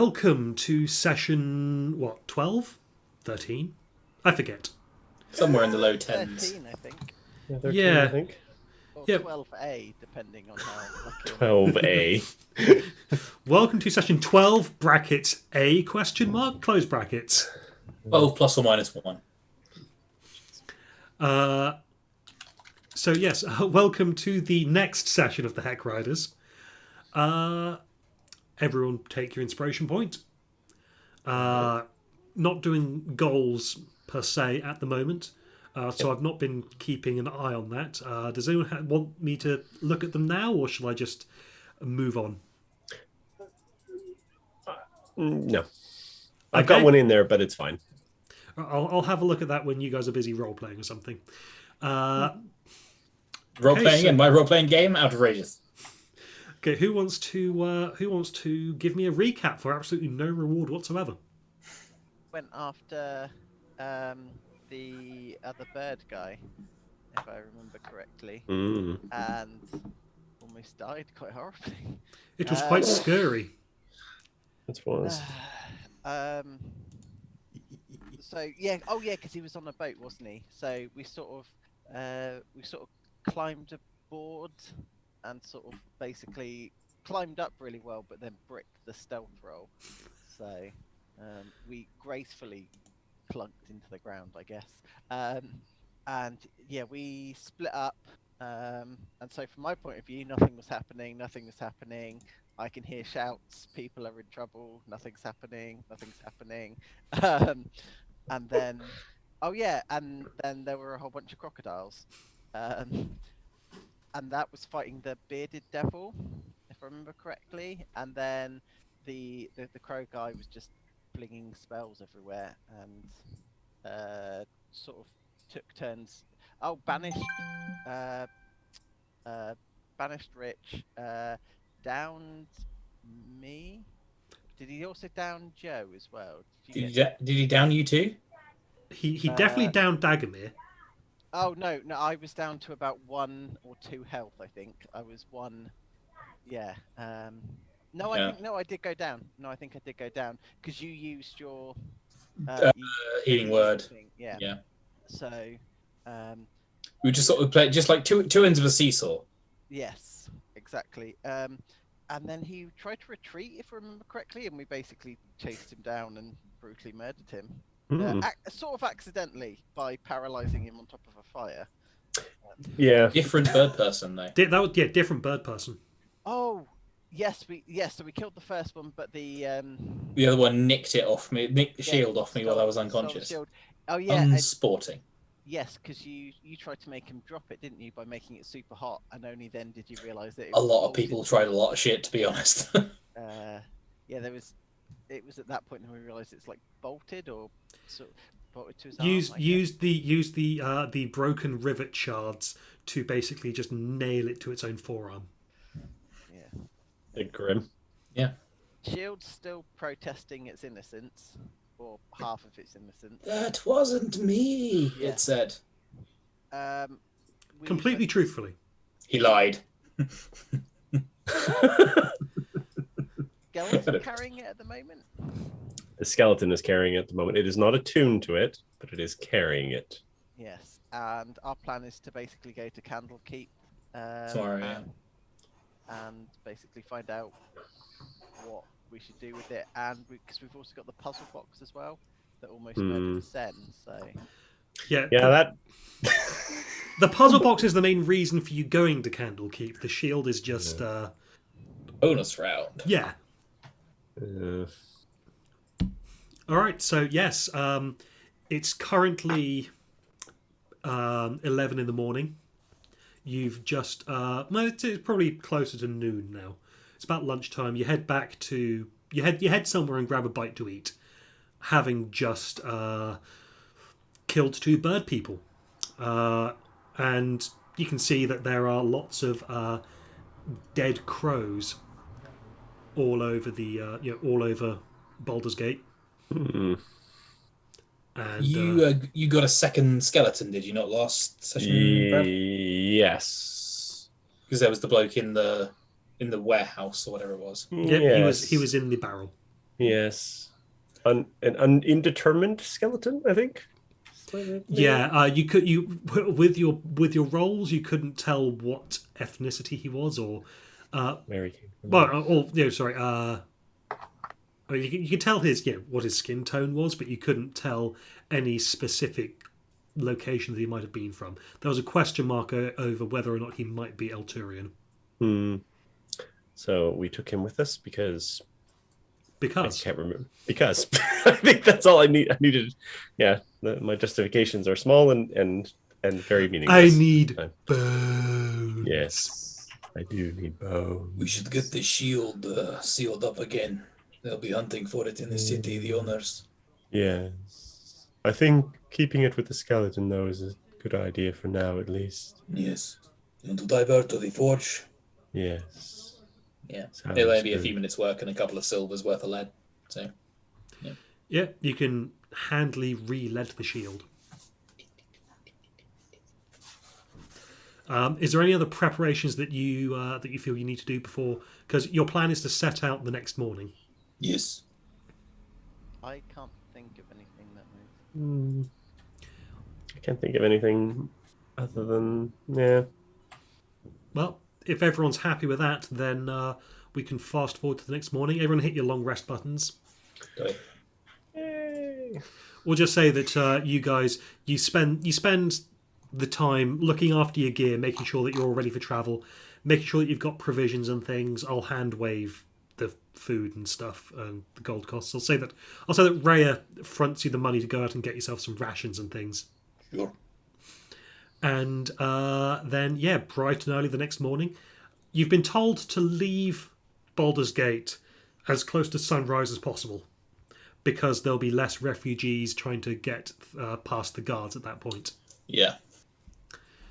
welcome to session, 12? 13? I forget. Somewhere in the low tens. 13, I think. Yeah, 13, Yeah. I think. Or Yep. 12A, depending on how lucky. 12A. Welcome to session 12, brackets A, question mark, close brackets. 12 plus or minus 1. So yes, welcome to the next session of the Heck Riders. Everyone take your inspiration point. Not doing goals per se at the moment, so I've not been keeping an eye on that. Does anyone want me to look at them now, or shall I just move on? No. I've got one in there, but it's fine. I'll have a look at that when you guys are busy role-playing or something. Role-playing in my role-playing game? Outrageous. Okay, who wants to give me a recap for absolutely no reward whatsoever? Went after the other bird guy, if I remember correctly, and almost died quite horribly. It was quite scary. It was. So yeah, because he was on a boat, wasn't he? So we sort of climbed aboard and sort of basically climbed up really well, but then bricked the stealth roll. So we gracefully clunked into the ground, I guess. And yeah, we split up. And so from my point of view, nothing was happening. I can hear shouts, people are in trouble, nothing's happening. And then, and then there were a whole bunch of crocodiles. And that was fighting the bearded devil, if I remember correctly. And then the crow guy was just flinging spells everywhere and sort of took turns. Oh, banished Rich, downed me. Did he also down Joe as well? Did he down you too? He definitely downed Dagomir. Oh no, I was down to about 1 or 2 health. I think I was 1. Yeah. I did go down. No, I think I did go down because you used your Healing word. Thing. Yeah. Yeah. So. We just sort of played just like two ends of a seesaw. Yes, exactly. And then he tried to retreat, if I remember correctly, and we basically chased him down and brutally murdered him. Sort of accidentally by paralyzing him on top of a fire. Yeah. Different bird person though. Different bird person. Oh, yes, so we killed the first one, but the other one nicked the shield off me while I was unconscious. Oh yeah, unsporting. Yes, because you tried to make him drop it, didn't you, by making it super hot, and only then did you realise that a lot of people tried a lot of shit, to be honest. Yeah, it was at that point that we realised it's like bolted or sort of bolted to his arm. Use the broken rivet shards to basically just nail it to its own forearm. Yeah. Big grim. Yeah. Shield's still protesting its innocence, or half of its innocence. That wasn't me, it said. Completely truthfully. He lied. Skeleton carrying it at the moment? The skeleton is carrying it at the moment. It is not attuned to it, but it is carrying it. Yes, and our plan is to basically go to Candlekeep and basically find out what we should do with it, and because we've also got the puzzle box as well that almost murdered Sen. So that the puzzle box is the main reason for you going to Candlekeep. The shield is just bonus round. Yeah. All right. So yes, it's currently 11 in the morning. You've just it's probably closer to noon now. It's about lunchtime. You head back to you head somewhere and grab a bite to eat, having just killed 2 bird people, and you can see that there are lots of dead crows all over the all over Baldur's Gate. And you got a second skeleton, did you not, last session, Brad? Yes, because there was the bloke in the warehouse or whatever it was. Yeah, he was in the barrel. Yes. An indeterminate skeleton, I think. Yeah, you with your rolls you couldn't tell what ethnicity he was or Where he came from. well or sorry I mean, you could tell his what his skin tone was, but you couldn't tell any specific location that he might have been from. There was a question mark over whether or not he might be Elturian. So we took him with us because I can't remember. Because I think that's all I need. I needed. Yeah, my justifications are small and very meaningless. I need bones. Yes, I do need bones. We should get the shield sealed up again. They'll be hunting for it in the city, the owners. Yes. I think keeping it with the skeleton, though, is a good idea for now, at least. Yes. You want to divert to the forge? Yes. Yeah. Sounds It'll only be a good. few minutes' work and a couple of silvers worth of lead. So, Yeah, you can handily re-lead the shield. Is there any other preparations that you feel you need to do before? Because your plan is to set out the next morning. yes. I can't think of anything that moves. I can't think of anything other than Well, if everyone's happy with that, then we can fast forward to the next morning. Everyone hit your long rest buttons. Go Yay. We'll just say that you guys you spend the time looking after your gear, making sure that you're all ready for travel, making sure that you've got provisions and things. I'll hand wave the food and stuff and the gold costs. I'll say that Rhea fronts you the money to go out and get yourself some rations and things. Sure. And then, bright and early the next morning, you've been told to leave Baldur's Gate as close to sunrise as possible because there'll be less refugees trying to get past the guards at that point. Yeah.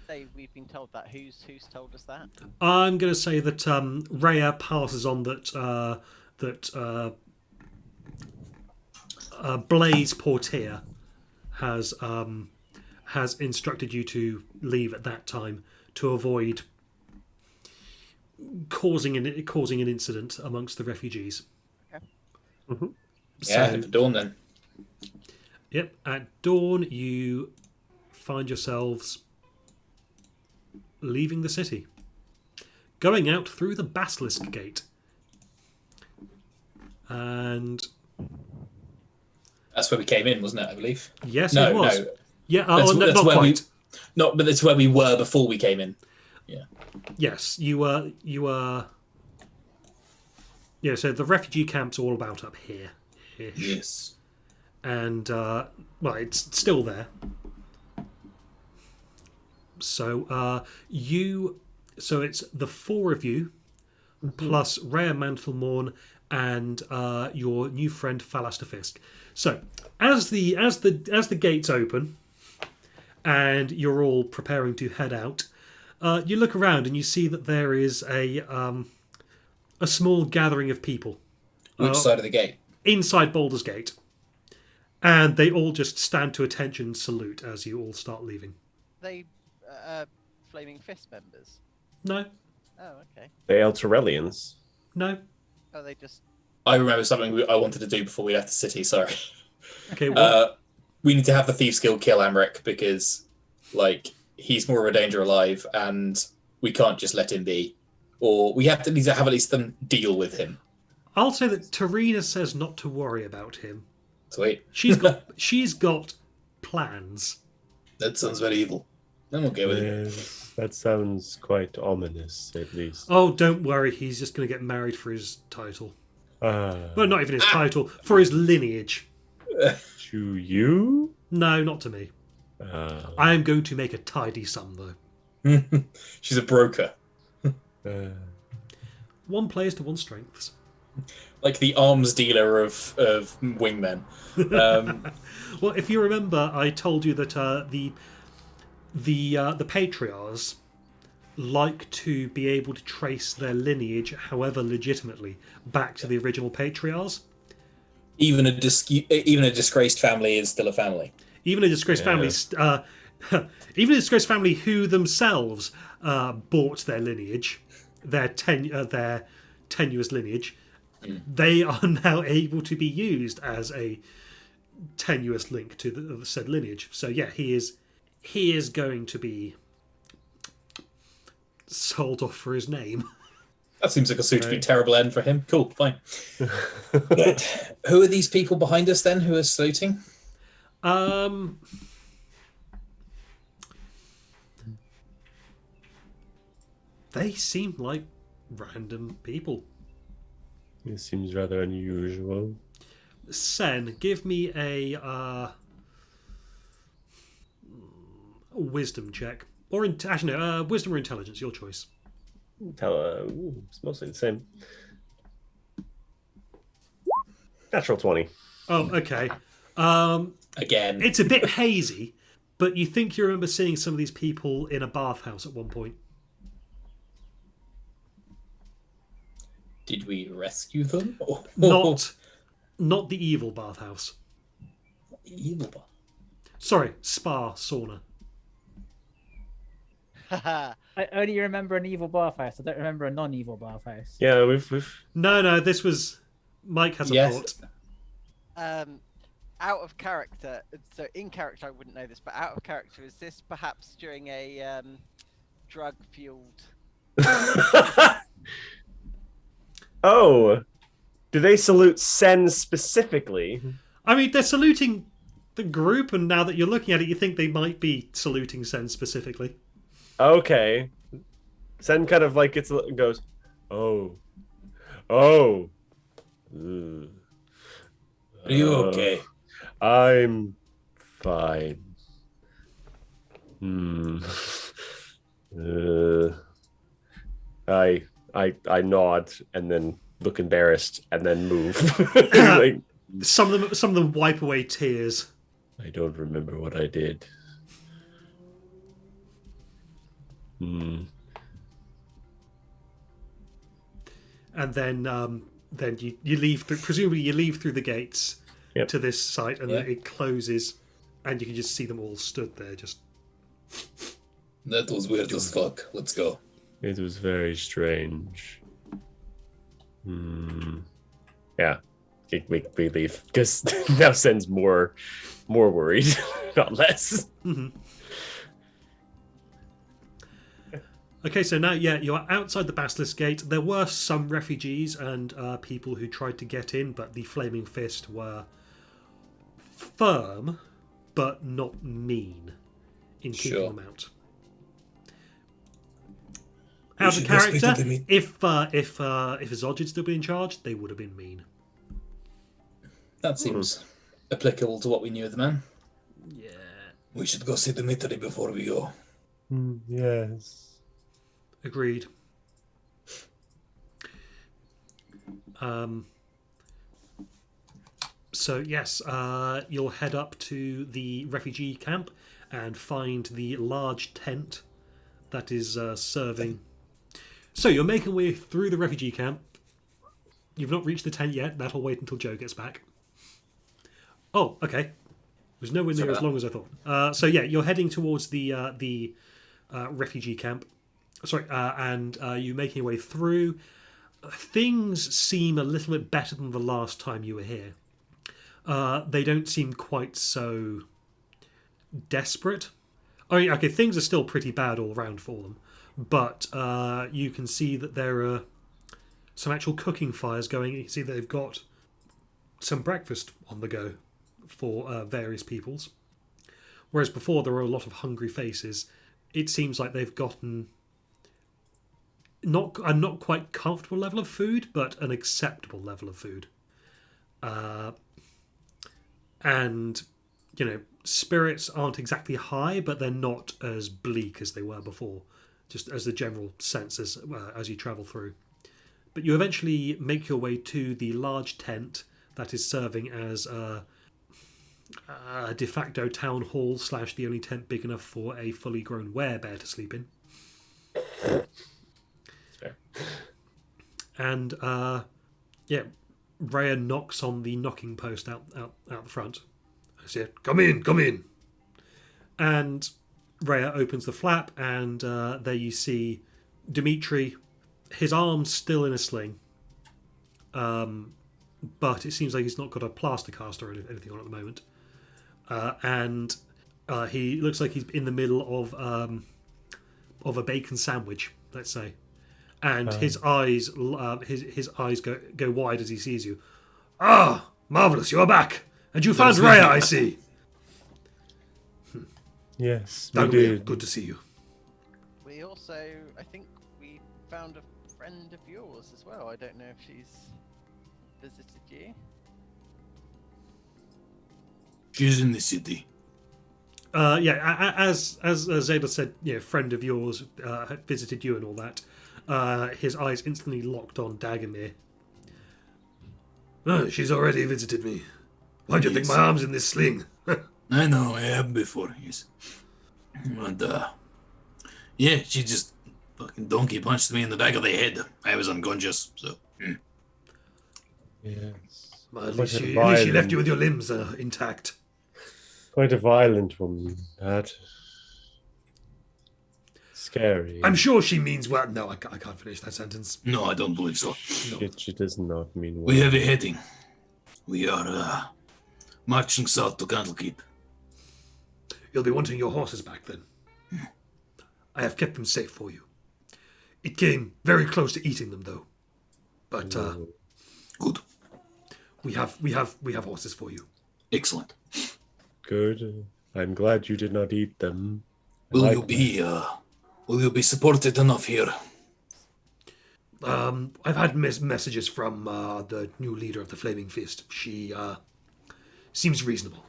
Say we've been told that. Who's told us that? I'm going to say that Rhea passes on that Blaze Portier has instructed you to leave at that time to avoid causing an incident amongst the refugees. Okay. Mm-hmm. Yeah, head for dawn then. Yep, at dawn you find yourselves leaving the city, going out through the Basilisk Gate, and That's where we came in, wasn't it? I believe. yes, No, it was. no. Yeah, That's not where quite. But that's where we were before we came in. Yes, you were. Yeah, so the refugee camp's all about up here. Yes. And, it's still there. So, so it's the four of you, plus Rhea Mantlemorn and your new friend Falaster Fisk. So, as the gates open, and you're all preparing to head out, you look around and you see that there is a small gathering of people. Which side of the gate? Inside Baldur's Gate. And they all just stand to attention and salute as you all start leaving. They Flaming Fist members. No, Oh, okay. The Elturellians. no. Oh, they just. I remember something I wanted to do before we left the city. Sorry. Okay, well, We need to have the Thieves Guild kill Amric because, he's more of a danger alive, and we can't just let him be. Or we have to have at least them deal with him. I'll say that Tarina says not to worry about him. Sweet. She's got plans. That sounds very evil. I'm okay with it. Yes, that sounds quite ominous, at least. Oh, don't worry, he's just going to get married for his title. Well, not even his title, for his lineage. To you? No, not to me. I am going to make a tidy sum, though. She's a broker. One plays to one's strengths. Like the arms dealer of wingmen. Well, if you remember, I told you that the patriarchs like to be able to trace their lineage, however legitimately, back to the original patriarchs. Even a disgraced family is still a family. Even a disgraced family, even a disgraced family who themselves bought their lineage, their tenuous lineage, they are now able to be used as a tenuous link to the said lineage. So yeah, he is going to be sold off for his name. That seems like a suitably terrible end for him. Cool, fine. But who are these people behind us then who are saluting? They seem like random people. It seems rather unusual. Sen, give me a wisdom check. Or actually, no, wisdom or intelligence, your choice. It's mostly the same. Natural 20. Oh, okay. Again. It's a bit hazy, but you think you remember seeing some of these people in a bathhouse at one point. Did we rescue them? Oh. Not the evil bathhouse. Evil bath. Sorry, spa, sauna. Haha. I only remember an evil bathhouse. I don't remember a non-evil bathhouse. Yeah, we've No, this was... Mike has a Yes. thought. Out of character, so in character I wouldn't know this, but out of character, is this perhaps during a drug-fueled... Oh, do they salute Sen specifically? I mean, they're saluting the group, and now that you're looking at it, you think they might be saluting Sen specifically. Okay. Sen kind of like goes, oh. Are you okay? I'm fine. I nod and then look embarrassed and then move. Like, Some of them wipe away tears. I don't remember what I did. And then you leave through, presumably you leave through the gates to this site, and then it closes, and you can just see them all stood there. Just That was weird as fuck. Let's go. It was very strange. Yeah, we leave because now Sen's more worried, not less. Mm-hmm. Okay, so now, you're outside the Basilisk Gate. There were some refugees and people who tried to get in, but the Flaming Fist were firm, but not mean in keeping them out. Out of character, if Zod had still been in charge, they would have been mean. That seems applicable to what we knew of the man. Yeah. We should go see Dimitri before we go. Yes. Agreed. So yes, you'll head up to the refugee camp and find the large tent that is serving. So you're making your way through the refugee camp. You've not reached the tent yet. That'll wait until Joe gets back. Oh, okay. It was nowhere near as long as I thought. So yeah, you're heading towards the refugee camp. Sorry, and you're making your way through. Things seem a little bit better than the last time you were here. They don't seem quite so desperate. I mean, okay, things are still pretty bad all around for them, but you can see that there are some actual cooking fires going. You can see that they've got some breakfast on the go for various peoples. Whereas before there were a lot of hungry faces. It seems like they've gotten not quite comfortable level of food, but an acceptable level of food. And, spirits aren't exactly high, but they're not as bleak as they were before, just as the general sense as you travel through. But you eventually make your way to the large tent that is serving as a de facto town hall / the only tent big enough for a fully grown werebear to sleep in. Fair. And Rhea knocks on the knocking post out the front. I said, "Come in." And Rhea opens the flap, and there you see Dimitri, his arms still in a sling, but it seems like he's not got a plaster cast or anything on at the moment. And he looks like he's in the middle of a bacon sandwich, let's say. And his eyes go wide as he sees you. Ah, marvelous! You are back, and you found Rhea, I see. Yes, we Dagmir, did. good to see you. We also, I think, we found a friend of yours as well. I don't know if she's visited you. She's in the city. As Zeta said, friend of yours had visited you and all that. His eyes instantly locked on Dagomir. Oh, she's already visited me. Why do you think my arm's in this sling? I know, I have before, yes. And, she just fucking donkey punched me in the back of the head. I was unconscious, so... Yes. Well, at least she left you with your limbs intact. Quite a violent woman, that. Scary. I'm sure she means well. No, I can't finish that sentence. No, I don't believe so. She does not mean well. We have a heading. We are, marching south to Candlekeep. You'll be wanting your horses back then. I have kept them safe for you. It came very close to eating them, though. But Good. we have horses for you. Excellent. Good. I'm glad you did not eat them. Will you be supported enough here? I've had messages from the new leader of the Flaming Fist. She seems reasonable.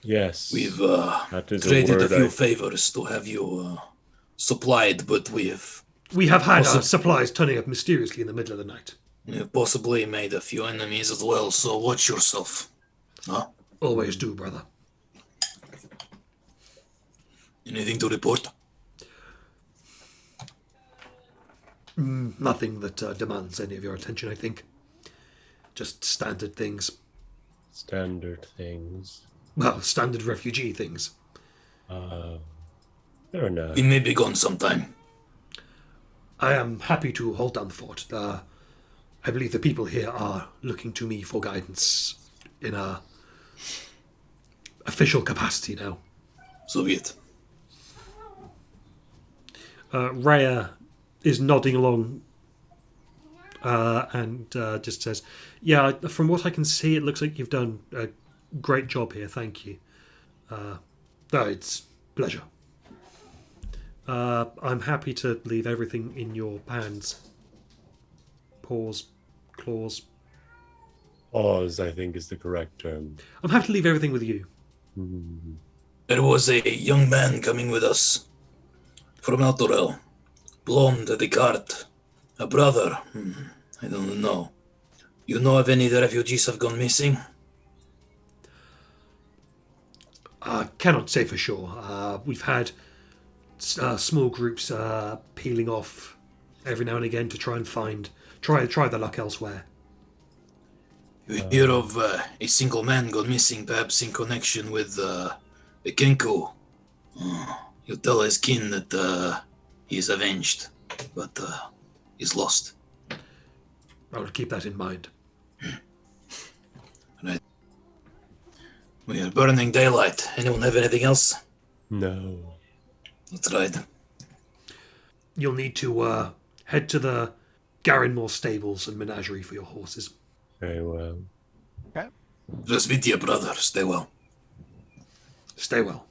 Yes. We've that is traded a word few favors to have you supplied, but we have had supplies turning up mysteriously in the middle of the night. possibly made a few enemies as well, so watch yourself. Huh? Always do, brother. Anything to report? Nothing that demands any of your attention, I think. Just standard things. Standard things. Well, standard refugee things. Fair enough. We may be gone sometime. I am happy to hold down the fort. I believe the people here are looking to me for guidance in a official capacity now. Soviet. Rhea is nodding along and just says, yeah, from what I can see, it looks like you've done a great job here. Thank you. It's a pleasure. I'm happy to leave everything in your hands. Paws, claws. Pause, I think, is the correct term. I'm happy to leave everything with you. There was a young man coming with us from Altorel. Blonde at the cart. A brother. I don't know. You know if any of the refugees have gone missing? I cannot say for sure. We've had small groups peeling off every now and again to try and try their luck elsewhere. You hear of a single man gone missing, perhaps in connection with a Kenko. You tell his kin that he is avenged, but he's lost. I will keep that in mind. Right. We are burning daylight. Anyone have anything else? No. That's right. You'll need to head to the Garinmore stables and menagerie for your horses. Very well. Razvidya, brother. Stay well. Stay well.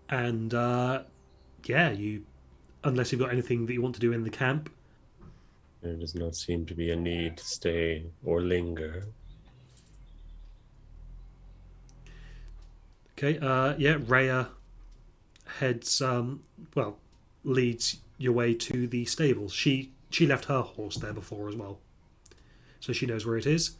And you, unless you've got anything that you want to do in the camp. There does not seem to be a need to stay or linger. Okay, Rhea heads, leads your way to the stables. She left her horse there before as well, so she knows where it is.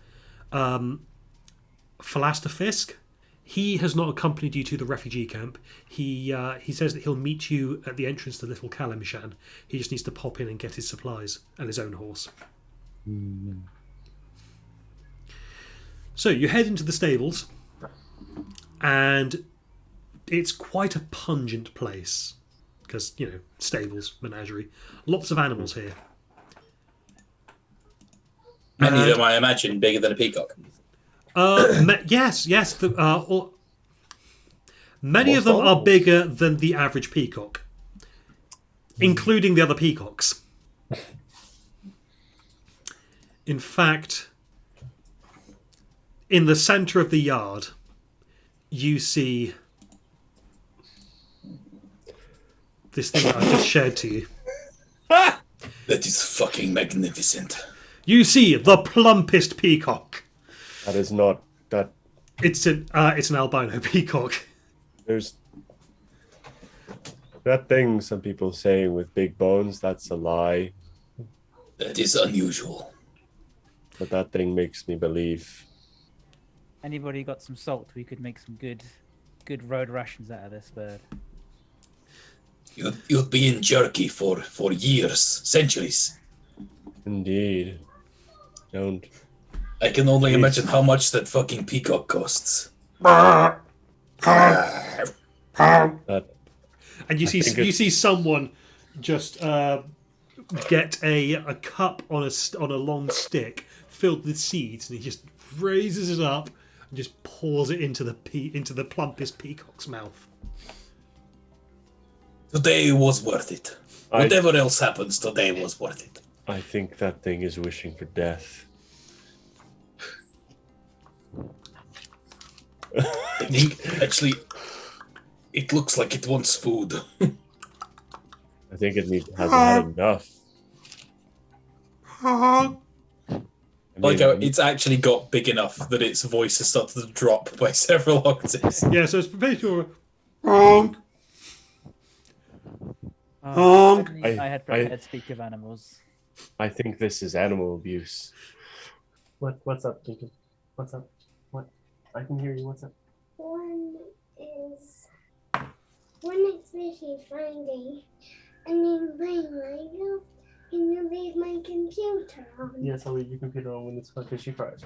Philaster Fisk, he has not accompanied you to the refugee camp. He says that he'll meet you at the entrance to Little Kalimshan. He just needs to pop in and get his supplies and his own horse. So you head into the stables, and it's quite a pungent place because, stables, menagerie, lots of animals here. Many of And- them, I imagine, bigger than a peacock. Yes. Many More of them are stalls. bigger than the average peacock, including the other peacocks. In fact, in the centre of the yard, you see this thing that I just shared to you. That is fucking magnificent. You see the plumpest peacock. That is not that. It's an albino peacock. There's that thing some people saying with big bones. That's a lie. That is unusual. But that thing makes me believe. Anybody got some salt? We could make some good road rations out of this bird. You'd be in jerky for years, centuries. Indeed. Don't. I can only imagine how much that fucking peacock costs. That, And you see someone just get a cup on a long stick filled with seeds, and he just raises it up and just pours it into the plumpest peacock's mouth. Today was worth it. Whatever else happens, today was worth it. I think that thing is wishing for death. I think, actually, it looks like it wants food. I think it hasn't had enough. I Like mean, it's actually got big enough that its voice has started to drop by several octaves. Yeah, so it's basically honk. I had prepared speak of animals. I think this is animal abuse. What's up, Jacob? What's up? What? I can hear you. What's up? When it's really Friday and I'm playing Lego, can you leave my computer on? Yes, I'll leave your computer on when it's fishy fries.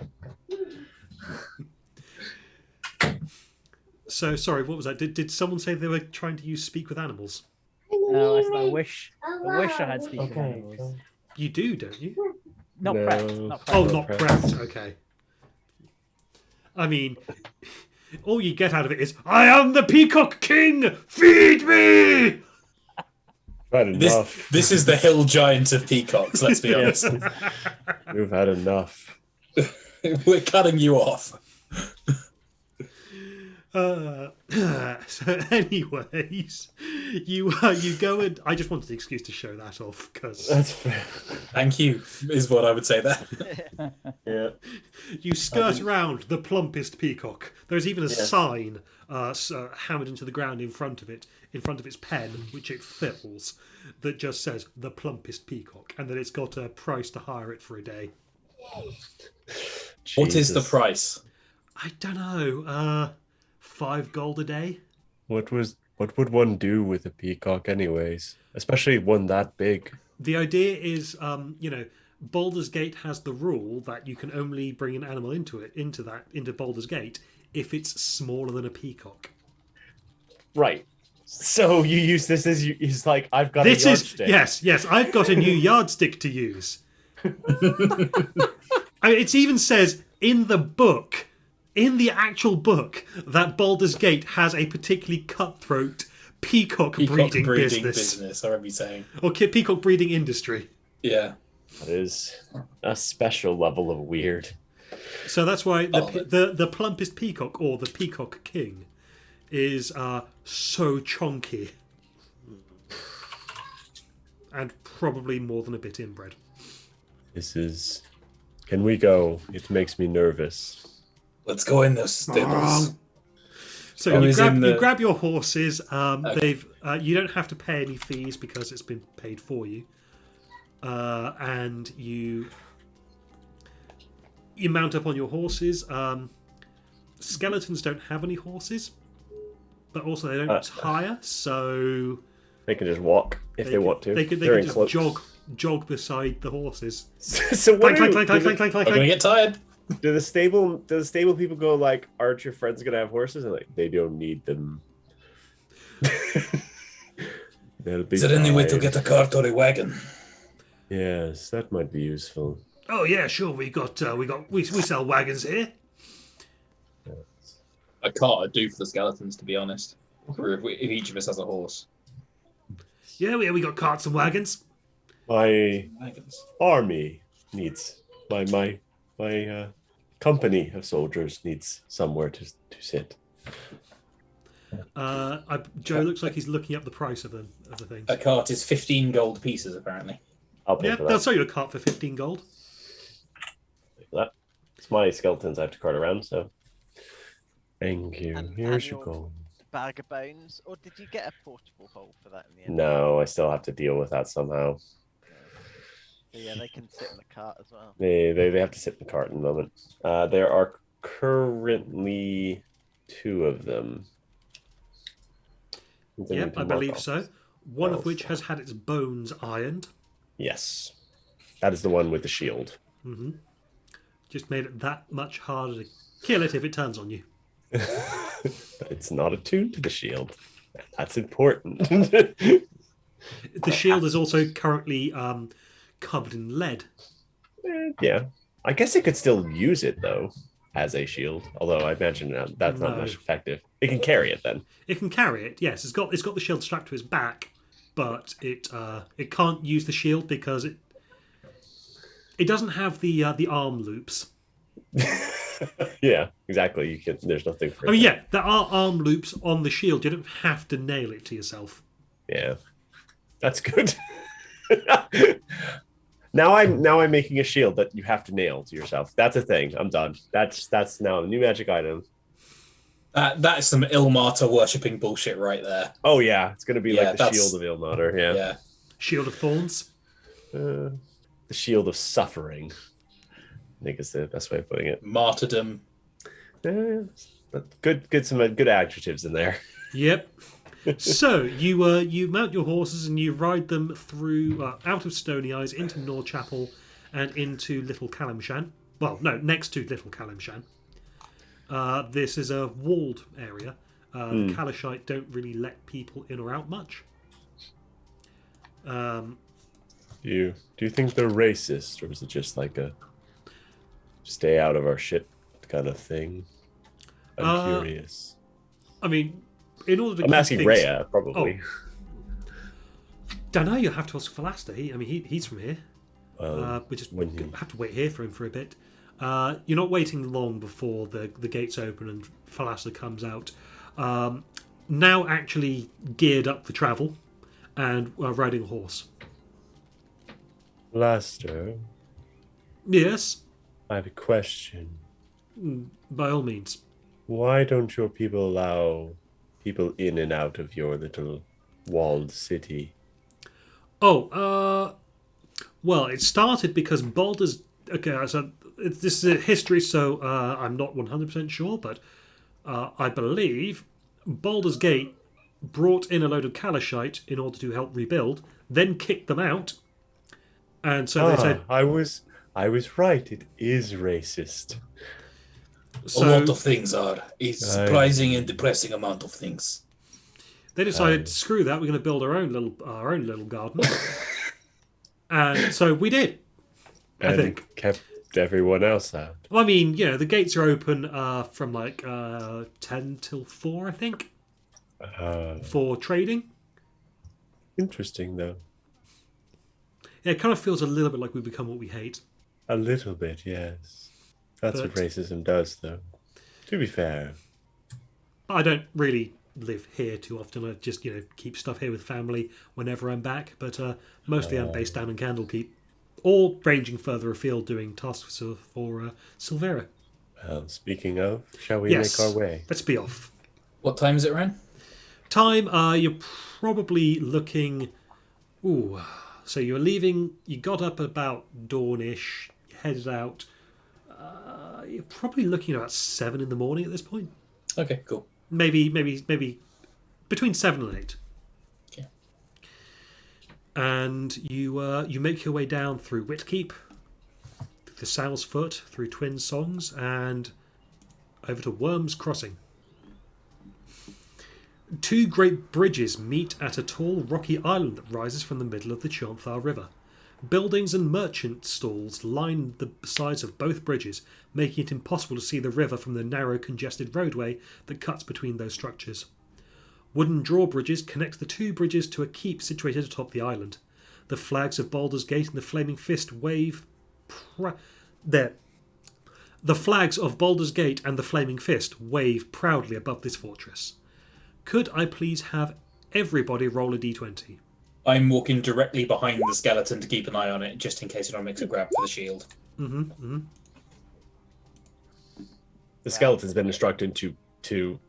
So sorry, what was that? Did someone say they were trying to use speak with animals? No, I wish I had speak of Okay. animals. You do, don't you? Not No. prepped. Not prepped. Oh, not prepped. Okay. I mean, all you get out of it is, I am the Peacock King! Feed me! Had enough. This is the hill giant of peacocks, let's be honest. We've had enough. We're cutting you off. So anyways, you go and... I just wanted the excuse to show that off, because That's fair. Thank you, is what I would say there. Yeah. you skirt around the plumpest peacock. There's even a sign hammered into the ground in front of its pen, which it fills, that just says the plumpest peacock, and that it's got a price to hire it for a day. What is the Jesus. price? I don't know. 5 gold a day. What would one do with a peacock, anyways? Especially one that big. The idea is, Baldur's Gate has the rule that you can only bring an animal into Baldur's Gate if it's smaller than a peacock. Right. So you use this as he's like, I've got This a is yardstick. yes. I've got a new yardstick to use. I mean, it even says in the book, in the actual book, that Baldur's Gate has a particularly cutthroat peacock breeding business. I remember you saying. Or peacock breeding industry. Yeah. That is a special level of weird. So that's why the plumpest peacock, or the Peacock King, is so chonky. And probably more than a bit inbred. This is. Can we go? It makes me nervous. Let's go in those stables. So you grab your horses. They've you don't have to pay any fees because it's been paid for you. And you mount up on your horses. Skeletons don't have any horses, but also they don't hire, so They can just walk if they want to. They can They're just enclosed. jog beside the horses. So what Clank, do, clank, clank, clank, clank, clank, I'm gonna clank. get tired. do the stable people go like, aren't your friends gonna have horses? And like, they don't need them. They'll be Is there any way to fine. get a cart or a wagon? Yes, that might be useful. Oh yeah, sure. We sell wagons here. A cart would do for the skeletons, to be honest. Or if each of us has a horse. Yeah, we got carts and wagons. My Wagons. army needs my company of soldiers needs somewhere to sit. Joe looks like he's looking up the price of the thing. A cart is 15 gold pieces, apparently. I'll pay Yeah, for they'll that. sell you a cart for 15 gold. It's my skeletons I have to cart around, so thank you. And Here's your your gold. bag of bones, or did you get a portable hole for that in the end? No, I still have to deal with that somehow. So yeah, they can sit in the cart as well. They have to sit in the cart in a moment. There are currently 2 of them. Yep, I believe so. One of which has had its bones ironed. Yes, that is the one with the shield. Mm-hmm. Just made it that much harder to kill it if it turns on you. It's not attuned to the shield. That's important. The shield is also currently covered in lead. Yeah, I guess it could still use it though as a shield. Although I imagine that's not much effective. It can carry it then. It can carry it. Yes, it's got the shield strapped to its back, but it can't use the shield because it doesn't have the arm loops. Yeah, exactly. There's nothing for it. I mean, yeah, there are arm loops on the shield. You don't have to nail it to yourself. Yeah, that's good. Now I'm making a shield that you have to nail to yourself. That's a thing. I'm done. That's now a new magic item. That is some Ilmater worshipping bullshit right there. Oh yeah, it's gonna be Yeah, like the that's- shield of Ilmater. Yeah. Yeah. Shield of Thorns. The shield of suffering, I think is the best way of putting it. Martyrdom. But some good adjectives in there. Yep. So you mount your horses and you ride them through out of Stony Eyes into Nor Chapel and into Little Calimshan. Well, no, next to Little Calimshan. This is a walled area. The Kalashite don't really let people in or out much. Do you think they're racist, or is it just like a stay out of our shit kind of thing? I'm curious. I mean, in order to I'm keep asking things... Rhea, probably. Don't know. You'll have to ask Phalaster. He's from here. We just when he- have to wait here for him for a bit. You're not waiting long before the gates open and Phalaster comes out. Now actually geared up for travel and riding a horse. Blaster, Yes, I have a question. by all means. Why don't your people allow people in and out of your little walled city? Oh, well, it started because Baldur's... Okay, so this is a history, so I'm not 100% sure, but I believe Baldur's Gate brought in a load of Kalashite in order to help rebuild, then kicked them out, and so they said... I was right. It is racist. So A lot of things are. It's surprising and depressing amount of things. they decided, screw that, we're going to build our own little garden. And so we did, I think. Kept everyone else out. Well, I mean, the gates are open from like 10 till 4, I think, for trading. Interesting, though. Yeah, it kind of feels a little bit like we become what we hate. A little bit, yes. That's what But- racism does, though. To be fair. I don't really live here too often. I just, keep stuff here with family whenever I'm back. But mostly I'm based down in Candlekeep. Or ranging further afield doing tasks for Silvera. Well, speaking of, shall we Yes. make our way? Let's be off. What time is it, Ren? Time, you're probably looking... Ooh, so you're leaving... You got up about dawn-ish, headed out... you're probably looking at about 7 in the morning at this point. Okay, cool. Maybe between 7 and 8. Okay. And you make your way down through Whitkeep, through the Sow's Foot, through Twin Songs, and over to Worm's Crossing. 2 great bridges meet at a tall rocky island that rises from the middle of the Chonthar River. Buildings and merchant stalls line the sides of both bridges, making it impossible to see the river from the narrow, congested roadway that cuts between those structures. Wooden drawbridges connect the two bridges to a keep situated atop the island. The flags of Baldur's Gate and the Flaming Fist wave... There. The flags of Baldur's Gate and the Flaming Fist wave proudly above this fortress. Could I please have everybody roll a d20? I'm walking directly behind the skeleton to keep an eye on it, just in case it makes a grab for the shield. Mm-hmm. The skeleton's been instructed to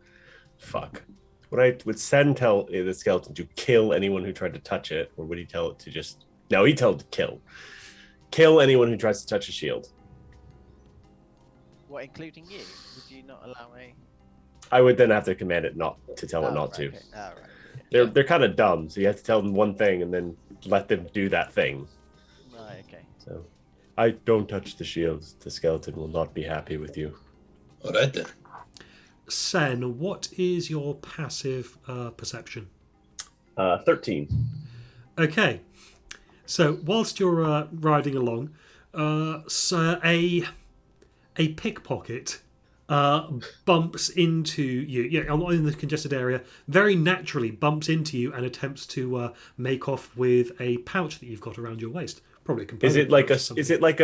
fuck. Would Sen tell the skeleton to kill anyone who tried to touch it, or would he tell it to just... No, he'd tell it to kill. Kill anyone who tries to touch a shield. What, including you? Would you not allow a... I would then have to command it not to tell it not to. Okay. Oh, right. They're kind of dumb, so you have to tell them one thing and then let them do that thing. Right, okay. So, I don't touch the shields. The skeleton will not be happy with you. All right then. Sen, what is your passive perception? 13. Okay. So, whilst you're riding along, so a pickpocket bumps into you, in the congested area, very naturally bumps into you and attempts to make off with a pouch that you've got around your waist. Probably a component. Is it like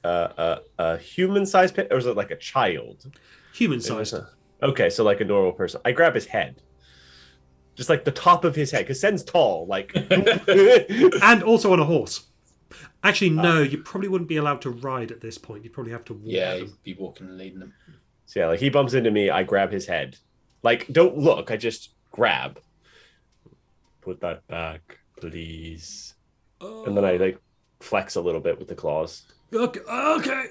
a human sized pit, or is it like a child? Human sized. Okay, so like a normal person. I grab his head. Just like the top of his head, because Sen's tall, like and also on a horse. Actually, no, you probably wouldn't be allowed to ride at this point. You'd probably have to walk. Yeah, he'd be walking and leading them. So yeah, like he bumps into me, I grab his head. Like, don't look, I just grab. Put that back, please. And then I like flex a little bit with the claws. Okay.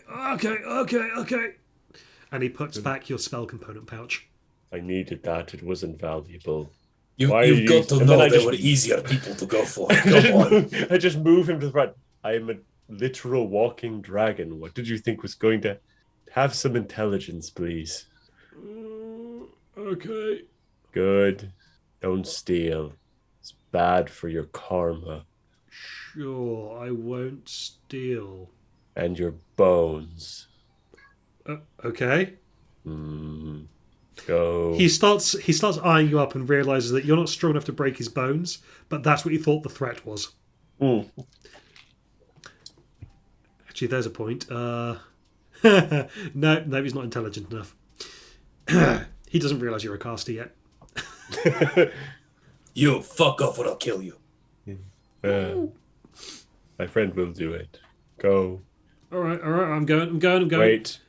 And he puts back your spell component pouch. I needed that, it wasn't valuable. You've got to know there were easier people to go for. I just move him to the front. I am a literal walking dragon. What did you think was going to have some intelligence, please? Okay. Good. Don't steal. It's bad for your karma. Sure, I won't steal. And your bones. Okay. Go. He starts eyeing you up and realizes that you're not strong enough to break his bones, but that's what he thought the threat was. Actually, there's a point. No, he's not intelligent enough. He doesn't realize you're a caster yet. You fuck off or I'll kill you. My friend will do it. Go. All right. I'm going. Wait.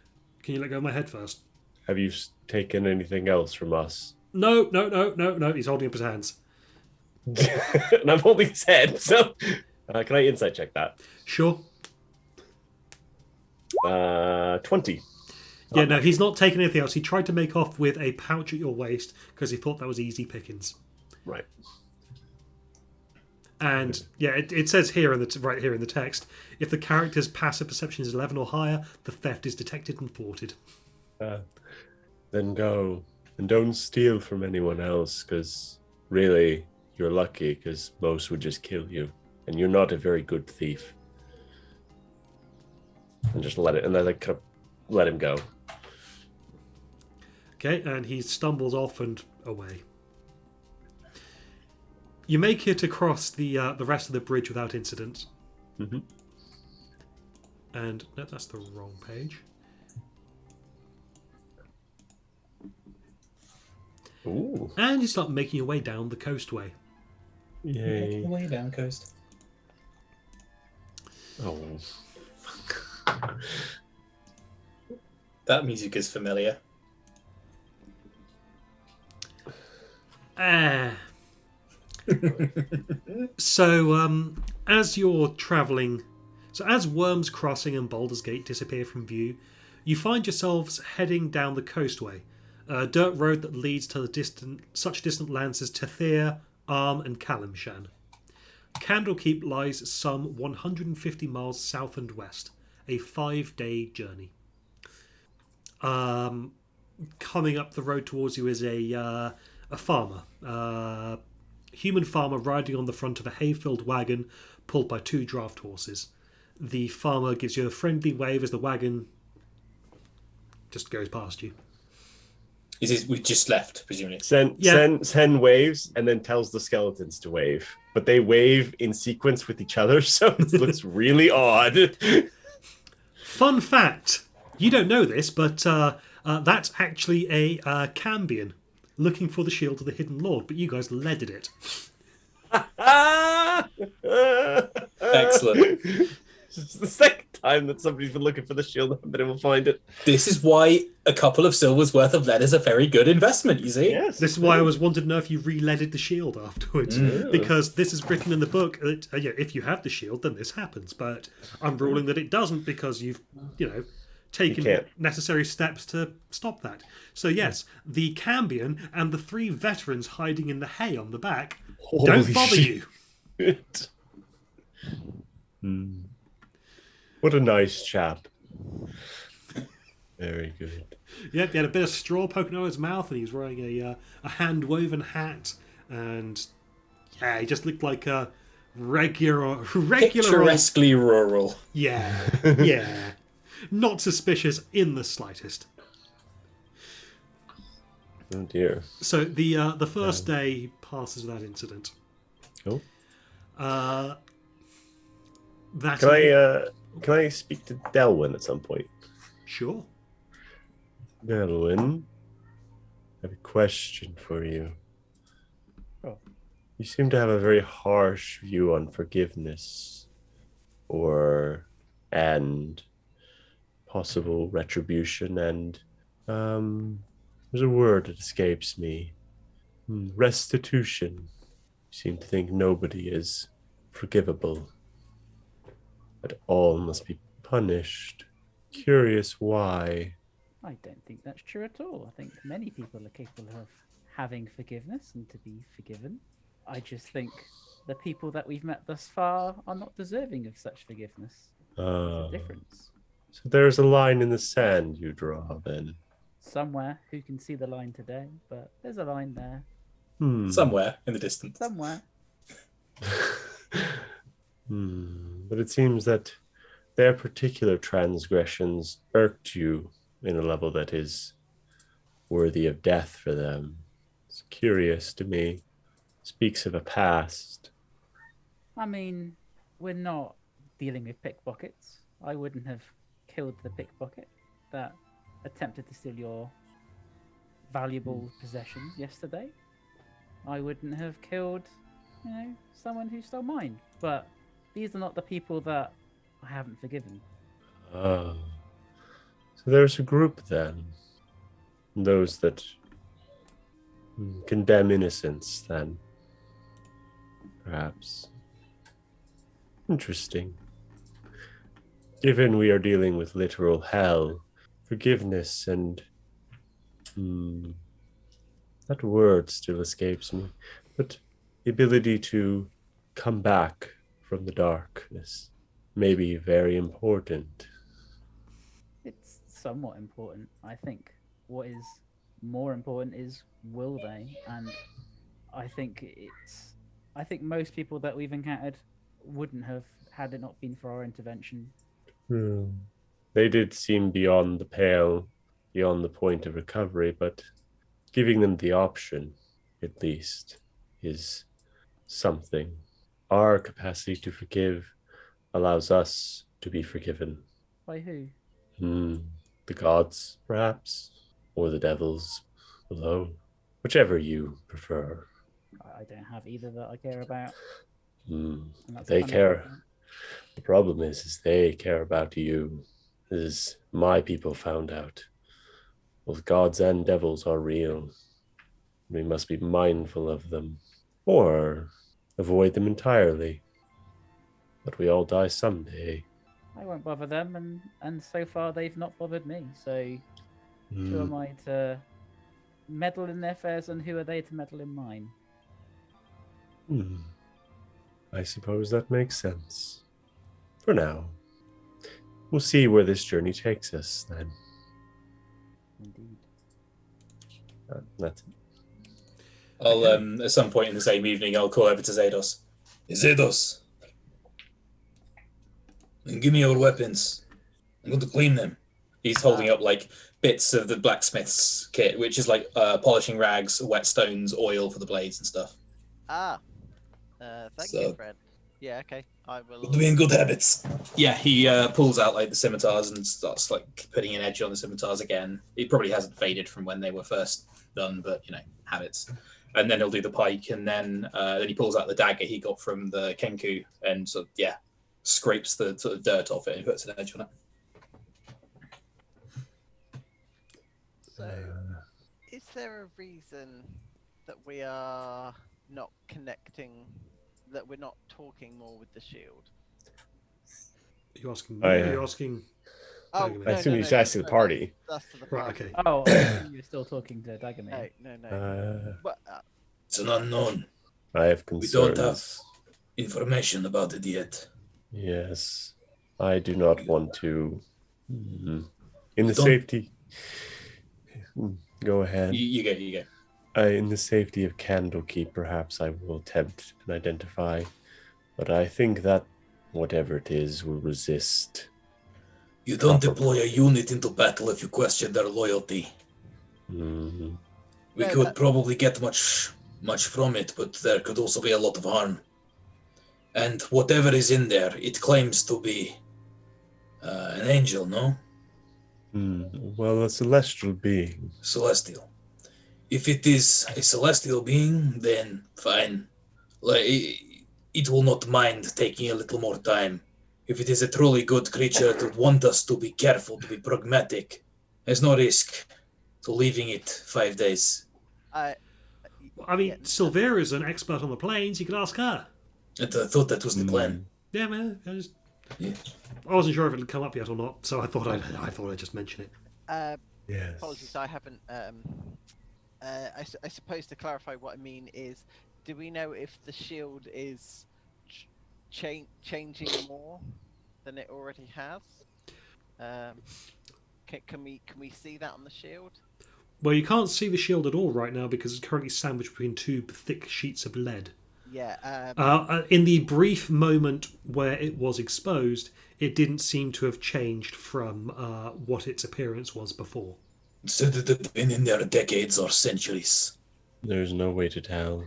Can you let go of my head first? Have you taken anything else from us? No. He's holding up his hands. And I'm holding his head, so... can I insight check that? Sure. 20. Yeah, no, he's not taken anything else. He tried to make off with a pouch at your waist because he thought that was easy pickings. Right. And yeah, it says here right here in the text, if the character's passive perception is 11 or higher, the theft is detected and thwarted. Then go. And don't steal from anyone else, because really, you're lucky, because most would just kill you. And you're not a very good thief. And just let it, and then like kind of let him go. Okay, and he stumbles off and away. You make it across the rest of the bridge without incident. Mm-hmm. And no, that's the wrong page. Ooh. And you start making your way down the coastway. Yay. Way down coast. Oh. That music is familiar. So, as you're travelling, as Worms Crossing and Baldur's Gate disappear from view, you find yourselves heading down the coastway, a dirt road that leads to such distant lands as Tethir, Arm, and Kalimshan. Candlekeep lies some 150 miles south and west, a 5-day journey. Coming up the road towards you is a farmer. human farmer riding on the front of a hay-filled wagon pulled by 2 draft horses. The farmer gives you a friendly wave as the wagon just goes past you. We just left, presumably. Sen waves and then tells the skeletons to wave. But they wave in sequence with each other, so it looks really odd. Fun fact, you don't know this, but that's actually a Cambion looking for the shield of the Hidden Lord, but you guys leaded it. Excellent. It's the second time that somebody's been looking for the shield and been able to find it. This is why a couple of silver's worth of lead is a very good investment, you see? Yes. This is why I was wanted to know if you re-leaded the shield afterwards, because this is written in the book that if you have the shield, then this happens. But I'm ruling that it doesn't because you've, taken necessary steps to stop that. So yes, the Cambion and the 3 veterans hiding in the hay on the back don't bother you. What a nice chap. Very good. Yep, he had a bit of straw poking out of his mouth, and he was wearing a hand-woven hat, and he just looked like a regular Picturesquely rural. Yeah. Not suspicious in the slightest. Oh dear. So the first day passes without incident. Cool. Can I speak to Delwyn at some point? Sure. Delwyn, I have a question for you. Oh. You seem to have a very harsh view on forgiveness and possible retribution, and there's a word that escapes me. Restitution. You seem to think nobody is forgivable, that all must be punished. Curious why. I don't think that's true at all. I think many people are capable of having forgiveness and to be forgiven. I just think the people that we've met thus far are not deserving of such forgiveness. There's a difference. So there's a line in the sand you draw, then? Somewhere, who can see the line today, but there's a line there. Somewhere in the distance. Somewhere. But it seems that their particular transgressions irked you in a level that is worthy of death for them. It's curious to me. Speaks of a past. I mean, we're not dealing with pickpockets. I wouldn't have killed the pickpocket that attempted to steal your valuable possessions yesterday. I wouldn't have killed, someone who stole mine. But these are not the people that I haven't forgiven. So there's a group then. Those that condemn innocence then. Perhaps. Interesting. Given we are dealing with literal hell, forgiveness and that word still escapes me, but the ability to come back from the darkness may be very important. It's somewhat important. I think what is more important is will they? And I think most people that we've encountered wouldn't have had it not been for our intervention. They did seem beyond the pale, beyond the point of recovery, but giving them the option, at least, is something. Our capacity to forgive allows us to be forgiven. By who? The gods, perhaps, or the devils below, whichever you prefer. I don't have either that I care about. They care. The problem is they care about you. As my people found out. Both gods and devils are real. We must be mindful of them, or avoid them entirely. But we all die someday. I won't bother them, and so far they've not bothered me. So who am I to meddle in their affairs, and who are they to meddle in mine? I suppose that makes sense. For now. We'll see where this journey takes us, then. Indeed. That's it. I'll at some point in the same evening, I'll call over to Zados. Zedos, give me your weapons. I'm going to clean them. He's holding up like bits of the blacksmith's kit, which is like polishing rags, whetstones, oil for the blades and stuff. Thank So- you, friend. Yeah, okay. I will. Put them in good habits. Yeah, he pulls out like the scimitars and starts like putting an edge on the scimitars again. It probably hasn't faded from when they were first done, but habits. And then he'll do the pike, and then he pulls out the dagger he got from the kenku, and scrapes the sort of dirt off it and puts an edge on it. So, is there a reason that we are not connecting, that we're not talking more with the shield? Are you asking? Oh, Are yeah. you asking? Oh, Daggerman? I assume he's asking the party. That's to the Right. party. Okay. Oh, I assume you're still talking to Daggerman. No. But It's an unknown. I have We concerns. don't have information about it yet. Yes, I do not want to. In the Don't- safety. Go ahead. You go. In the safety of Candlekeep, perhaps I will attempt and identify, but I think that whatever it is will resist. You don't Proper. deploy a unit into battle if you question their loyalty. Mhm. We No, could that- probably get much from it, but there could also be a lot of harm. And whatever is in there, it claims to be an angel, no? Well, a celestial being. Celestial. If it is a celestial being, then fine. Like, it will not mind taking a little more time. If it is a truly good creature that would want us to be careful, to be pragmatic, there's no risk to leaving it 5 days. I mean, Yeah, Silvera is an expert on the planes. You could ask her. And I thought that was the plan. Yeah, man. Yeah. I wasn't sure if it had come up yet or not, so I thought I'd just mention it. Yes. apologies, I haven't. I suppose to clarify what I mean is, do we know if the shield is changing more than it already has? Can we see that on the shield? Well, you can't see the shield at all right now because it's currently sandwiched between two thick sheets of lead. Yeah. In the brief moment where it was exposed, it didn't seem to have changed from what its appearance was before. Said that it had been in there decades or centuries. There's no way to tell.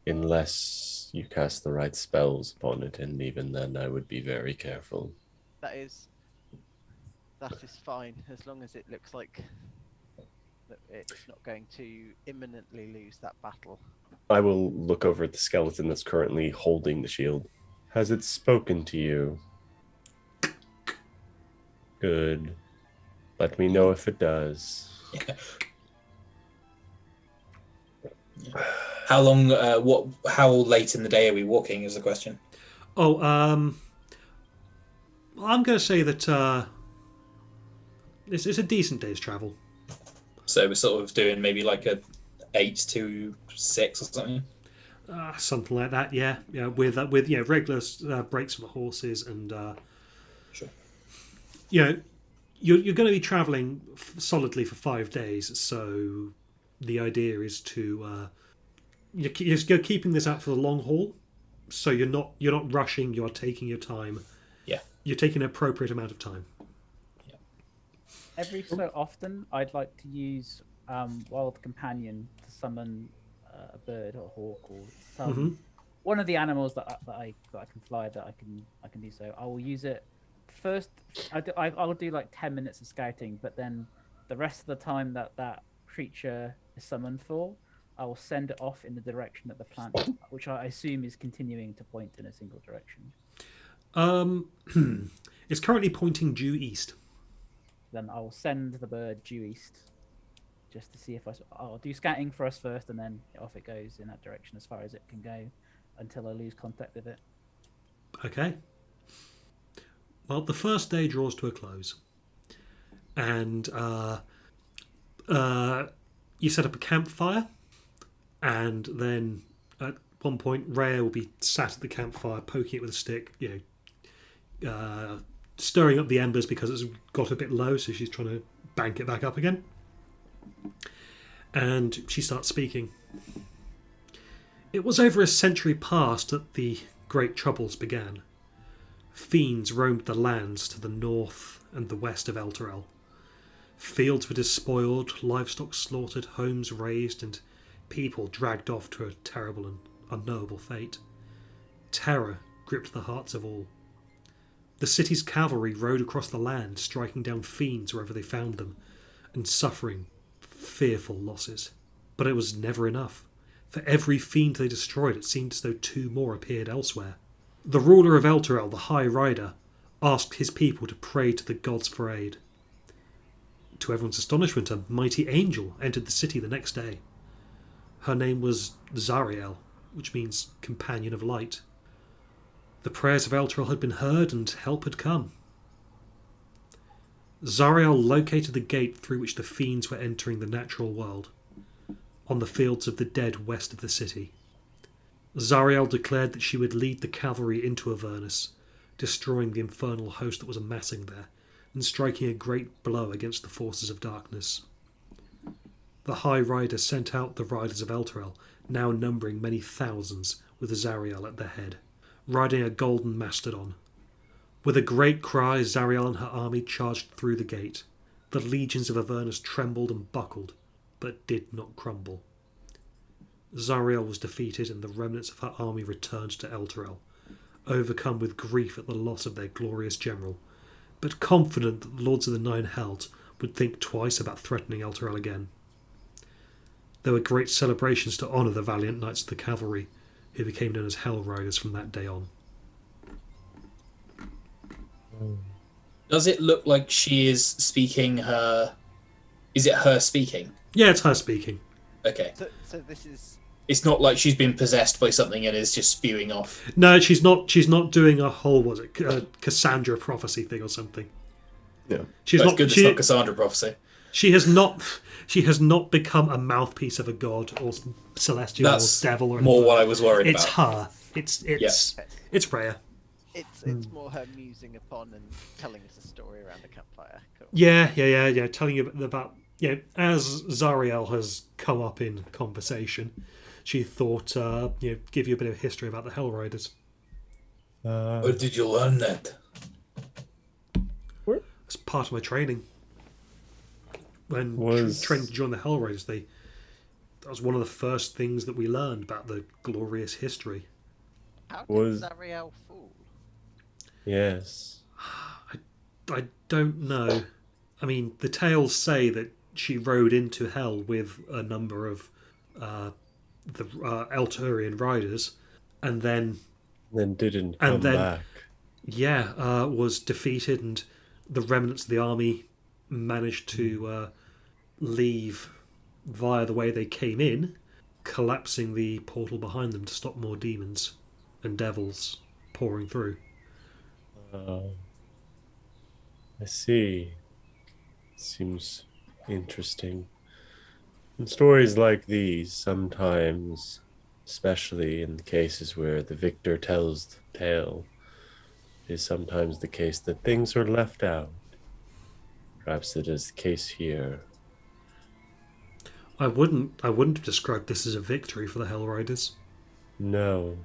Unless you cast the right spells upon it, and even then I would be very careful. That is fine, as long as it looks like that it's not going to imminently lose that battle. I will look over at the skeleton that's currently holding the shield. Has it spoken to you? Good. Let me know if it does. How long? How late in the day are we walking? Is the question. Oh, I'm going to say that it's a decent day's travel. So we're sort of doing maybe like a 8 to 6 or something. Something like that, yeah. With regular breaks for the horses and Sure. You're going to be travelling solidly for 5 days, so the idea is to you're keeping this out for the long haul. So you're not rushing. You're taking your time. Yeah. You're taking an appropriate amount of time. Every so often, I'd like to use Wild Companion to summon a bird or a hawk or some one of the animals that I can fly that I can do so. I will use it first. I'll do like 10 minutes of scouting, but then the rest of the time that creature is summoned for, I will send it off in the direction that the plant, which I assume is continuing to point in a single direction. It's currently pointing due east. Then I will send the bird due east, just to see if I'll do scouting for us first, and then off it goes in that direction as far as it can go, until I lose contact with it. Okay. Well, the first day draws to a close, and you set up a campfire, and then at one point Rhea will be sat at the campfire, poking it with a stick, stirring up the embers because it's got a bit low, so she's trying to bank it back up again. And she starts speaking. It was over a century past that the Great Troubles began. Fiends roamed the lands to the north and the west of Elturel. Fields were despoiled, livestock slaughtered, homes razed, and people dragged off to a terrible and unknowable fate. Terror gripped the hearts of all. The city's cavalry rode across the land, striking down fiends wherever they found them, and suffering fearful losses. But it was never enough. For every fiend they destroyed, it seemed as though 2 more appeared elsewhere. The ruler of Elturel, the High Rider, asked his people to pray to the gods for aid. To everyone's astonishment, a mighty angel entered the city the next day. Her name was Zariel, which means companion of light. The prayers of Elturel had been heard and help had come. Zariel located the gate through which the fiends were entering the natural world, on the fields of the dead west of the city. Zariel declared that she would lead the cavalry into Avernus, destroying the infernal host that was amassing there, and striking a great blow against the forces of darkness. The High Rider sent out the riders of Elturel, now numbering many thousands, with Zariel at their head, riding a golden mastodon. With a great cry, Zariel and her army charged through the gate. The legions of Avernus trembled and buckled, but did not crumble. Zariel was defeated, and the remnants of her army returned to Elturel, overcome with grief at the loss of their glorious general, but confident that the Lords of the Nine Hells would think twice about threatening Elturel again. There were great celebrations to honour the valiant knights of the cavalry, who became known as Hell Riders from that day on. Does it look like she is speaking her... Is it her speaking? Yeah, it's her speaking. Okay. So this is... It's not like she's been possessed by something and is just spewing off. No, she's not doing a whole, Cassandra prophecy thing or something. Yeah. She's That's not, good, it's not Cassandra prophecy. She has not become a mouthpiece of a god or celestial That's or devil or more anything. what I was worried It's about. her. It's Rhea. It's more her musing upon and telling us a story around a campfire. Cool. Yeah. Telling you about as Zariel has come up in conversation, she thought give you a bit of history about the Hell Riders. Where did you learn that? It's part of my training. When training to join the Hell Riders, that was one of the first things that we learned about the glorious history. How did Zariel fall? Yes. I don't know. I mean, the tales say that she rode into hell with a number of the Elturian riders, and then didn't come back. Yeah, was defeated, and the remnants of the army managed to leave via the way they came in, collapsing the portal behind them to stop more demons and devils pouring through. I see. Seems interesting. In stories like these, sometimes, especially in the cases where the victor tells the tale, it is sometimes the case that things are left out. Perhaps it is the case here. I wouldn't describe this as a victory for the Hell Riders. No.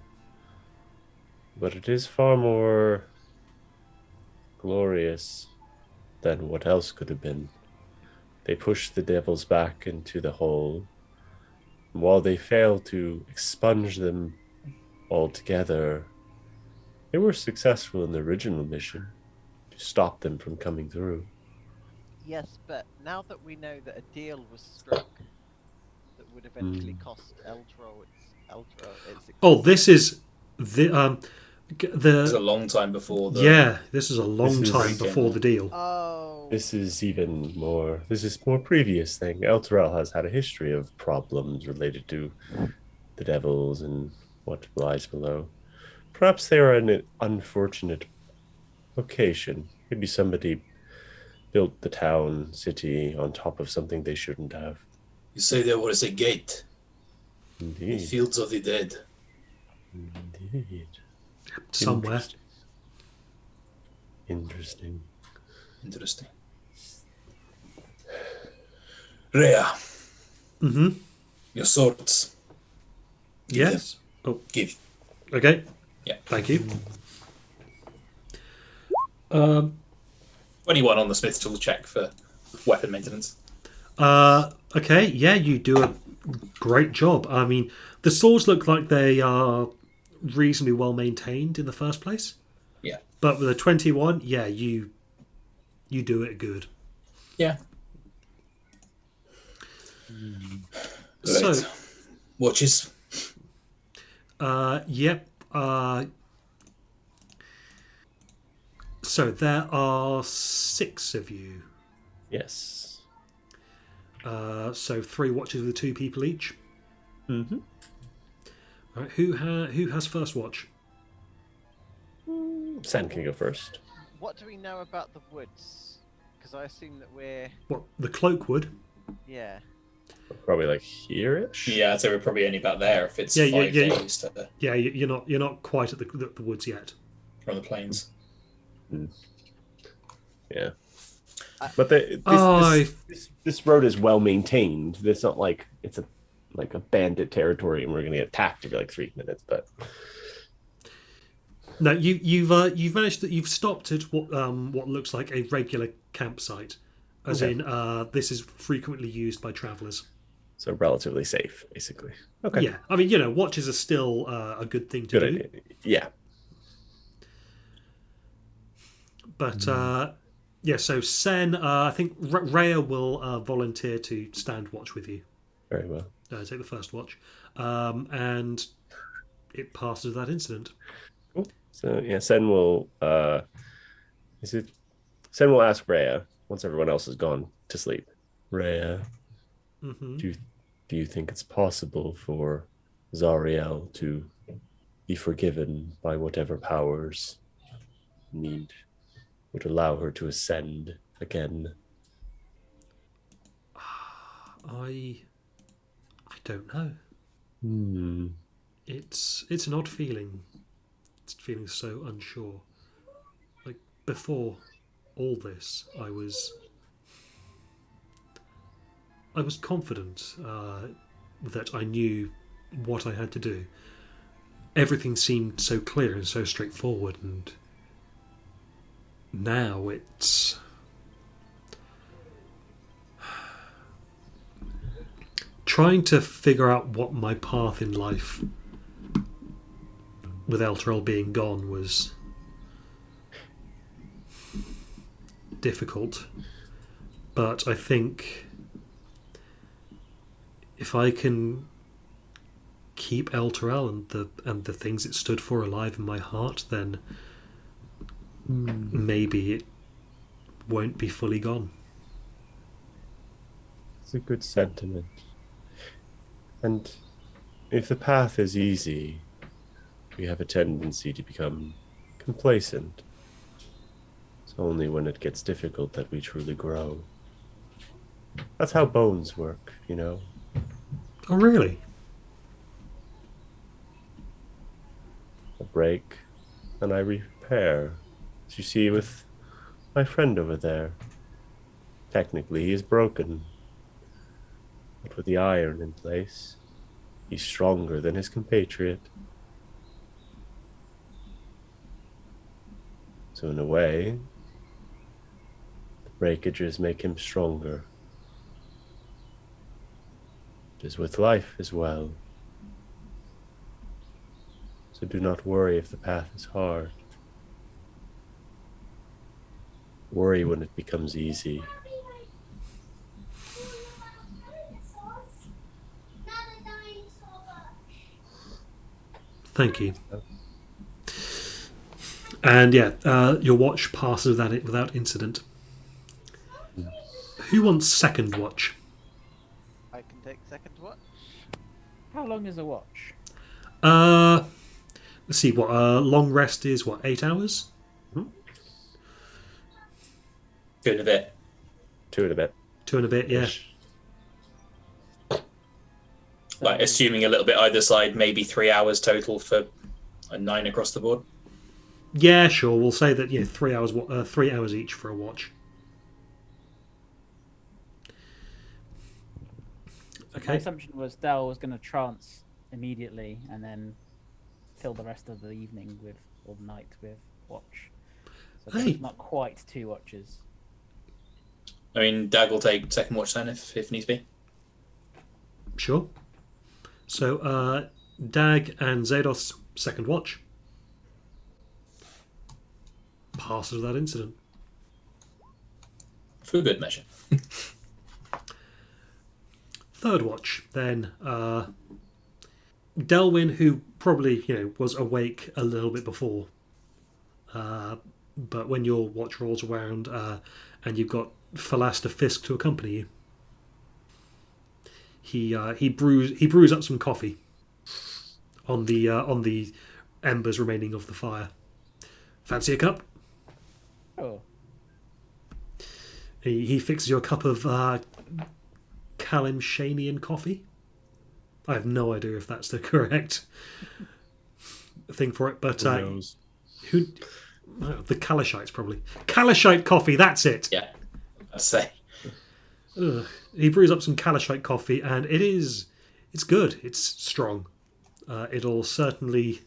But it is far more glorious than what else could have been. They pushed the devils back into the hole. And while they failed to expunge them altogether, they were successful in the original mission to stop them from coming through. Yes, but now that we know that a deal was struck that would eventually cost Elturel its Oh, this is the It's a long time before the... Yeah, this is a long This is- time before the deal. Oh. This is more previous thing. Elturel has had a history of problems related to the devils and what lies below. Perhaps they are in an unfortunate location. Maybe somebody built the town, city on top of something they shouldn't have. You say there was a gate. The Indeed. fields of the dead. Indeed. Somewhere. Interesting. Interesting. Rhea, Mm-hmm. Your swords. Give Yes. Oh, them. Give. okay. Yeah. Thank you. 21 on the smith tool check for weapon maintenance. Okay. Yeah, you do a great job. I mean, the swords look like they are reasonably well maintained in the first place. Yeah. But with a 21, yeah, you do it good. Yeah. So, Right. Watches. yep. So there are 6 of you. Yes. So 3 watches with 2 people each. Mm-hmm. All right, who has first watch? Sen can go first. What do we know about the woods? Because I assume that we're What, the Cloakwood? yeah. Probably like here-ish. Yeah, so we're probably only about there if it's Yeah, 5 yeah. days Yeah, you're not quite at the woods yet. from the plains. Yeah. But this road is well maintained. It's not like it's a bandit territory and we're gonna get attacked every like 3 minutes. But No, you've managed to you've stopped at what looks like a regular campsite, as Okay. in this is frequently used by travellers. so relatively safe, basically. Okay. Yeah, I mean watches are still a good thing to Good do, idea. Yeah. but yeah. So Sen, I think Rhea will volunteer to stand watch with you. Very well. Take the first watch, and it passes that incident. Cool. So yeah, Sen will Sen will ask Rhea once everyone else has gone to sleep. Rhea, Mm-hmm. do you think it's possible for Zariel to be forgiven by whatever powers would allow her to ascend again? I don't know. Hmm. It's an odd feeling. It's feeling so unsure. Like before all this, I was confident that I knew what I had to do. Everything seemed so clear and so straightforward, and now it's trying to figure out what my path in life with Elturel being gone was difficult. But I think if I can keep Elturel and the things it stood for alive in my heart, then maybe it won't be fully gone. It's a good sentiment. And if the path is easy, we have a tendency to become complacent. It's only when it gets difficult that we truly grow. That's how bones work, you know? Oh, really? I break and I repair. As you see with my friend over there. Technically, he is broken. But with the iron in place, he's stronger than his compatriot. So in a way, the breakages make him stronger. It is with life as well. So do not worry if the path is hard. Worry when it becomes easy. Thank you. And yeah, your watch passes without incident. Who wants second watch? I can take second watch. How long is a watch? Let's see. What long rest is? What, 8 hours? 2 and a bit. 2 and a bit. 2 and a bit. Yeah. Ish. Like assuming a little bit either side, maybe 3 hours total for 9 across the board. Yeah, sure. We'll say that. Yeah, 3 hours. 3 hours each for a watch. My Okay. assumption was Dell was going to trance immediately and then fill the rest of the evening with, or the night with watch. So I guess Hey. it's not quite 2 watches. I mean, Dag will take second watch then if needs be. Sure. So, Dag and Zados second watch. Passes that incident. For good measure. Third watch, then Delwyn, who probably was awake a little bit before, but when your watch rolls around and you've got Phalaster Fisk to accompany you, he brews up some coffee on the embers remaining of the fire. Fancy a cup? Oh, He fixes you a cup of Kalimshanian coffee. I have no idea if that's the correct thing for it, but Who knows? the Kalashites probably. Kalashite coffee, that's it. Yeah, I'd say. Ugh. He brews up some Kalashite coffee, and it's good. It's strong. It'll certainly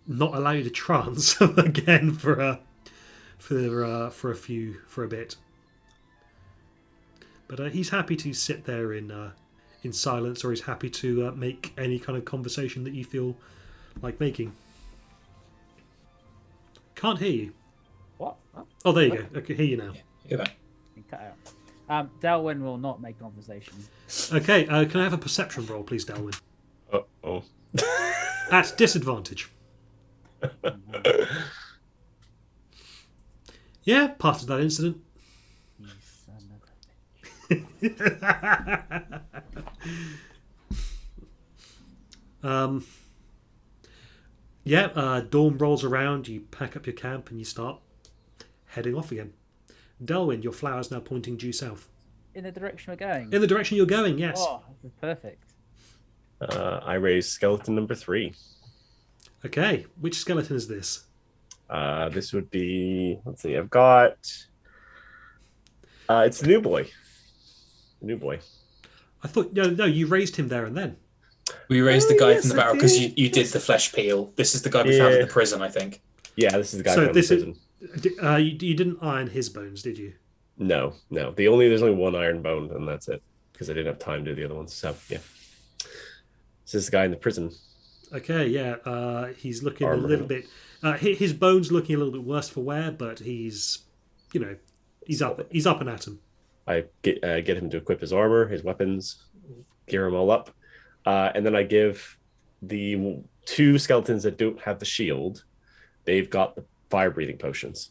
not allow you to trance again for a bit. But he's happy to sit there in silence, or he's happy to make any kind of conversation that you feel like making. Can't hear you. what? Oh, Oh, there you go. I can hear you now. Go back. you cut out. Delwyn will not make conversation. Okay, can I have a perception roll, please, Dalwyn? Oh. At disadvantage. Yeah, part of that incident. You son of a- Dawn rolls around, you pack up your camp and you start heading off again. Delwyn, your flower's now pointing due south. In the direction we're going. In the direction you're going, yes. Oh, this is perfect. I raise skeleton number 3. Okay, which skeleton is this? This would be. Let's see. I've got. It's the new boy. I thought, no, you raised him there and then. We raised the guy yes, from the I barrel because did. you did the flesh peel. This is the guy we found in Yeah. the prison, I think. Yeah, this is the guy So from this the is- prison. You didn't iron his bones, did you? No. There's only one iron bone, and that's it. Because I didn't have time to do the other ones. So yeah. This is the guy in the prison. Okay, yeah. He's looking Armor. a little bit. His bones looking a little bit worse for wear, but he's up and at him. I get him to equip his armor, his weapons, gear him all up, and then I give the 2 skeletons that don't have the shield. They've got the fire breathing potions.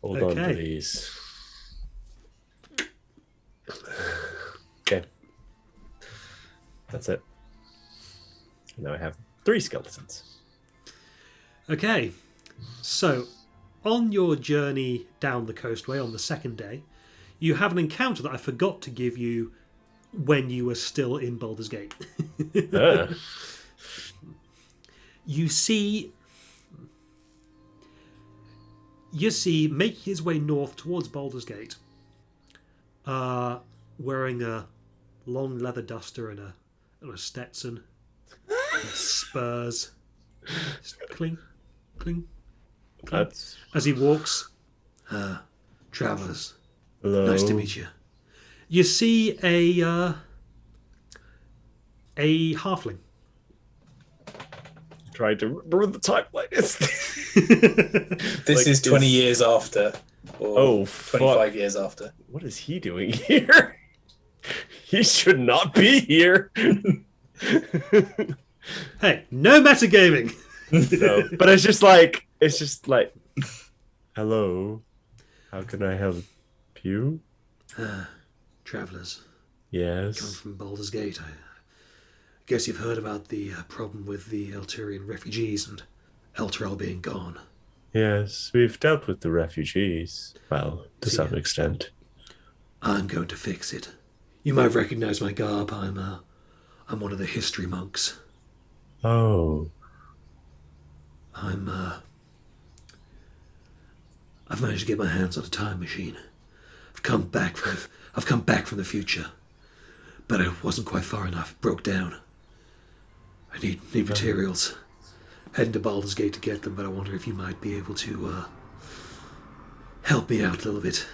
Hold on, Okay. please. Okay, that's it. Now I have 3 skeletons. Okay, so on your journey down the coastway on the second day, you have an encounter that I forgot to give you when you were still in Baldur's Gate. Ah. You see make his way north towards Baldur's Gate, wearing a long leather duster and a Stetson, and spurs. Just cling, cling. That's As he walks, travellers, hello. nice to meet you. You see a halfling. Tried to remember the timeline. This Like, is 20 is- years after. Or Oh, 25 fuck. years after. What is he doing here? He should not be here. Hey, no metagaming. No, but it's just like, hello, how can I help you? Travellers, come Yes. from Baldur's Gate. I guess you've heard about the problem with the Elturian refugees and Elturel being gone. Yes, we've dealt with the refugees. Well, to some extent. I'm going to fix it. You might recognise my garb. I'm one of the history monks. Oh, I've managed to get my hands on a time machine. I've come back from the future. but it wasn't quite far enough. It broke down. I need materials. Heading to Baldur's Gate to get them, but I wonder if you might be able to help me out a little bit.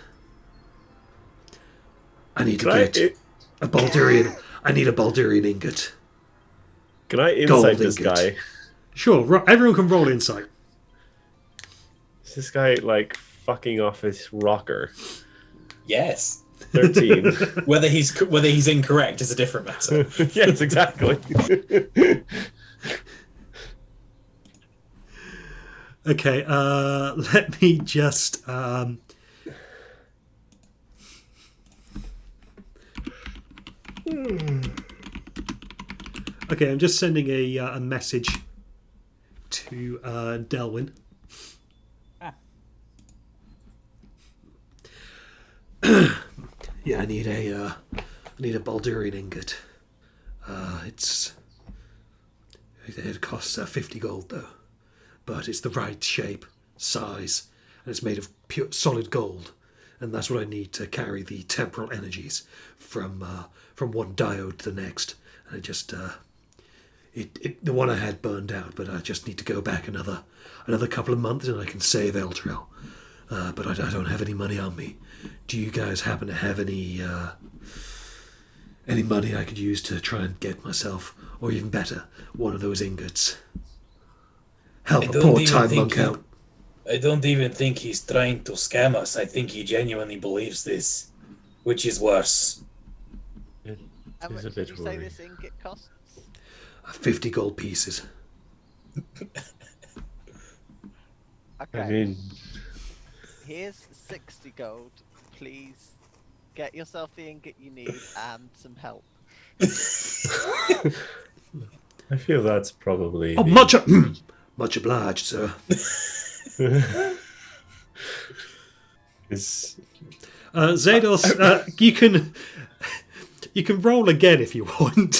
I need to get a Baldurian. I need a Baldurian ingot. Can I Gold insight this ingot. guy? Sure, everyone can roll insight. Is this guy like fucking off his rocker? Yes. 13. Whether he's incorrect is a different matter. Yes, exactly. Okay, let me just Okay, I'm just sending a message to Delwyn. Yeah, I need a Baldurian ingot. It costs 50 gold though, but it's the right shape, size, and it's made of pure solid gold, and that's what I need to carry the temporal energies from one diode to the next. And it just the one I had burned out, but I just need to go back another couple of months and I can save Eltrell. But I don't have any money on me. Do you guys happen to have any money I could use to try and get myself, or even better, one of those ingots? Help a poor time monk out. I don't even think he's trying to scam us. I think he genuinely believes this, which is worse. How much did you say this ingot costs? 50 gold pieces. Okay. I mean, Here's 60 gold. Please get yourself the ingot you need and some help. I feel that's probably. Oh, much obliged, sir. Is Zados, you can roll again if you want.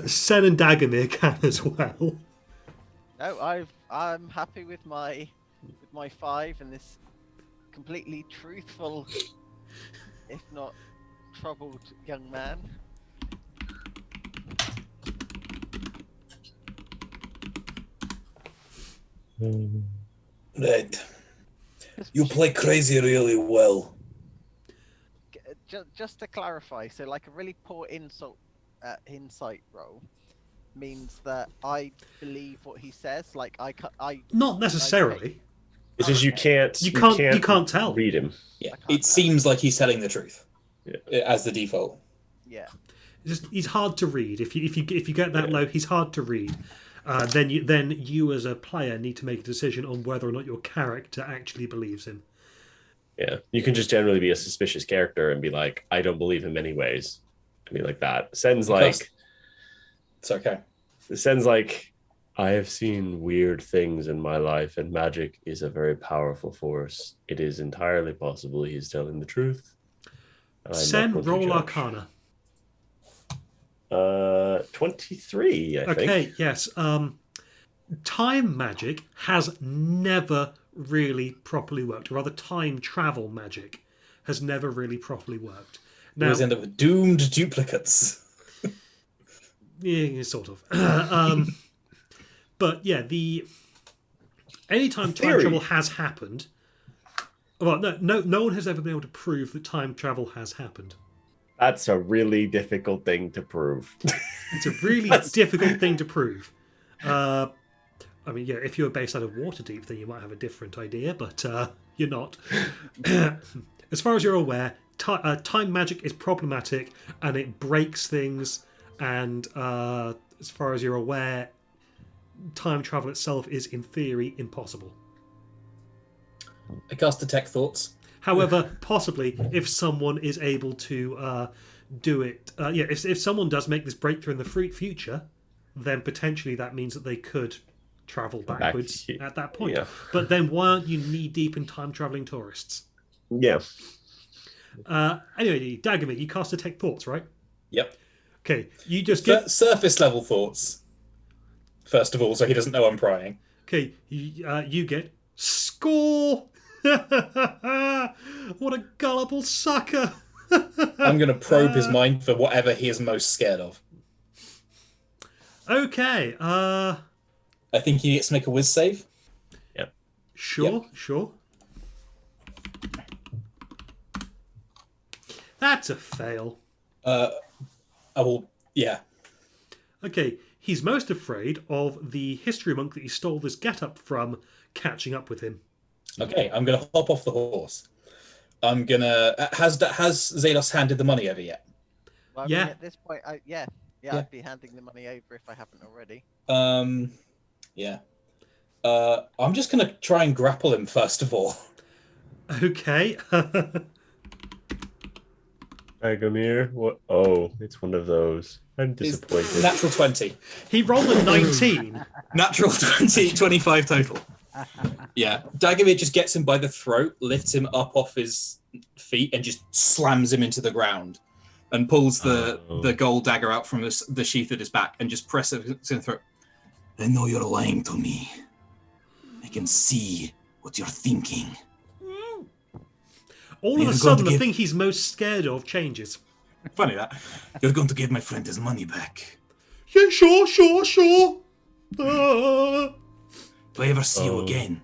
Sen and Dagomir can as well. No, I'm happy with my 5 and this completely truthful, if not troubled, young man. Right. You play crazy really well. Just to clarify, so like a really poor insight roll means that I believe what he says. Like I Not necessarily. it's just you can't tell. read him. Yeah, it seems like he's telling the truth as the default. Yeah. He's hard to read. If you get that low, he's hard to read. Then you as a player need to make a decision on whether or not your character actually believes him. Yeah, you can just generally be a suspicious character and be like, I don't believe him anyways. I mean, like that. Sen's like, it's okay. Sen's like, I have seen weird things in my life, and magic is a very powerful force. It is entirely possible he's telling the truth. Sen, roll Arcana. 23, I think. Okay, yes. Time magic has never really properly worked, or rather time travel magic has never really properly worked. Now, It was end up with doomed duplicates. Yeah, sort of. But yeah, anytime time travel has happened, well, no one has ever been able to prove that time travel has happened. That's a really difficult thing to prove. It's a really difficult thing to prove. I mean, yeah, if you were based out of Waterdeep, then you might have a different idea, but you're not. As far as you're aware, time magic is problematic and it breaks things, and as far as you're aware, time travel itself is, in theory, impossible. I cast Detect Thoughts. However, possibly, if someone is able to do it... if someone does make this breakthrough in the future, then potentially that means that they could travel backwards at that point. Yeah. But then why aren't you knee-deep in time-travelling tourists? Yeah. Anyway, Dagomir, you cast Detect Thoughts, right? Yep. Okay, you just get... Surface level thoughts, first of all, so he doesn't know I'm prying. Okay, you get... Score! What a gullible sucker! I'm going to probe his mind for whatever he is most scared of. Okay. I think he gets to make a whiz save. Sure. That's a fail. Yeah. Okay, he's most afraid of the history monk that he stole this get-up from catching up with him. Okay, I'm going to hop off the horse. I'm going to... Has Zados handed the money over yet? Well, I Yeah. mean, at this point, Yeah. I'd be handing the money over if I haven't already. Yeah. I'm just going to try and grapple him first of all. Okay. Agomir, what? Oh, it's one of those. I'm disappointed. Natural 20. He rolled a 19. Natural 20, 25 total. Yeah. Dagomir just gets him by the throat, lifts him up off his feet, and just slams him into the ground. And pulls the gold dagger out from the sheath at his back and just presses it in the throat. I know you're lying to me. I can see what you're thinking. All of You're a sudden, going the to thing he's most scared of changes. Funny that. You're going to give my friend his money back. Yeah, sure. Ah. If I ever see you again,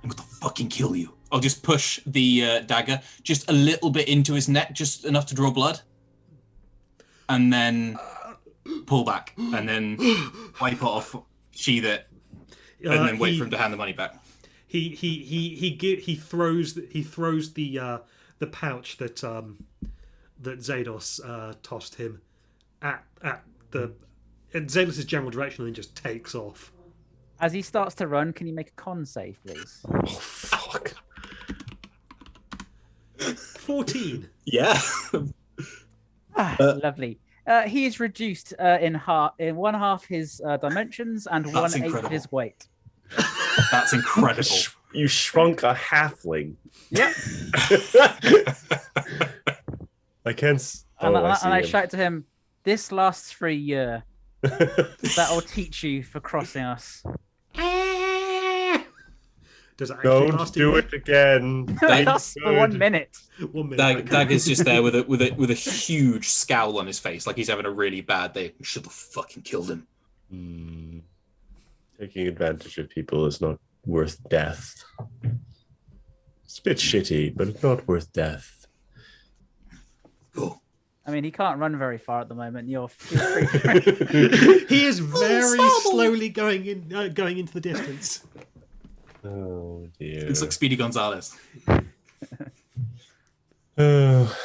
I'm going to fucking kill you. I'll just push the dagger just a little bit into his neck, just enough to draw blood. And then pull back. And then wipe it off, sheath it, and then wait for him to hand the money back. He throws the pouch that Zados tossed him at Zados' general direction and then just takes off. As he starts to run, can you make a con save, please? Oh, fuck. 14. Yeah. Lovely. He is reduced in one half his dimensions and That's 1/8 incredible. his weight. That's incredible. You shrunk a halfling. Yep. I can't. And, Oh, and I see him. shout to him, "This lasts for a year. That'll teach you for crossing us." Does it actually Don't last a do year? it again. It lasts for 1 minute. 1 minute. okay. Dagger's just there with a huge scowl on his face, like he's having a really bad day. You should have fucking killed him. Taking advantage of people is not worth death. It's a bit shitty, but it's not worth death. Go. I mean, he can't run very far at the moment. You're free. He is very slowly going into the distance. Oh dear. It's like Speedy Gonzalez. Oh,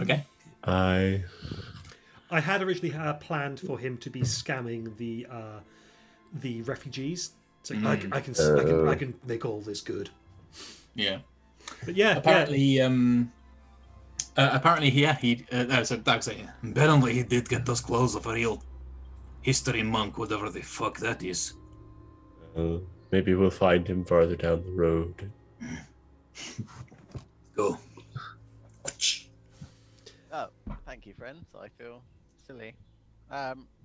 Okay. I had originally planned for him to be scamming the refugees. So I can make all this good. Yeah. But yeah, Apparently, apparently, yeah, Apparently he did get those clothes of a real history monk, whatever the fuck that is. maybe we'll find him farther down the road. Go. Oh, thank you, friends. I feel silly.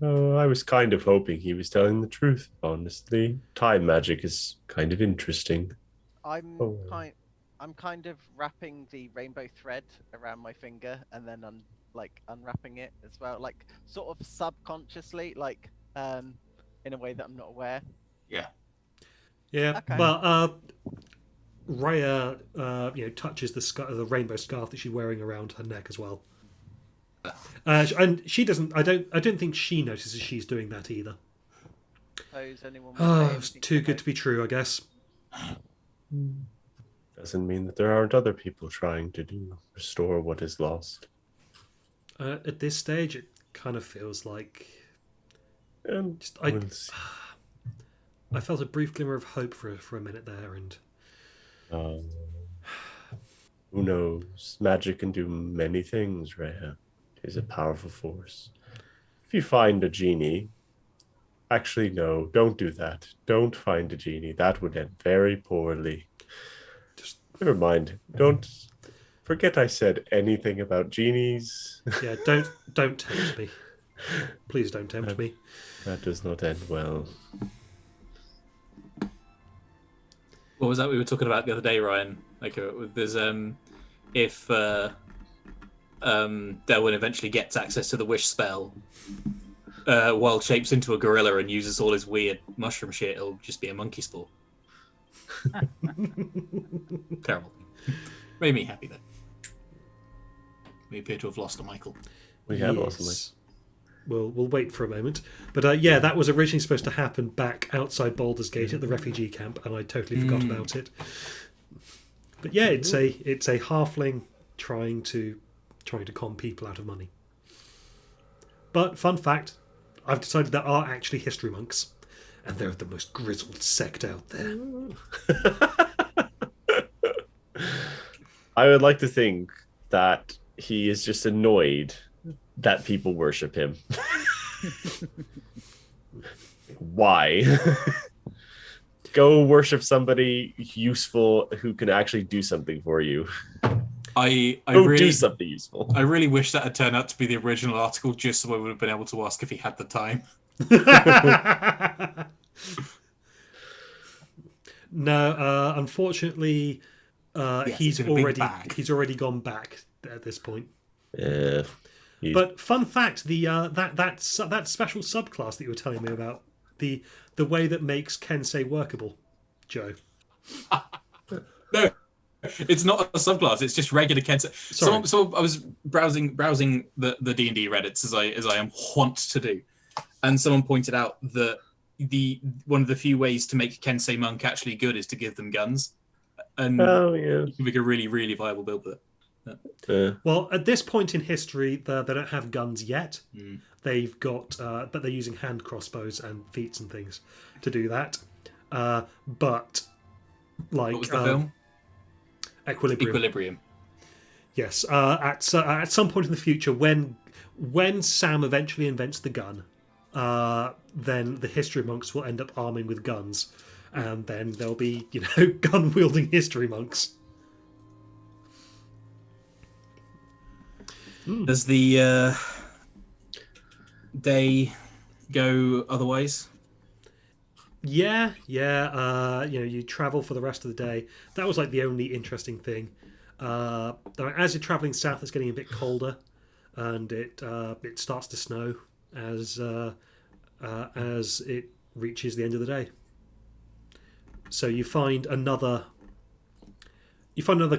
Oh, I was kind of hoping he was telling the truth, honestly. Time magic is kind of interesting. I'm Oh. kind of wrapping the rainbow thread around my finger and then unwrapping it as well, like sort of subconsciously, like in a way that I'm not aware. yeah. Okay. Well, Rhea, touches the rainbow scarf that she's wearing around her neck as well. And she doesn't. I don't think she notices she's doing that either. Suppose anyone would Oh, pay it's anything too for good to be true, I guess. Doesn't mean that there aren't other people trying to restore what is lost. At this stage, it kind of feels like And Just- we'll see. I felt a brief glimmer of hope for a minute there, and Who knows? Magic can do many things, Rhea. It is a powerful force. If you find a genie, actually, no, don't do that. Don't find a genie. That would end very poorly. Just- Never mind. Don't forget I said anything about genies. yeah, don't tempt me. Please don't tempt me. That does not end well. What was that we were talking about the other day, Ryan? Like, there's if Delwyn eventually gets access to the wish spell, while shapes into a gorilla and uses all his weird mushroom shit, it'll just be a monkey sport. Terrible. Made me happy though. We appear to have lost a Michael. We have lost something. We'll wait for a moment. But yeah, that was originally supposed to happen back outside Baldur's Gate at the refugee camp, and I totally forgot about it. But yeah, it's a halfling trying to con people out of money. But fun fact, I've decided there are actually history monks, and they're the most grizzled sect out there. I would like to think that he is just annoyed that people worship him. Why? Go worship somebody useful who can actually do something for you. I Go really do something useful. I really wish that had turned out to be the original article, just so I would have been able to ask if he had the time. No, unfortunately, Yes, he's it's in a big already bag. gone back at this point. Yeah. But fun fact, the that special subclass that you were telling me about, the way that makes Kensei workable, Joe. No, it's not a subclass. It's just regular Kensei. Sorry. So I was browsing the D&D Reddits as I am wont to do, and someone pointed out that one of the few ways to make Kensei monk actually good is to give them guns, and you can make a really, really viable build with it. Well, at this point in history, they don't have guns yet. Mm. They've got, but they're using hand crossbows and feats and things to do that. But like, What was the film? Equilibrium. Yes. At some point in the future, when Sam eventually invents the gun, then the history monks will end up arming with guns, and then there'll be gun wielding history monks. Does the day go otherwise? Yeah. You travel for the rest of the day. That was like the only interesting thing. As you're traveling south, it's getting a bit colder, and it starts to snow as it reaches the end of the day. So you find another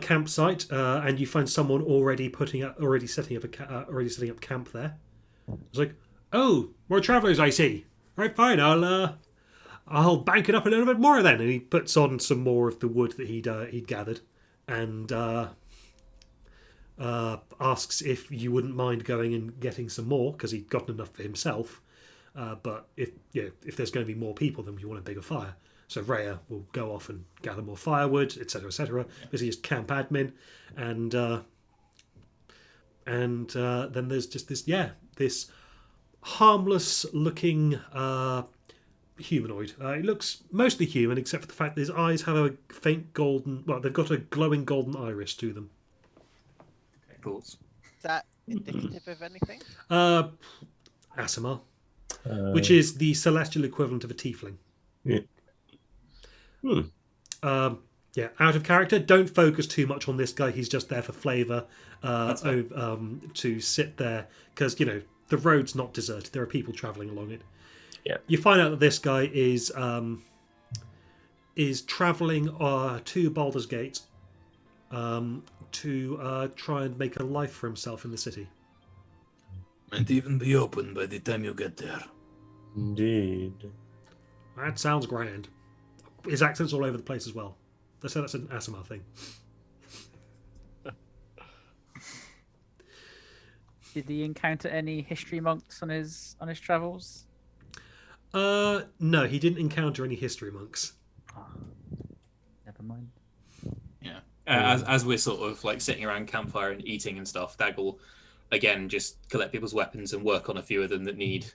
campsite, and you find someone already setting up camp there. It's like, oh, more travellers, I see. Right, fine. I'll bank it up a little bit more then. And he puts on some more of the wood that he'd gathered, and asks if you wouldn't mind going and getting some more, because he'd gotten enough for himself. But if there's going to be more people, then you want a bigger fire. So Rhea will go off and gather more firewood, etc., etc. Because he's camp admin, and then there's just this harmless-looking humanoid. It looks mostly human, except for the fact that his eyes have a faint golden. Well, they've got a glowing golden iris to them. Thoughts? Is that indicative of anything? Asimar, which is the celestial equivalent of a tiefling. Yeah. Out of character. Don't focus too much on this guy. He's just there for flavour, to sit there, because the road's not deserted. There are people travelling along it. Yeah. You find out that this guy is travelling to Baldur's Gate to try and make a life for himself in the city. Might even be open by the time you get there. Indeed. That sounds grand. His accent's all over the place as well. Let's say that's an Asimar thing. Did he encounter any history monks on his travels? No, he didn't encounter any history monks. Oh, never mind. Yeah. As we're sort of like sitting around campfire and eating and stuff, Dag will again just collect people's weapons and work on a few of them that need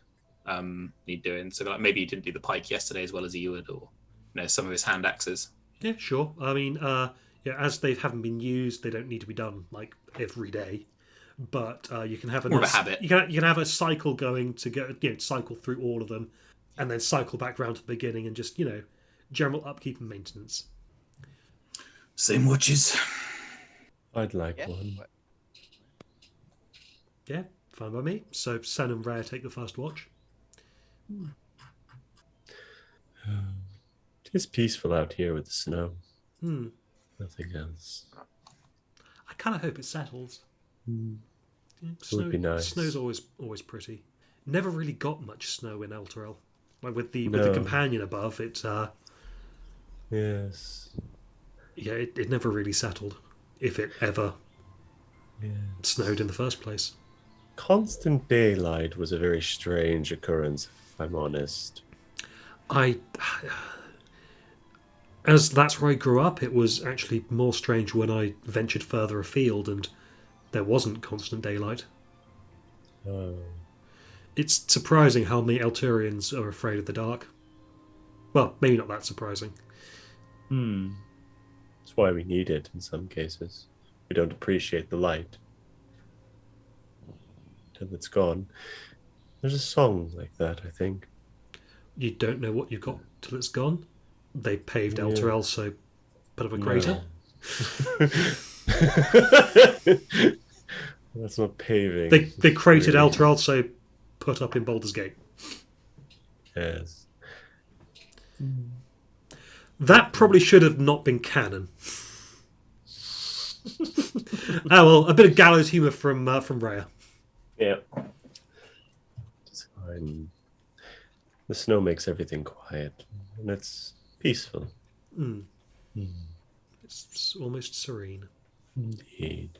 doing. So like maybe he didn't do the pike yesterday as well as he would, or some of his hand axes. Yeah, sure. I mean, as they haven't been used, they don't need to be done like every day. But you can have more of a habit. You can have a cycle going to go, cycle through all of them, and then cycle back round to the beginning, and just general upkeep and maintenance. Same watches. I'd like Yeah. one. Yeah, fine by me. So Sen and Rhea take the first watch. It is peaceful out here with the snow. Hmm. Nothing else. I kind of hope it settles. Yeah, would be nice. Snow's always pretty. Never really got much snow in Elturel. Like with the No. companion above, it Yes. yeah, it never really settled, if it ever Yeah. snowed in the first place. Constant daylight was a very strange occurrence, if I'm honest. As that's where I grew up, it was actually more strange when I ventured further afield and there wasn't constant daylight. Oh. It's surprising how many Elturians are afraid of the dark. Well, maybe not that surprising. That's why we need it in some cases. We don't appreciate the light till it's gone. There's a song like that, I think. You don't know what you've got till it's gone. They paved Yeah. Elturel, so bit of a crater. That's not paving. They created Really. Elturel, so put up in Baldur's Gate. Yes. That probably should have not been canon. Well, a bit of gallows humour from Rhea. Yeah. It's fine. The snow makes everything quiet, and it's peaceful. It's almost serene. Indeed.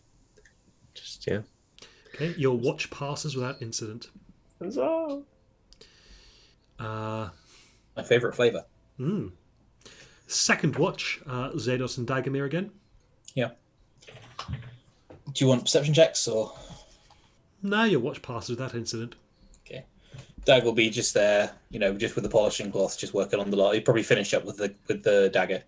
Just, yeah. Okay, your watch passes without incident. Huzzah! My favourite flavour. Second watch, Xenos and Dagomir again. Yeah. Do you want perception checks or? No, your watch passes without incident. Okay. Dag will be just there, just with the polishing cloth, just working on the lot. He'd probably finish up with the dagger,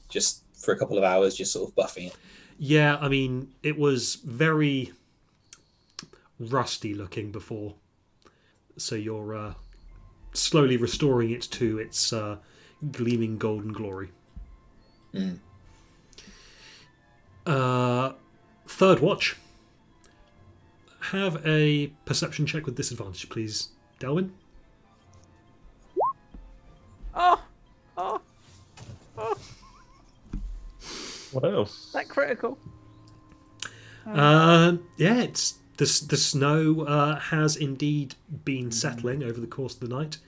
just for a couple of hours, just sort of buffing it. Yeah, I mean, it was very rusty looking before, so you're slowly restoring it to its gleaming golden glory. Third watch. Have a perception check with disadvantage, please, Delwyn. Oh, Wow. that critical. Yeah, it's the snow has indeed been settling over the course of the night,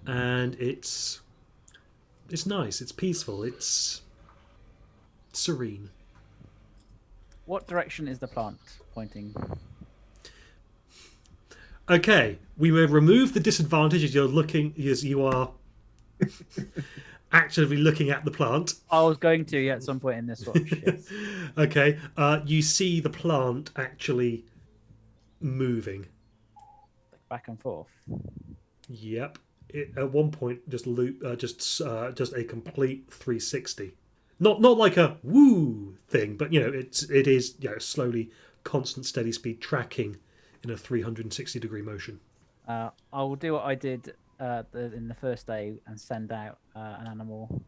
and it's nice. It's peaceful. It's serene. What direction is the plant pointing? Okay, we may remove the disadvantage as you are actively looking at the plant. I was going to at some point in this watch. Yes. Okay, you see the plant actually moving. Back and forth. Yep. At one point, just a complete 360. Not like a woo thing, but it is slowly, constant, steady speed tracking in a 360-degree motion. I will do what I did in the first day and send out an animal,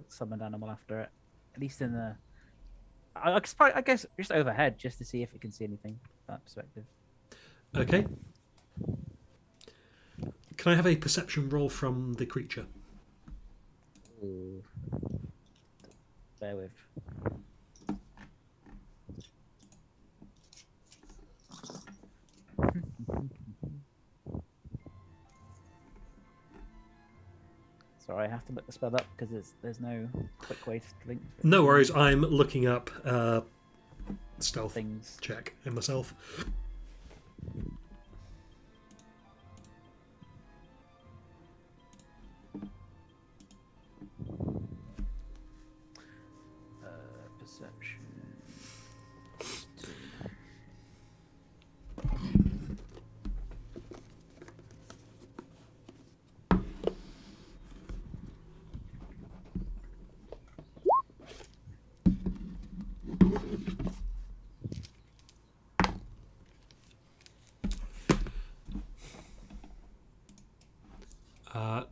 summoned animal after it. At least in the, I guess just overhead, just to see if it can see anything from that perspective. Okay. Can I have a perception roll from the creature? Ooh. Bear with. Sorry, I have to look the spell up because there's no quick way to link. No worries. I'm looking up stealth Things. check in myself. Perception.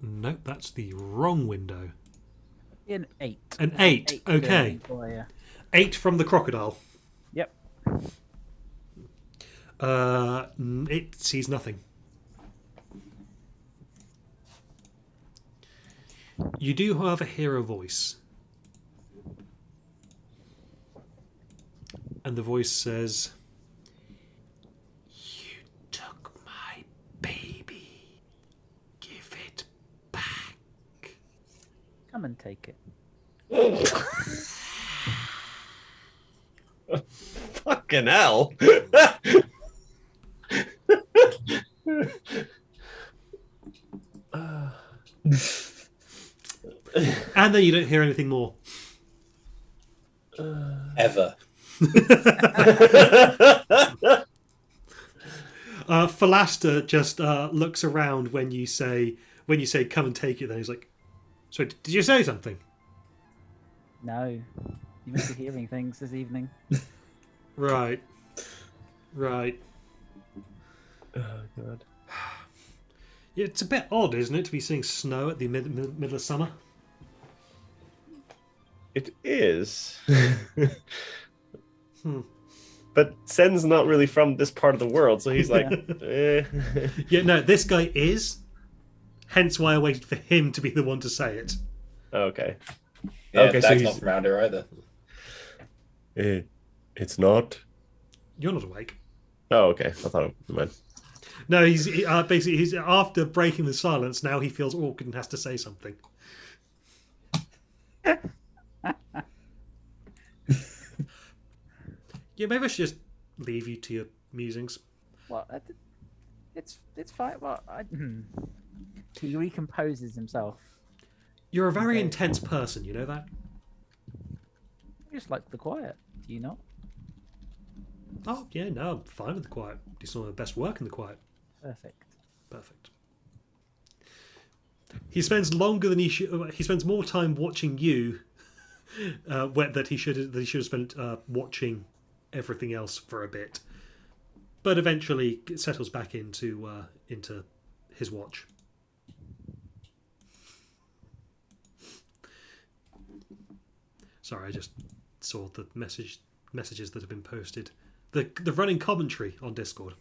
Nope, that's the wrong window. An 8. An 8. Okay. Oh, yeah. 8 from the crocodile. It sees nothing. You do, however, hear a voice. And the voice says, "You took my baby. Give it back." Come and take it. Fucking hell. And then you don't hear anything more. Ever. Philaster just looks around when you say "come and take it." Then he's like, "So did you say something?" No. You must be hearing things this evening. Right. Oh god. Yeah, it's a bit odd, isn't it, to be seeing snow at the middle of summer? It is. But Sen's not really from this part of the world, so he's like, eh. Yeah, no, this guy is. Hence why I waited for him to be the one to say it. Okay. Yeah, Okay, so Dag's he's- not from around here either. It's not. You're not awake. Oh, okay. I thought it meant. No, basically he's after breaking the silence. Now he feels awkward and has to say something. Yeah, maybe I should just leave you to your musings. Well, it's fine. Well, he recomposes himself. You're a very Okay. intense person, you know that? I just like the quiet. Do you not? Oh, yeah, no, I'm fine with the quiet. Do some of the best work in the quiet. Perfect. Perfect. He spends longer than he should. He spends more time watching you that he should have spent watching everything else for a bit. But eventually it settles back into his watch. Sorry, I just saw the messages that have been posted. The running commentary on Discord.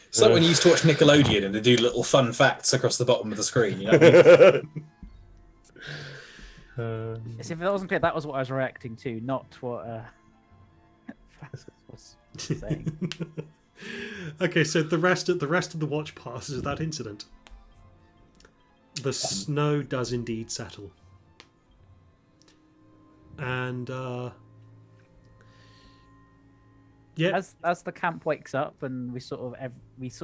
It's like when you used to watch Nickelodeon and they do little fun facts across the bottom of the screen. You know what I mean? As if that wasn't clear, that was what I was reacting to, not what was saying. Okay, so the rest of the watch passes that incident. The snow does indeed settle, and yeah, As the camp wakes up and we sort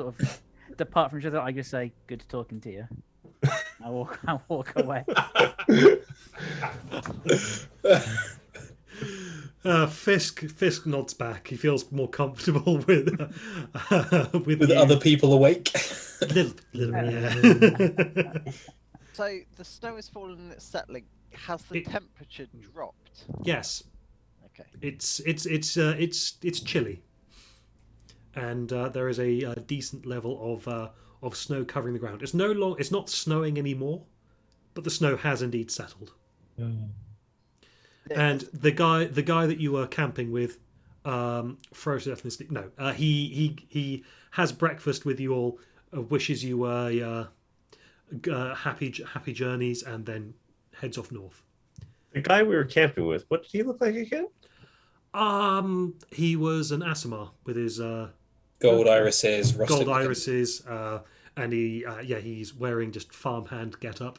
of depart from each other, I just say, "Good talking to you." I walk away. Fisk nods back. He feels more comfortable with With you. other people awake. little yeah. So the snow is falling and it's settling. Has the temperature dropped? Yes, Okay. it's chilly, and there is a decent level of snow covering the ground. It's not snowing anymore, but the snow has indeed settled. And the guy that you were camping with, froze to death in his sleep. No, he has breakfast with you all, wishes you happy journeys, and then heads off north. The guy we were camping with, what did he look like again? He was an Asimar with his Gold irises, rusted gold weapons. irises, and he's wearing just farmhand get up.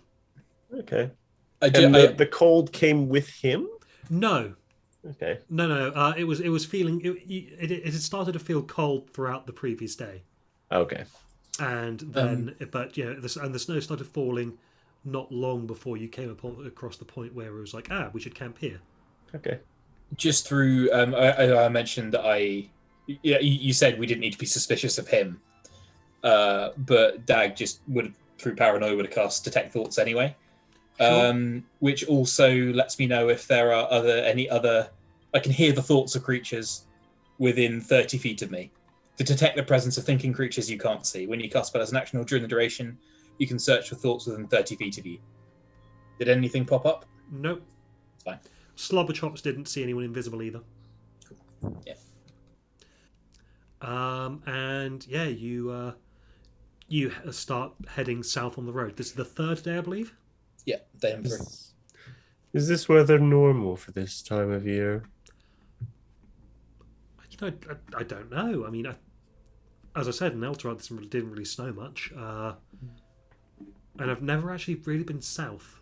Okay. And And the cold came with him? No, Okay. no. It was feeling it had started to feel cold throughout the previous day, Okay. and then but the snow started falling not long before you came across the point where it was like, we should camp here. Okay. just through, I mentioned that you said we didn't need to be suspicious of him, but Dag just would, through paranoia, would have cast detect thoughts anyway. Sure. Which also lets me know if there are any other. I can hear the thoughts of creatures within 30 feet of me. To detect the presence of thinking creatures you can't see. When you cast spell as an action or during the duration, you can search for thoughts within 30 feet of you. Did anything pop up? Nope. Fine. Slobberchops didn't see anyone invisible either. Yeah. And yeah, you start heading south on the road. This is the third day, I believe. Yeah, day number 3. Is this weather normal for this time of year? I don't know. I mean, as I said, in Eltorad, this didn't really snow much, and I've never actually really been south.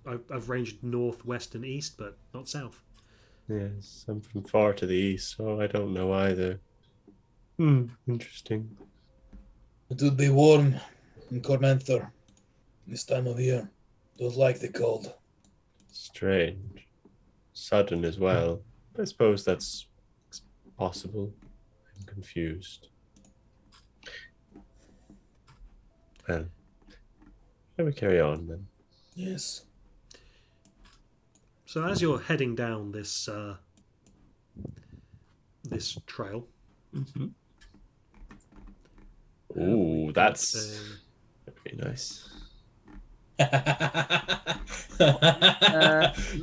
I've ranged north, west, and east, but not south. Yes, I'm from far to the east, so I don't know either. Interesting. It would be warm in Cormentor this time of year. Don't like the cold. Strange. Sudden as well. I suppose that's possible. I'm confused. Well, shall we carry on then? Yes. So as you're heading down this this trail, Ooh, that's very nice. You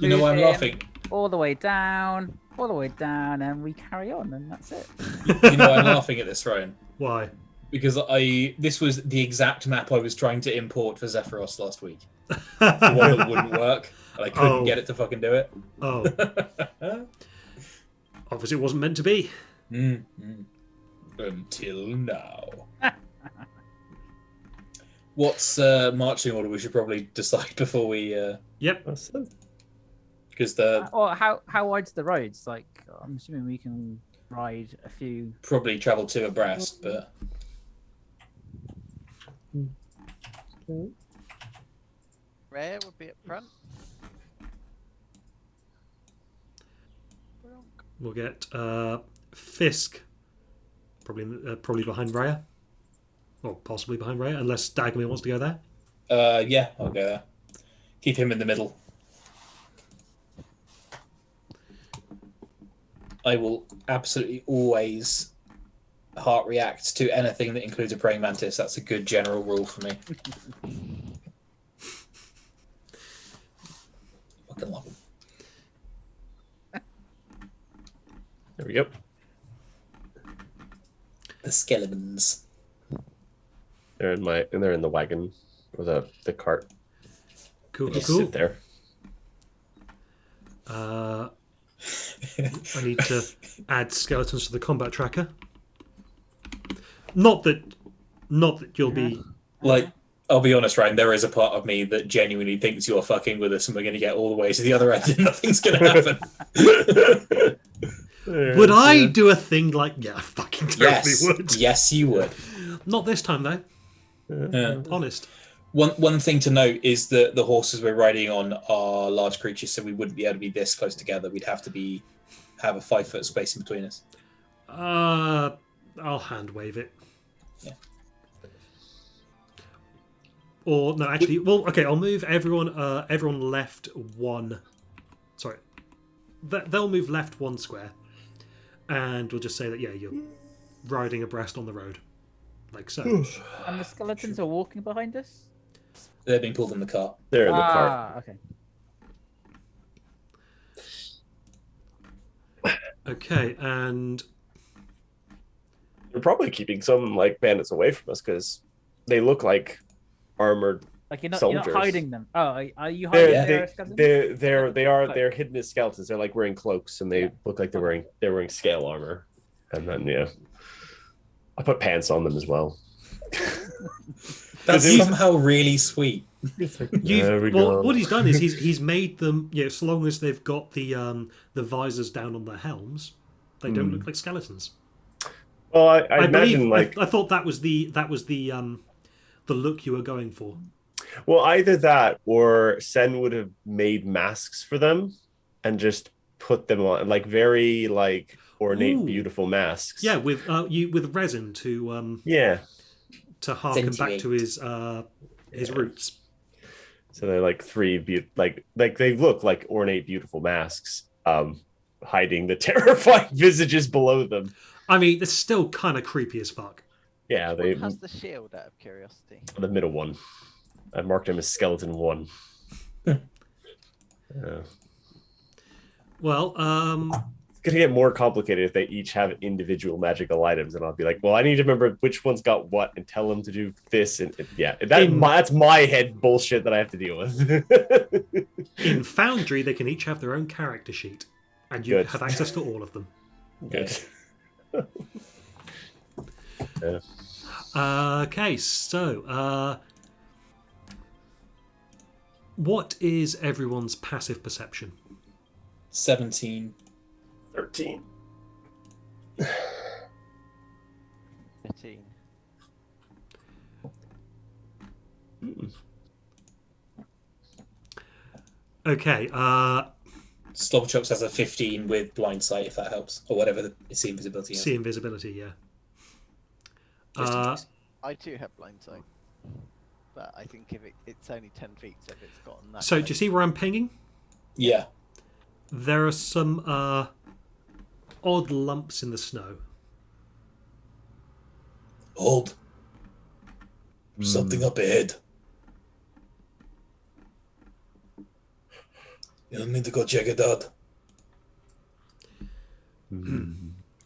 know why I'm Move in laughing? all the way down, and we carry on, and that's it. You know why I'm laughing at this, Ryan? why? Because this was the exact map I was trying to import for Zephyros last week. The one that wouldn't work, and I couldn't get it to fucking do it. Oh, obviously it wasn't meant to be. Until now. What's marching order we should probably decide before we... Yep. Because the... Or how wide's the roads? Like, I'm assuming we can ride a few. Probably travel 2 abreast, but... Rare would be up front. We'll get Fisk probably behind Rhea. Or possibly behind Rhea, unless Dagmar wants to go there. Yeah, I'll go there. Keep him in the middle. I will absolutely always heart react to anything that includes a praying mantis. That's a good general rule for me. Fucking love them. There we go. The skeletons. They're in the wagon or the cart. Cool, Just cool. sit there. I need to add skeletons to the combat tracker. Not that you'll be... Like, I'll be honest, Ryan, there is a part of me that genuinely thinks you're fucking with us and we're going to get all the way to the other end and nothing's going to happen. Would I do a thing like... Yeah, I fucking totally Yes. would. Yes, you would. Not this time, though. Yeah. Honest. One thing to note is that the horses we're riding on are large creatures, so we wouldn't be able to be this close together. We'd have to have a 5-foot space in between us. I'll hand wave it. Yeah. Or no, actually, well, okay. I'll move everyone. Everyone left one. Sorry, they'll move left 1 square, and we'll just say that you're riding abreast on the road, like so. And the skeletons are walking behind us? They're being pulled in the cart. They're in the cart. Okay. Okay, and They're probably keeping some like bandits away from us because they look like armored. Like you're not soldiers. hiding them. Oh, are you hiding They're, their skeletons? they're hidden as skeletons. They're like wearing cloaks and they look like they're wearing scale armor. And then I put pants on them as well. That's somehow really sweet. There we go. What he's done is he's made them. So long as they've got the visors down on their helms, they don't look like skeletons. Well, I imagine believe, I thought that was the look you were going for. Well, either that or Sen would have made masks for them and just put them on, like very like ornate, beautiful masks. Yeah, with resin to to harken back to his roots. So they're like like they look like ornate, beautiful masks, hiding the terrifying visages below them. I mean, it's still kind of creepy as fuck. Yeah, Which one has the shield, out of curiosity? The middle one. I marked him as skeleton 1. Well, gonna get more complicated if they each have individual magical items, and I'll be like, well, I need to remember which one's got what and tell them to do this, and that's my head bullshit that I have to deal with. In Foundry, they can each have their own character sheet, and you Good. have access to all of them. Good. Yeah. Okay, so what is everyone's passive perception? 17. 13. 13. Okay, Slobberchops has a 15 with blind sight, if that helps, or whatever see invisibility. see invisibility, yeah. Just in case. I too have blind sight, but I think if it's only 10 feet, so if it's gotten that. So, do close- you see where I'm pinging? Yeah. There are some odd lumps in the snow. Hold. Something up ahead. You don't need to go check it out.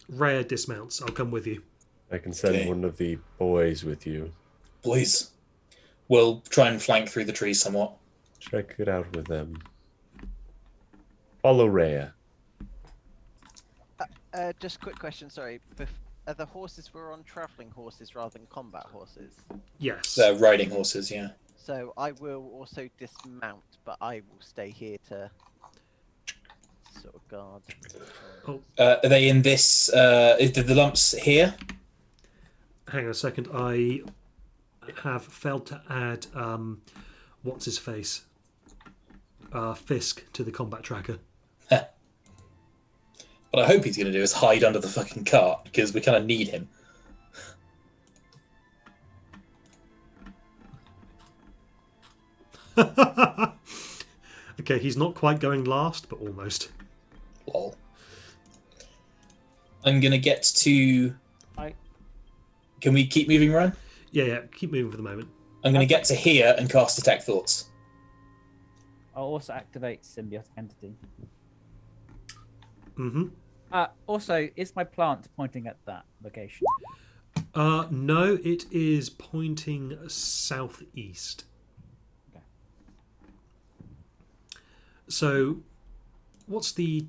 Rhea dismounts. I'll come with you. I can send Okay. one of the boys with you. Please. We'll try and flank through the trees somewhat. Check it out with them. Follow Rhea. Just a quick question, sorry. The horses were on travelling horses rather than combat horses. Yes. Riding horses, yeah. So I will also dismount, but I will stay here to sort of guard. Are they in this? Did the lumps here? Hang on a second. I have failed to add what's his face, Fisk, to the combat tracker. What I hope he's going to do is hide under the fucking cart because we kind of need him. Okay, he's not quite going last, but almost. Lol. I'm going to get to. Can we keep moving, Ryan? Yeah. Keep moving for the moment. I'm going to get to here and cast Detect Thoughts. I'll also activate Symbiotic Entity. Mm-hmm. Also, is my plant pointing at that location? No, it is pointing southeast. Okay. So, what's the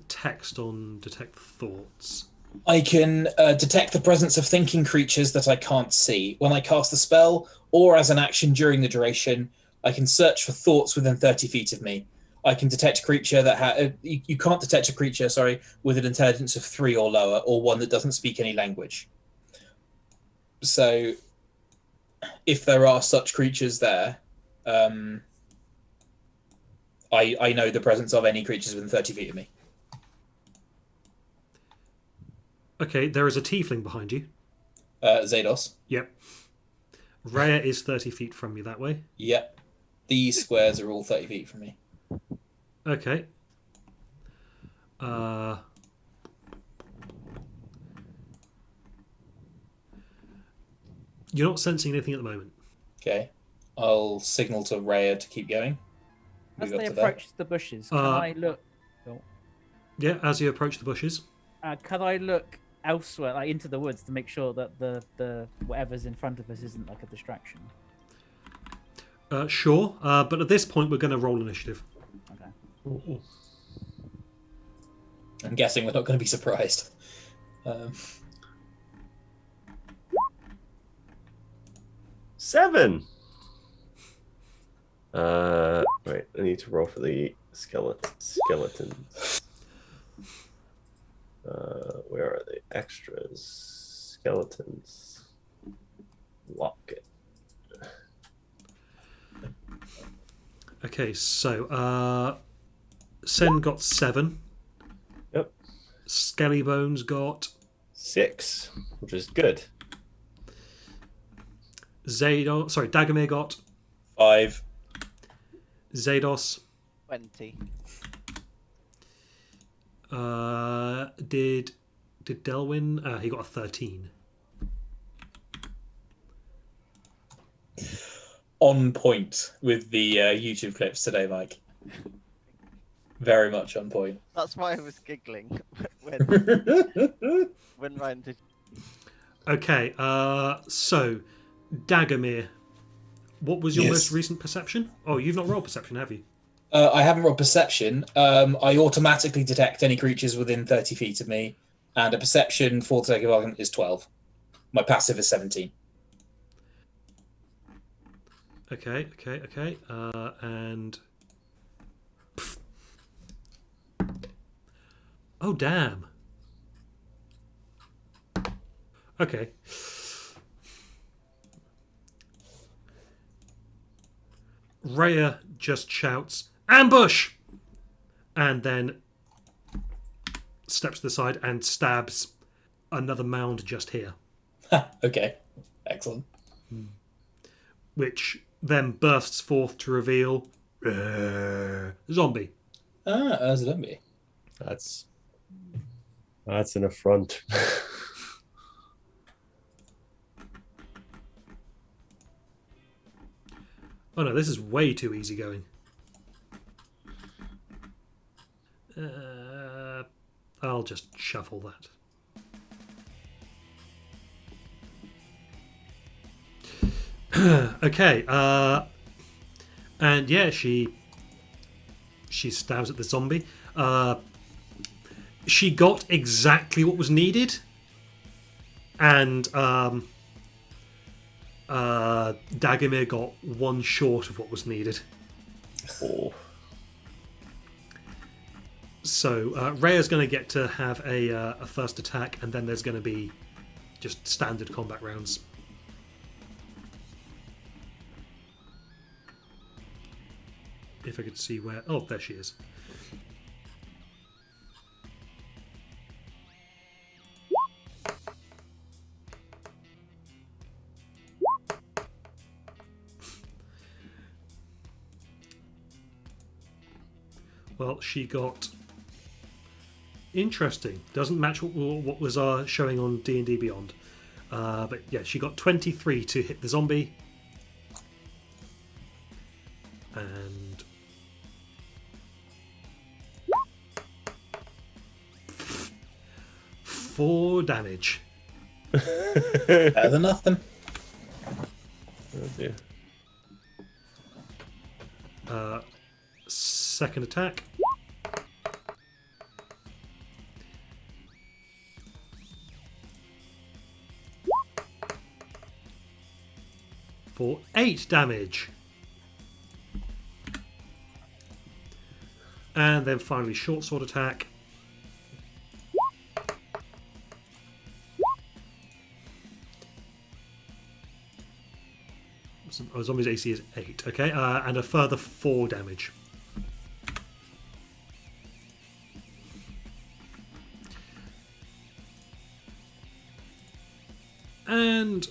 text on Detect Thoughts? I can detect the presence of thinking creatures that I can't see. When I cast the spell, or as an action during the duration, I can search for thoughts within 30 feet of me. I can detect a creature that you can't detect a creature, with an intelligence of 3 or lower, or one that doesn't speak any language. So, if there are such creatures there, I know the presence of any creatures within 30 feet of me. Okay, there is a tiefling behind you. Zados. Yep. Rhea is 30 feet from you that way. Yep. These squares are all 30 feet from me. Okay. You're not sensing anything at the moment. Okay. I'll signal to Rhea to keep going. As Move they up to there. approach the bushes, can I look? Yeah, as you approach the bushes. Can I look elsewhere, like into the woods, to make sure that the whatever's in front of us isn't like a distraction? Sure, but at this point we're going to roll initiative. Okay. I'm guessing we're not going to be surprised. 7. Wait, I need to roll for the skeletons. Where are the extras? Skeletons. Lock it. Okay, so Sen got 7. Yep. Skellybones got 6, which is good. Dagomir got 5. Zados. 20. Did Delwyn? He got a 13. On point with the YouTube clips today, Mike. Very much on point. That's why I was giggling when Ryan did. Okay, so Dagomir, what was your Yes. most recent perception? Oh, you've not rolled perception, have you? I haven't rolled perception. I automatically detect any creatures within 30 feet of me, and a perception for the sake of argument is 12. My passive is 17. Okay. And oh damn. Okay. Rhea just shouts, "Ambush!" and then steps to the side and stabs another mound just here, Okay, excellent. which then bursts forth to reveal zombie. As a zombie. That's an affront. Oh no, this is way too easy going. I'll just shuffle that. Okay, and yeah, she stabs at the zombie. She got exactly what was needed, and Dagomir got one short of what was needed. Oh. So Rhea's going to get to have a first attack, and then there's going to be just standard combat rounds. If I could see where... Oh, there she is. Well, she got... Interesting. Doesn't match what was showing on D&D Beyond. But yeah, she got 23 to hit the zombie. And... 4 damage. Better than nothing. Oh dear. Second attack. For 8 damage. And then finally short sword attack. Oh, zombie's AC is 8. Okay, and a further 4 damage. And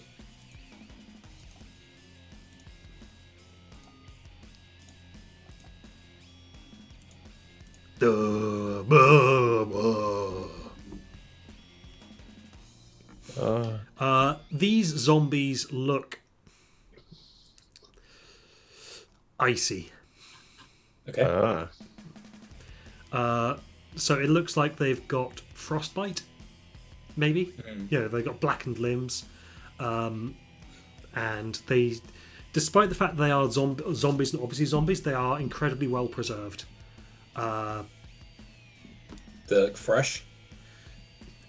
these zombies look icy. Okay. So it looks like they've got frostbite, maybe. Mm. Yeah, they've got blackened limbs, and they, despite the fact they are zombies, not obviously zombies, they are incredibly well preserved. They're fresh.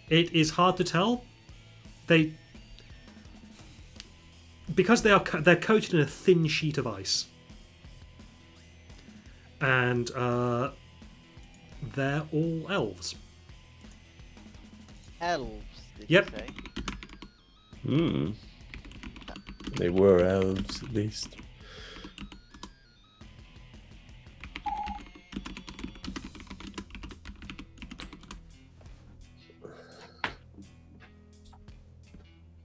It is hard to tell. Because they're coated in a thin sheet of ice, and they're all elves. Elves, did Yep. you say? Hmm. They were elves, at least.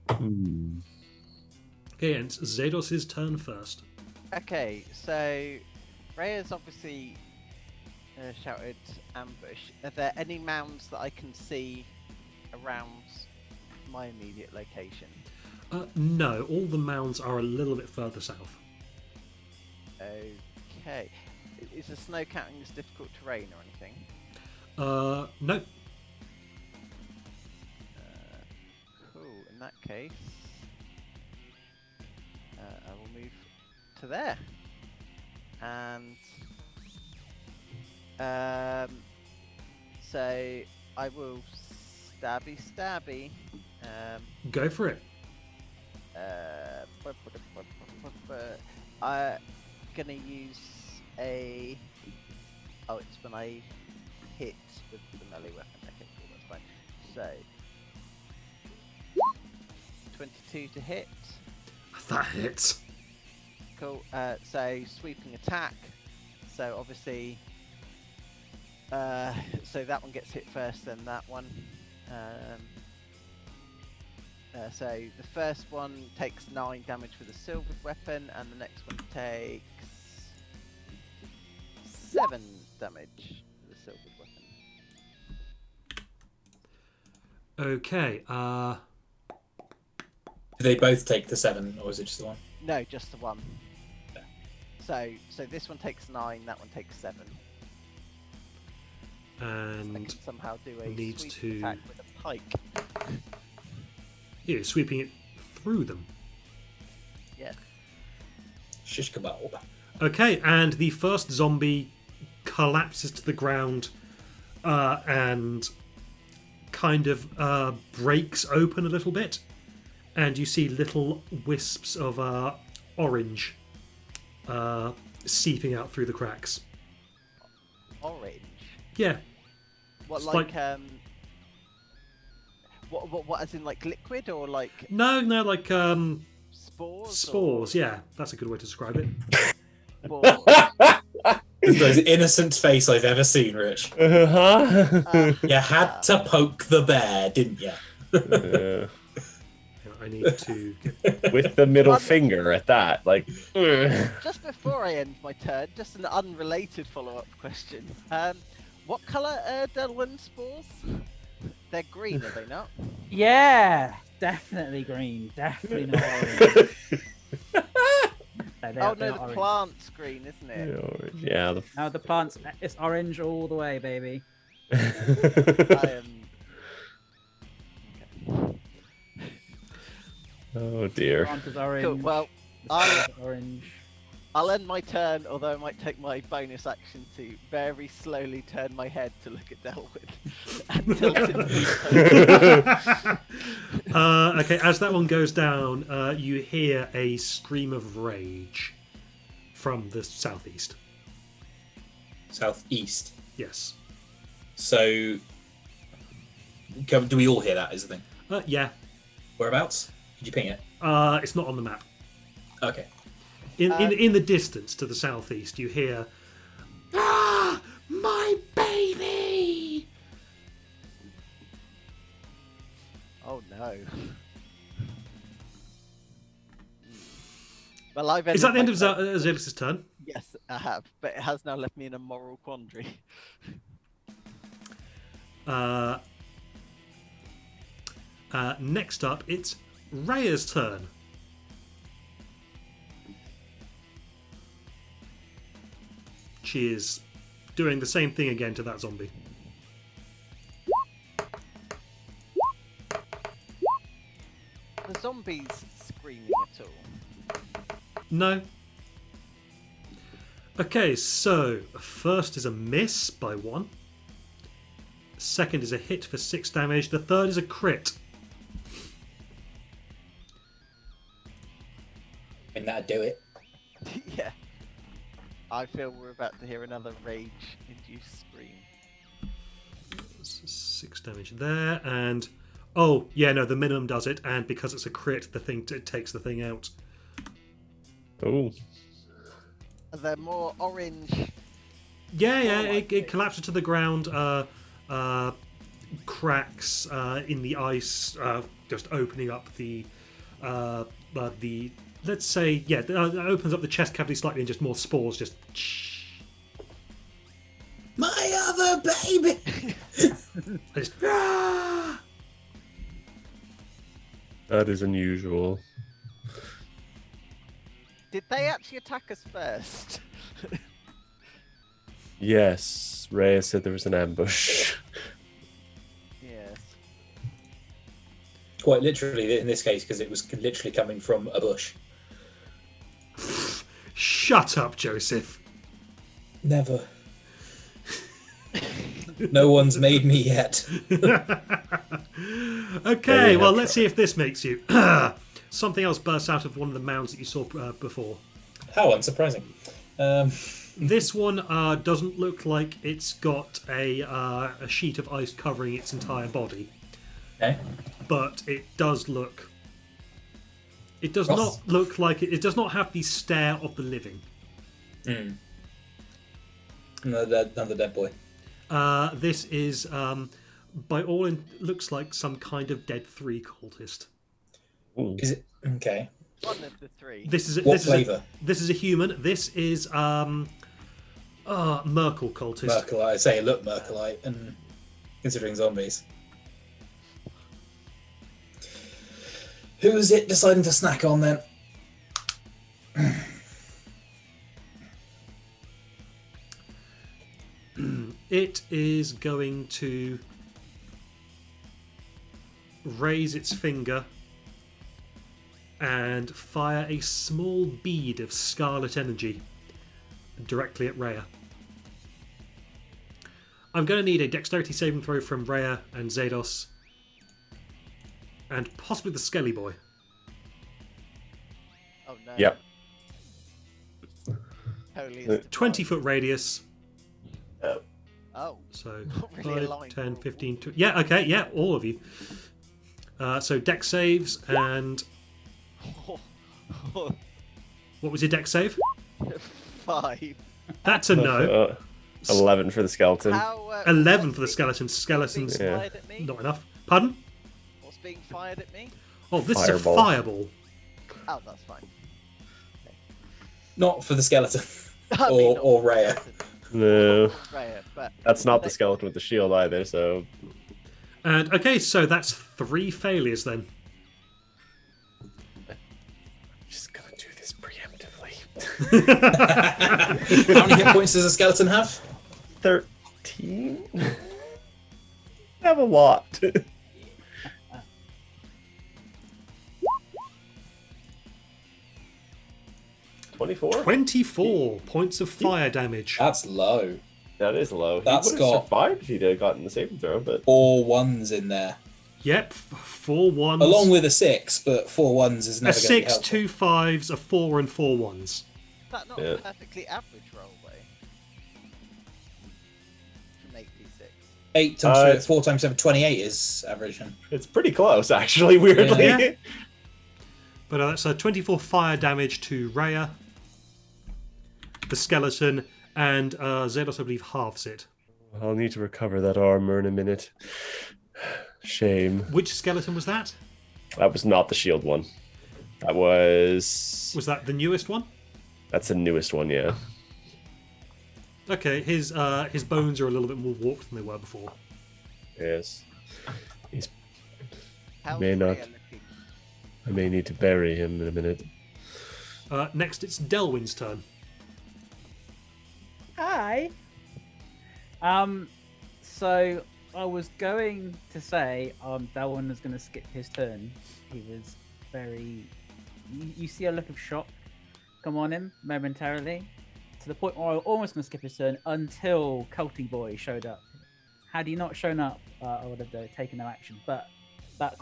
Hmm. Okay, and it's Zados' turn first. Okay, so Rhea's obviously shouted ambush. Are there any mounds that I can see around my immediate location? No, all the mounds are a little bit further south. Okay. Is the snow counting as difficult terrain or anything? No. Cool. In that case, I will move to there, and so I will stabby. Go for it. I'm gonna use a. Oh, it's when I hit with the melee weapon. Okay, cool, that's fine. So 22 to hit. That hits. Cool. So sweeping attack. So obviously, so that one gets hit first, then that one. So the first one takes 9 damage with a silvered weapon, and the next one takes 7 damage with a silvered weapon. Okay. Do they both take the 7, or is it just the one? No, just the one. Yeah. So this one takes 9, that one takes 7. I And can somehow do a needs sweep to- attack with a pike. you're sweeping it through them. Yes. Shish kebab. Okay, and the first zombie collapses to the ground and kind of breaks open a little bit, and you see little wisps of orange seeping out through the cracks. Orange. Yeah, What It's like like- What as in like liquid or like no, like spores? spores. Yeah, that's a good way to describe it. Or spores? This is the most innocent face I've ever seen, Rich. Uh-huh. You had to poke the bear, didn't you? Yeah. I need to get... With the middle finger at that, like. Just before I end my turn, just an unrelated follow-up question. What colour are Delwyn spores? They're green, are they not? Yeah, definitely green. Definitely not orange. No, they Oh are- they're no, not the orange. plant's green, isn't it? Yeah. No, the plants. It's orange all the way, baby. I am. Oh dear. Plant is orange. Cool. Well, the spores are orange. I'll end my turn, although I might take my bonus action to very slowly turn my head to look at Delwyn and tilt it. Okay, as that one goes down, you hear a scream of rage from the southeast. Southeast. Yes. So, do we all hear that? Is the thing. Yeah. Whereabouts? Did you ping it? It's not on the map. Okay. In the distance to the southeast, you hear, "Ah, my baby!" Oh no. Well, I've Is that the end of my turn. Azelis's turn? Yes, I have, but it has now left me in a moral quandary. Next up, it's Rhea's turn. She is doing the same thing again to that zombie. The zombies screaming at all. No. Okay, so first is a miss by 1. Second is a hit for 6 damage. The third is a crit. And that'd do it. Yeah. I feel we're about to hear another rage-induced scream. 6 damage there, and oh yeah, no, the minimum does it, and because it's a crit, the thing it takes the thing out. Oh. Are there more orange? Yeah, Oh, I see. it collapses to the ground. Cracks in the ice, just opening up the let's say it opens up the chest cavity slightly, and just more spores just. My other baby! I just "Ah!" That is unusual. Did they actually attack us first? Yes, Rhea said there was an ambush. Yes. Quite literally in this case, because it was literally coming from a bush. Shut up, Joseph. Never. No one's made me yet. Okay, well, have let's see if this makes you. Something else bursts out of one of the mounds that you saw before. How unsurprising. This one doesn't look like it's got a sheet of ice covering its entire body, Okay. but it does look. It does Ross? not look like it. It does not have the stare of the living. Another dead boy. This is, by all looks like some kind of Dead 3 cultist. Is it okay? One of the three. This is What flavour? This is a human. This is Merkel cultist. Merkelite. I say look Merkelite, and considering zombies. Who is it deciding to snack on then? It is going to raise its finger and fire a small bead of scarlet energy directly at Rhea. I'm going to need a dexterity saving throw from Rhea and Zados, and possibly the Skelly Boy. Oh no. Yep. Totally is 20-foot radius. Oh. So Not really 5, aligned. 10, 15, 20. Yeah, okay, yeah, all of you. So dex saves, and what was your dex save? 5. That's a no. 11 for the skeleton. How, 11 for the skeleton. Skeletons, Being Yeah. fired at me? not enough. Pardon? What's being fired at me? Oh, this Fireball. is a fireball. Oh, that's fine. Not for the skeleton I mean, not or Rhea. No, Rare, but that's not the skeleton with the shield either, so... And okay, so that's 3 failures then. Just gonna do this preemptively. How many hit points does a skeleton have? 13? Have a lot. 24? 24 points of fire damage. That's low. That is low. That's He would have got- survived if he'd have gotten the saving throw, but 4 1s in there. Yep, 4 ones. Along with a 6, but 4 1s is a never going to be 6, helpful. 2 5s, a 4, and 4 ones. is that not Yeah. a perfectly average roll, though? From 8d6. 8 times Uh, 4 times 7, 28 is average. it's pretty close, actually, weirdly. Yeah. But that's 24 fire damage to Rhea, the skeleton, and Zedos, I believe, halves it. I'll need to recover that armor in a minute. Shame. Which skeleton was that? That was not the shield one. That was... Was that the newest one? That's the newest one, yeah. Okay, his bones are a little bit more warped than they were before. Yes. How's May not. Rhea looking? I may need to bury him in a minute. Next, it's Delwyn's turn. Hi. So I was going to say Dalwyn was going to skip his turn. He was very. You see a look of shock come on him momentarily, to the point where I was almost going to skip his turn until Culty Boy showed up. Had he not shown up, I would have taken no action. But that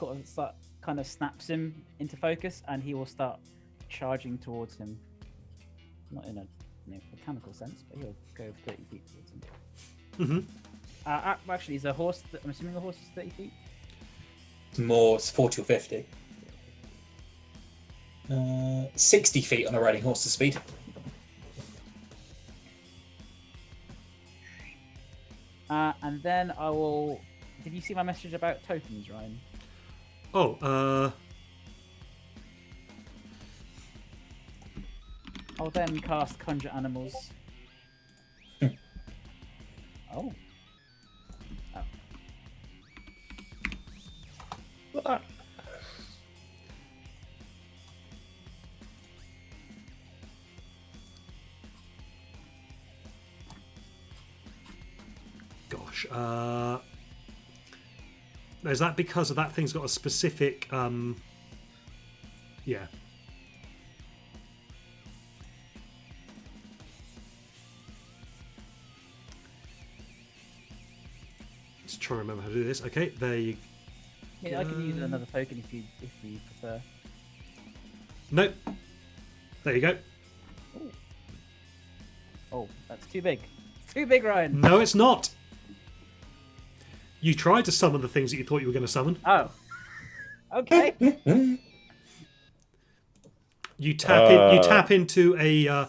kind of snaps him into focus, and he will start charging towards him. Not in a mechanical sense, but he'll go 30 feet towards him. Mm-hmm. Actually, is a horse? I'm assuming the horse is 30 feet. More, it's 40 or 50. 60 feet on a riding horse's speed. And then I will. Did you see my message about tokens, Ryan? Oh, I'll then cast Conjure Animals. Oh. Is that because of that thing's got a specific? Yeah. Just trying to remember how to do this. Okay, there you. Yeah, I can use another token if you prefer. Nope. There you go. Oh, that's too big. It's too big, Ryan. No, it's not. You tried to summon the things that you thought you were going to summon. Oh. Okay. You tap into a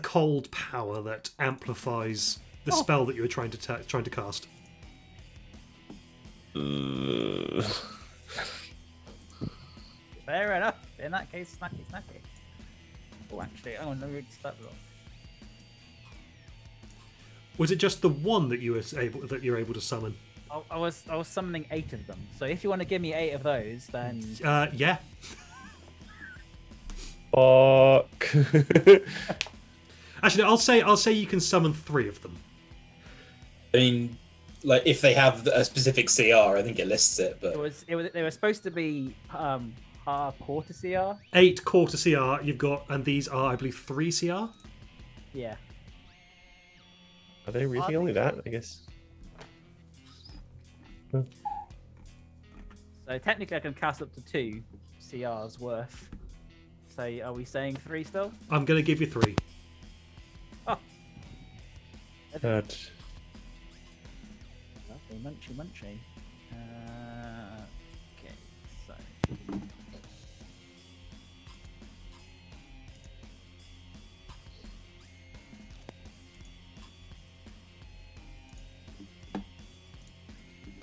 cold power that amplifies the spell that you were trying to cast. Fair enough. In that case, snacky. Oh, actually, I want to read that wrong. Was it just the one that you're able to summon? I was summoning 8 of them. So if you want to give me 8 of those, then Yeah. Fuck. Actually, I'll say you can summon 3 of them. I mean, like if they have a specific CR, I think it lists it. But they were supposed to be quarter CR. 8 quarter CR you've got, and these are, I believe, 3 CR. Yeah. Are they really only that? I guess. So technically, I can cast up to 2 CRs worth. So are we saying 3 still? I'm going to give you 3. Oh. That. Lovely, munchy. Okay, so.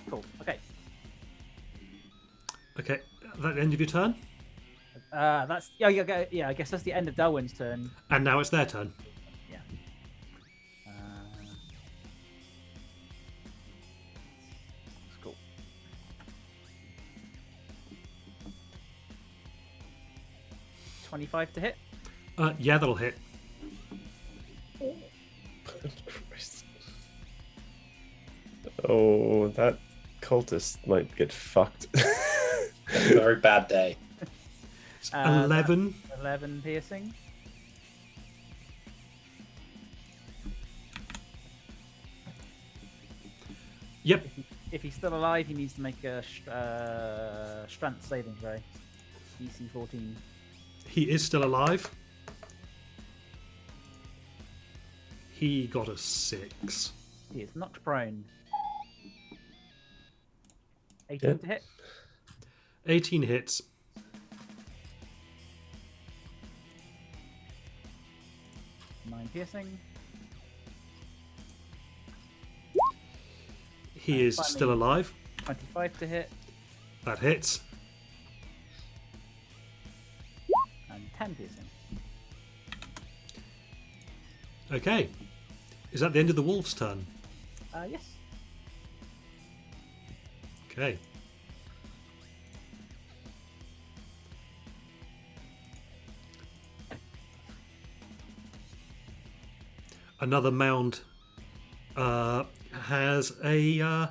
Cool. Okay. Okay, that the end of your turn, That's yeah. I guess that's the end of Delwyn's turn. and now it's their turn. Yeah. That's cool. $25 to hit. Yeah, that'll hit. Oh, that cultist might get fucked. a very bad day. It's 11. 11 piercing. Yep. If he's still alive, he needs to make a strength saving throw. DC 14. He is still alive. He got a 6. He is knocked prone. 18 to hit. 18 hits. Nine piercing. He is Finally- still alive. 25 to hit. That hits. And 10 piercing. Okay. Is that the end of the wolf's turn? Yes. Okay. Another mound has a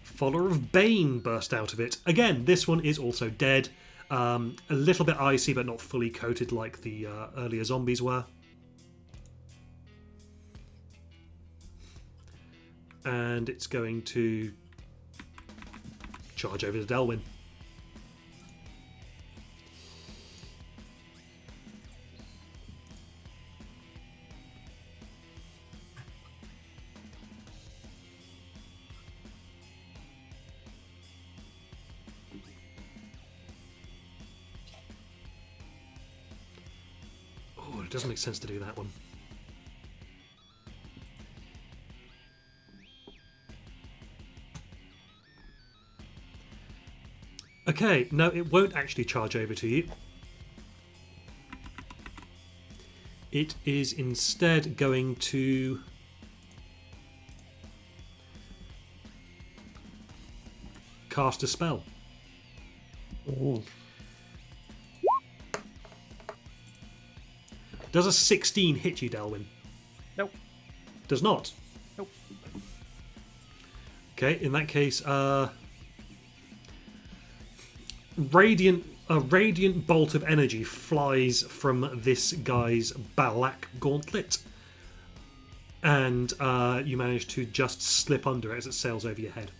follower of Bane burst out of it. Again, this one is also dead. A little bit icy, but not fully coated like the earlier zombies were. And it's going to charge over to Delwyn. Oh, it doesn't make sense to do that one. Okay, no, it won't actually charge over to you. It is instead going to cast a spell. Ooh. Does a 16 hit you, Delwyn? Nope. Does not. Nope. Okay, in that case, a radiant bolt of energy flies from this guy's Balak gauntlet, and you manage to just slip under it as it sails over your head.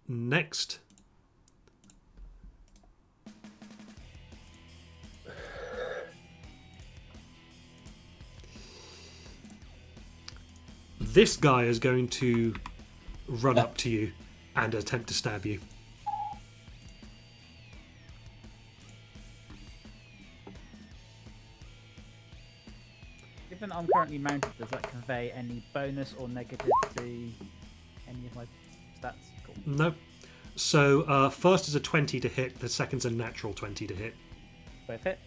Next. This guy is going to run up to you and attempt to stab you. Given I'm currently mounted, does that convey any bonus or negative to any of my stats? Cool. No. So first is a 20 to hit, the second's a natural 20 to hit. Both hit.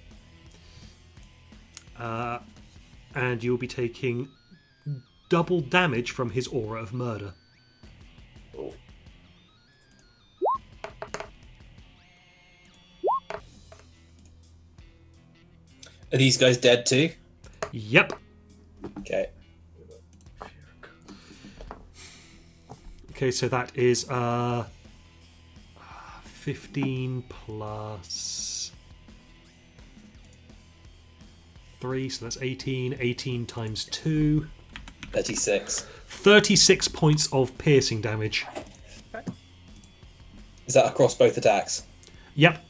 And you'll be taking double damage from his aura of murder. Oh. Are these guys dead too? Yep. Okay. Okay, so that is 15 plus 3, so that's 18. 18 times 2. 36. 36 points of piercing damage. Is that across both attacks? Yep.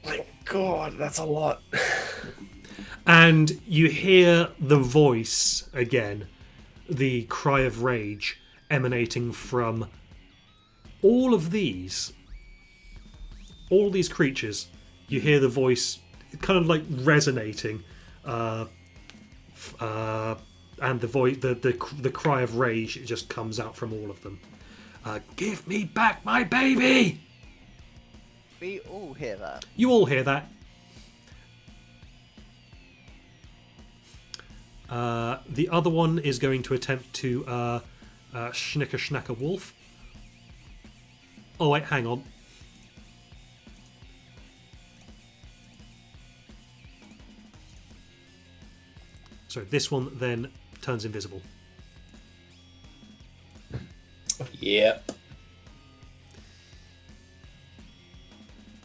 My God, that's a lot. And you hear the voice again, the cry of rage emanating from all these creatures. You hear the voice kind of like resonating, and the cry of rage just comes out from all of them. Give me back my baby! We all hear that. You all hear that. The other one is going to attempt to schnicker schnacker wolf. Oh wait, hang on. So this one then turns invisible. Yep.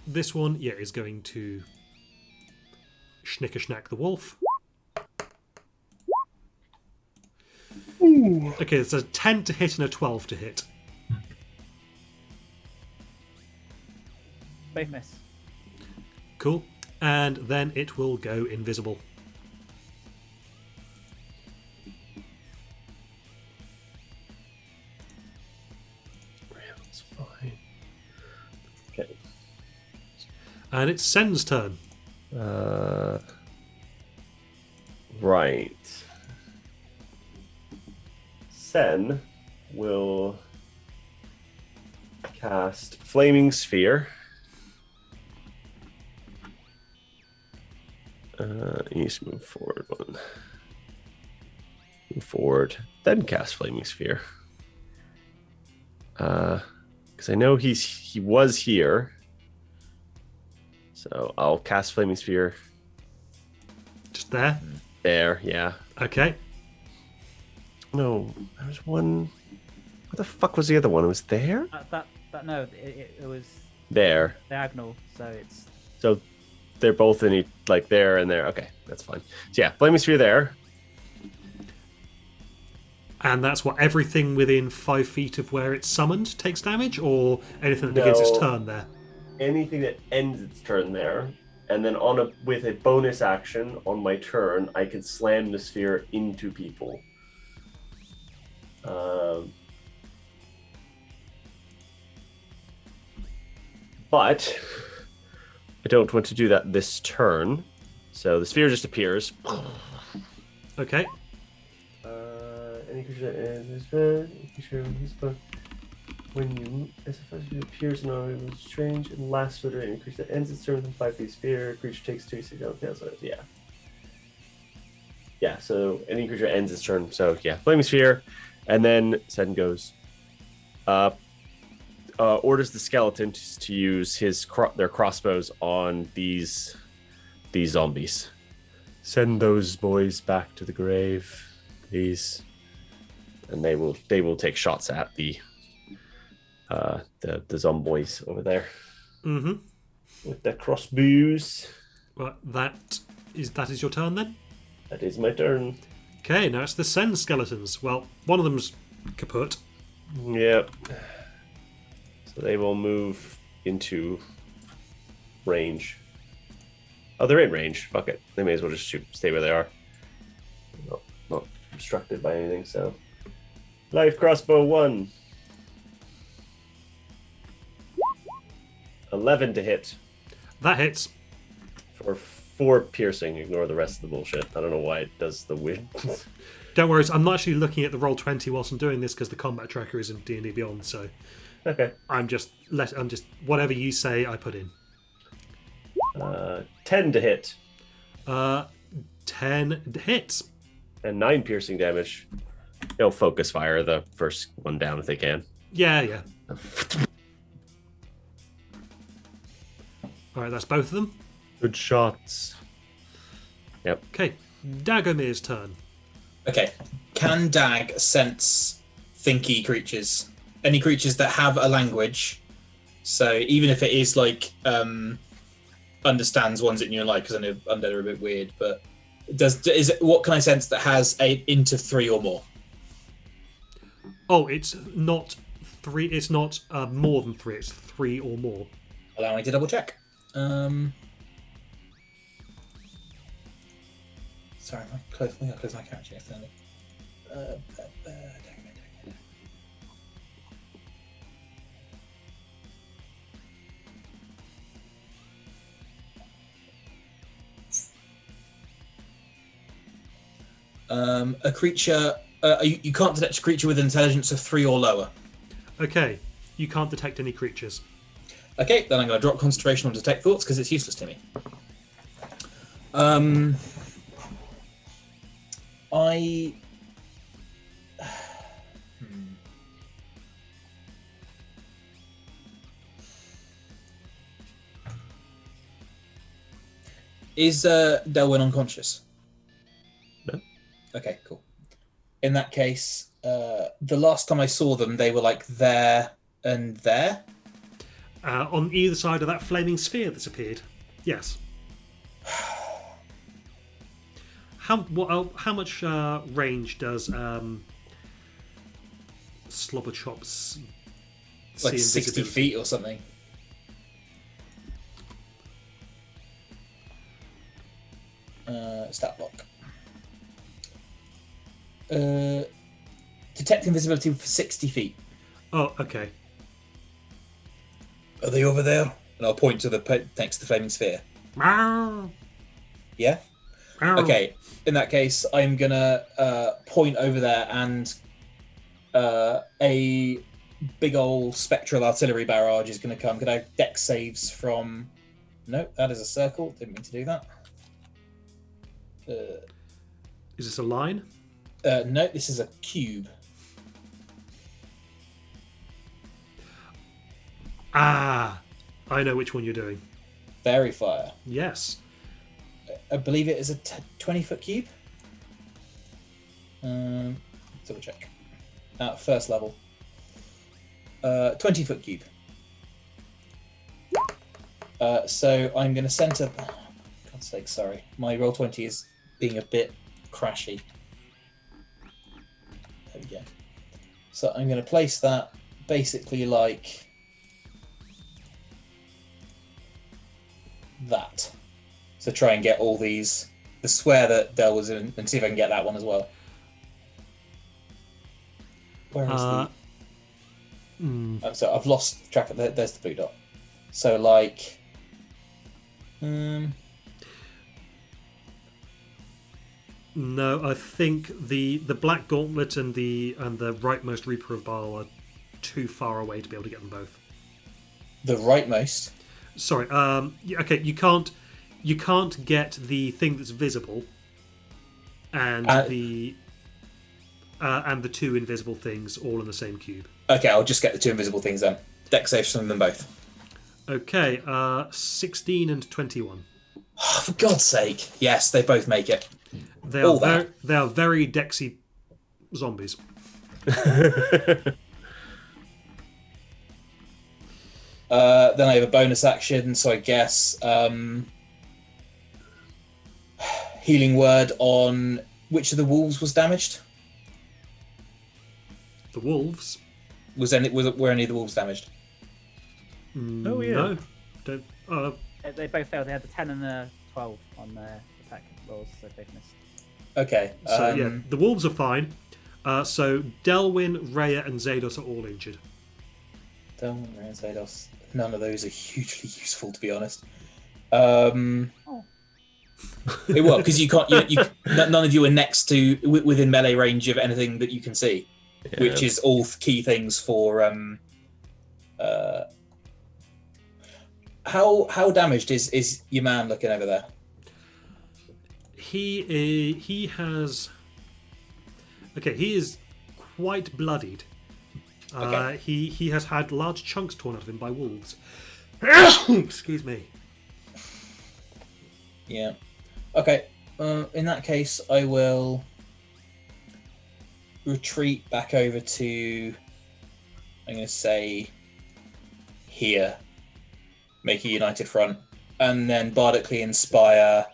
This one, yeah, is going to schnicker schnack the wolf. Ooh. Okay, it's a 10 to hit and a 12 to hit. Both miss. Cool. And then it will go invisible. That's fine. Okay. And it's Sen's turn. Right. Sen will cast Flaming Sphere. He needs to move forward one. Move forward, then cast Flaming Sphere. Because I know he was here. So I'll cast Flaming Sphere. Just there. There, yeah. Okay. No, there was one. What the fuck was the other one? It was there? No, it was There. diagonal, so it's So they're both in like there and there. Okay, that's fine. So yeah, Flaming Sphere there. And that's what, everything within 5 feet of where it's summoned takes damage, or anything that begins its No. turn there? Anything that ends its turn there, and then with a bonus action on my turn, I can slam the sphere into people. But I don't want to do that this turn, so the sphere just appears. Okay. Any creature that ends this turn, any creature on his book, when you it appears in a strange and lasts for any creature that ends its turn within 5 feet sphere, creature takes 2 down cancel it. Yeah. Yeah, so any creature ends its turn. So yeah, Flaming Sphere. And then Sen goes orders the skeletons to use their crossbows on these these zombies. Send those boys back to the grave, please. And they will take shots at the zombies over there. Mm-hmm. With their crossbows. Well, that is your turn then? That is my turn. Okay, now it's the Send skeletons. Well, one of them's kaput. Yep. So they will move into range. Oh, they're in range. Fuck it. They may as well just stay where they are. Not obstructed by anything, so. Life crossbow 1. 11 to hit. That hits. For 4 piercing. Ignore the rest of the bullshit. I don't know why it does the weird. Don't worry, I'm not actually looking at the Roll20 whilst I'm doing this because the combat tracker is in D&D Beyond, so Okay. I'm just whatever you say I put in. 10 to hit. 10 hits. And 9 piercing damage. They'll focus fire the first one down if they can. Yeah. Alright, that's both of them. Good shots. Yep. Okay, Dagomir's turn. Okay. Can Dag sense thinky creatures? Any creatures that have a language? So even if it is like understands ones that you like, because I know undead are a bit weird, but what can I sense that has a into 3 or more? Oh, it's not 3. It's not more than 3. It's 3 or more. Allow me to double check. Sorry, I closed my character accidentally. A creature. You can't detect a creature with intelligence of 3 or lower. Okay, you can't detect any creatures. Okay, then I'm going to drop concentration on detect thoughts because it's useless to me. Is Delwyn unconscious? No. Okay, cool. In that case, the last time I saw them, they were like there and there. On either side of that flaming sphere that's appeared. Yes. How much range does Slobberchops Like see 60 invisibility? feet or something. Stat block. Detect invisibility for 60 feet. Oh, okay. Are they over there? And I'll point to the next to the flaming sphere. Meow. Yeah? Meow. Okay, in that case, I'm gonna point over there and a big old spectral artillery barrage is gonna come. Could I have dex saves from... Nope, that is a circle. Didn't mean to do that. Is this a line? No, this is a cube. Ah, I know which one you're doing. Fairy fire. Yes. I believe it is a 20-foot cube. Double check. At first level. 20-foot cube. So I'm going to center... God's sake, sorry. My Roll20 is being a bit crashy. There we go. So I'm going to place that basically like that. So try and get all these, the square that Del was in, and see if I can get that one as well. Where is the... Oh, so I've lost track of there's the blue dot. So like... No, I think the Black Gauntlet and the rightmost Reaper of Baal are too far away to be able to get them both. The rightmost? Sorry, okay, you can't get the thing that's visible and the 2 invisible things all in the same cube. Okay, I'll just get the 2 invisible things then. Dex saves from them both. Okay, 16 and 21. Oh, for God's sake. Yes, they both make it. They All are that. they are very Dexy zombies. Then I have a bonus action, so I guess healing word on which of the wolves was damaged. The wolves. Were any of the wolves damaged? Oh, yeah. No, don't. They both failed. They had a 10 and a 12 on their attack rolls, so both missed. Okay. So yeah, the wolves are fine. So Delwyn, Rhea, and Zados are all injured. Delwyn, Rhea, Zados. None of those are hugely useful, to be honest. Oh. Well, because you can't. None of you are next to within melee range of anything that you can see, which is all key things for. How damaged is your man looking over there? He has. Okay, he is quite bloodied. Okay. He has had large chunks torn out of him by wolves. Excuse me. Yeah. Okay. In that case, I will retreat back over to. I'm going to say here, make a united front, and then bardically inspire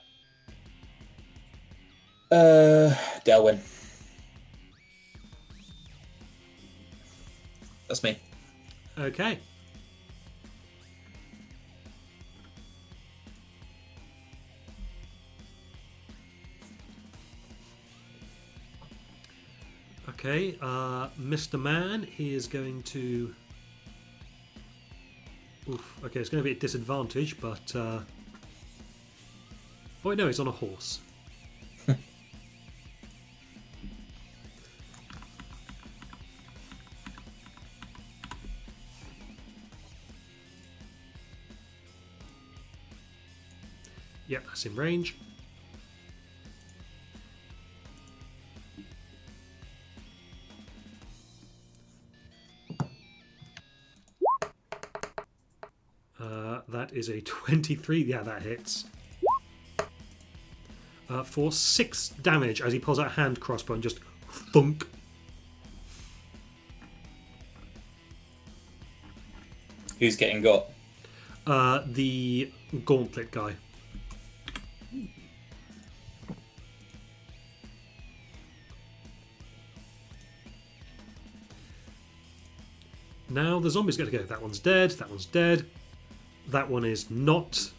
Delwyn. That's me. Okay. Okay, Mr. Man, he is going to... Oof, okay, it's going to be at disadvantage, but... Oh, wait, no, he's on a horse. Yep, that's in range. That is a 23. Yeah, that hits. For 6 damage as he pulls out a hand crossbow and just thunk. Who's getting got? The gauntlet guy. Now the zombies get to go. That one's dead. That one's dead. That one is not.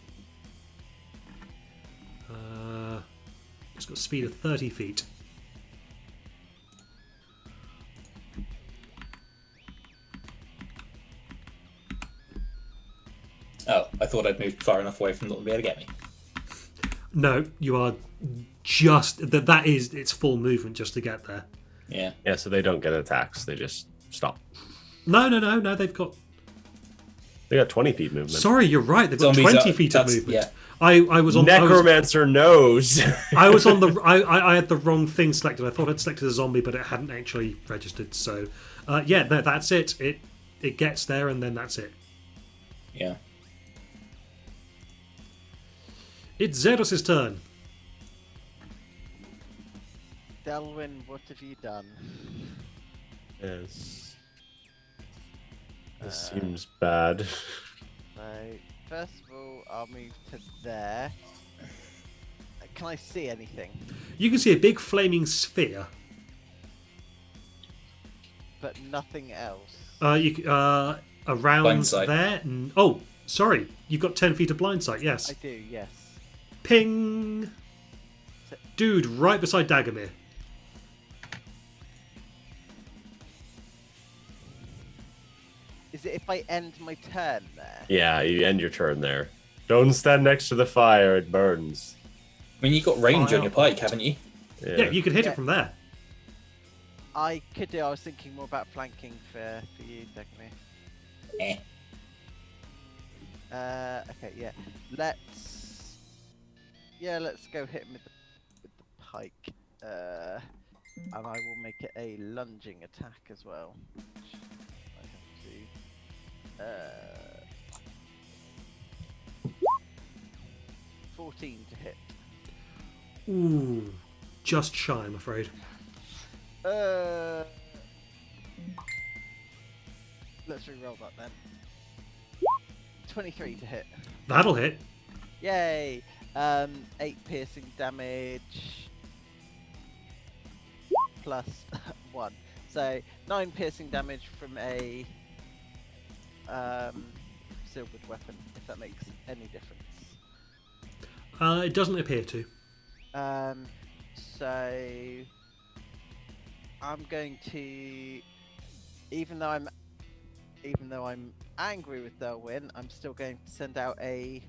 It's got a speed of 30 feet. Oh, I thought I'd moved far enough away from not to be able to get me. No, you are just that is its full movement just to get there. Yeah. Yeah, so they don't get attacks. They just stop. No. They've got. They got 20 feet movement. Sorry, you're right. They've got Zombies 20 are- feet of that's- movement. yeah. I was on. Necromancer knows. I was on the. I had the wrong thing selected. I thought I'd selected a zombie, but it hadn't actually registered. So, yeah, no, that's it. It gets there, and then that's it. Yeah. It's Zeros' turn. Delwyn, what have you done? Yes. This seems bad. So, first of all, I'll move to there. Can I see anything? You can see a big flaming sphere. But nothing else. Around Blind sight. there. Oh, sorry. You've got 10 feet of blind sight. Yes. I do, yes. Ping. Dude, right beside Dagomir. Is it if I end my turn there? Yeah, you end your turn there. Don't stand next to the fire, it burns. I mean, you've got range on your pike, haven't you? Yeah, you could hit Yeah. it from there. I could do. I was thinking more about flanking for you, Dagomir. Eh. Okay, yeah. Let's go hit him with the pike. And I will make it a lunging attack as well. Which I have to. 14 to hit. Ooh, just shy, I'm afraid. Let's re-roll that then. 23 to hit. That'll hit. Yay! 8 piercing damage plus 1. So 9 piercing damage from a silvered weapon, if that makes any difference. It doesn't appear to. So I'm going to, even though I'm angry with Delwyn, I'm still going to send out a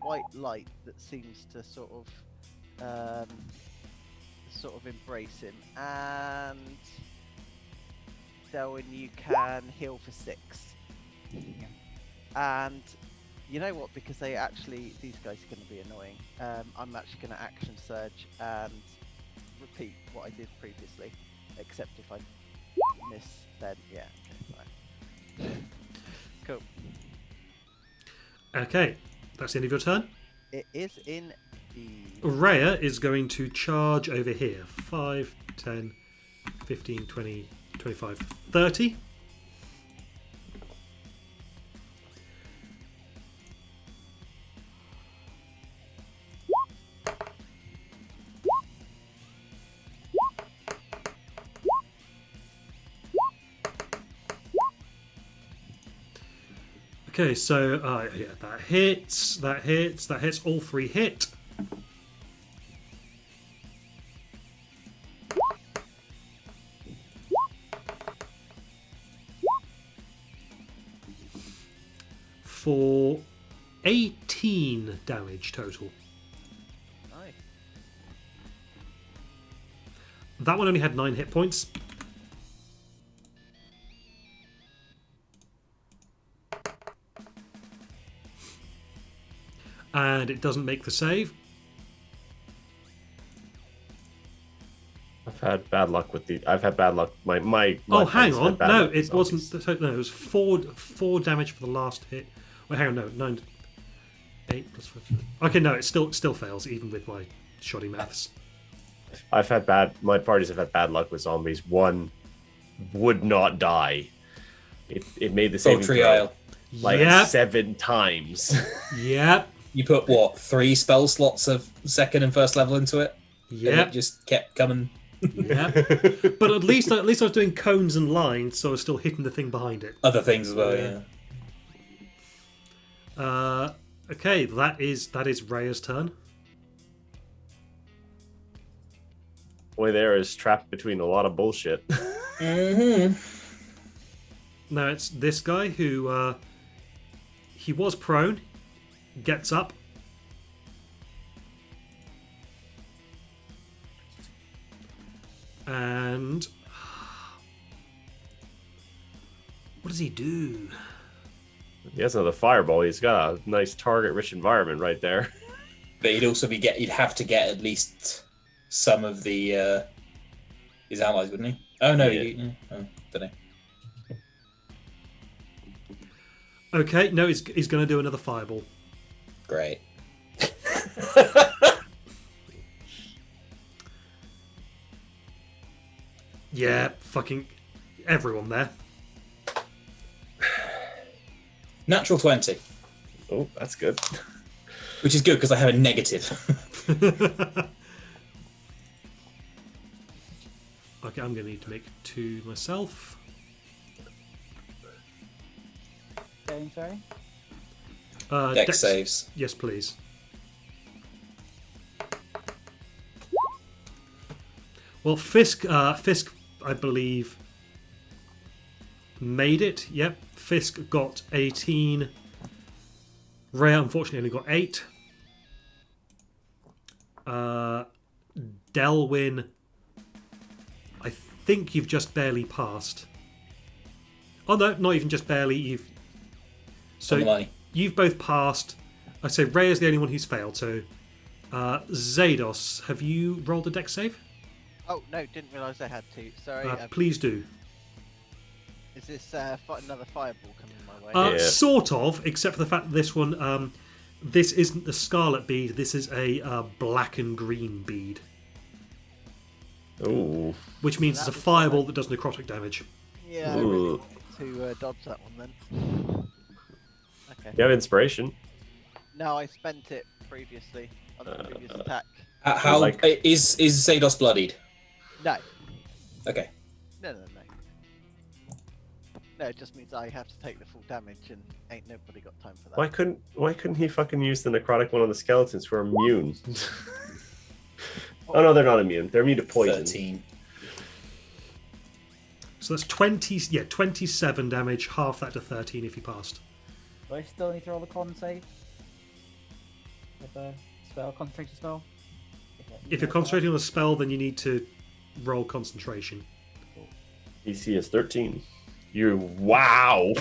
white light that seems to sort of embrace him. And Delwyn, you can heal for 6. And you know what? Because these guys are going to be annoying. I'm actually going to action surge and repeat what I did previously, except if I miss, then yeah. Okay, fine. Cool. Okay, that's the end of your turn. It is indeed. Rhea is going to charge over here. 5, 10, 15, 20, 25, 30. Okay, so yeah, that hits, all 3 hit. For 18 damage total. Nice. That one only had 9 hit points. And it doesn't make the save. I've had bad luck with the. I've had bad luck. My Oh, hang friends on. had bad No, luck with it wasn't. zombies. No, it was 4 damage for the last hit. Wait, hang on. No, 9. 8 plus 5. Okay, no, it still fails even with my shoddy maths. I've had bad. My parties have had bad luck with zombies. One would not die. It made the saving Poultry throw Isle. like Yep. 7 times. Yep. You put what, 3 spell slots of second and first level into it? And Yep. it just kept coming. Yep. But at least I was doing cones and lines, so I was still hitting the thing behind it. Other things as well, yeah. Okay, that is Rhea's turn. Boy, there is trapped between a lot of bullshit. Mm-hmm. Now it's this guy who he was prone, gets up. And what does he do? He has another fireball. He's got a nice target-rich environment right there. But he'd have to get at least some of the his allies, wouldn't he? Oh no, Yeah. Don't know. Okay, no, he's going to do another fireball. Great. Yeah, fucking everyone there. Natural 20, Oh, that's good. which is good because I have a negative. Okay, I'm going to need to make 2 myself. Going, sorry. Dex saves. Yes, please. Well, Fisk, I believe, made it. Yep, Fisk got 18. Rhea, unfortunately, only got 8. Delwyn, I think you've just barely passed. Oh no, not even just barely. On the So money. you've both passed. I say Rhea's the only one who's failed. So Zados, have you rolled a dex save? Oh no, didn't realise I had to. Sorry. Please do. Is this another fireball coming my way? Yeah. Sort of, except for the fact that this one, This isn't a scarlet bead. This is a black and green bead, Oh. which means So it's a that was fireball that does necrotic damage. Yeah, I really wanted to dodge that one then. Okay. You have inspiration. No, I spent it previously on the previous attack. How Like- is Zados bloodied? No, Okay. no. No, it just means I have to take the full damage, and ain't nobody got time for that. Why couldn't he fucking use the necrotic one on the skeletons who are immune? Oh no, they're not immune. They're immune to poison. 13. So that's 27 damage. Half that to 13 if you passed. Do I still need to roll the con save? With the spell, concentration spell? If you're concentrating on a spell, then you need to roll concentration. DC is 13. Wow.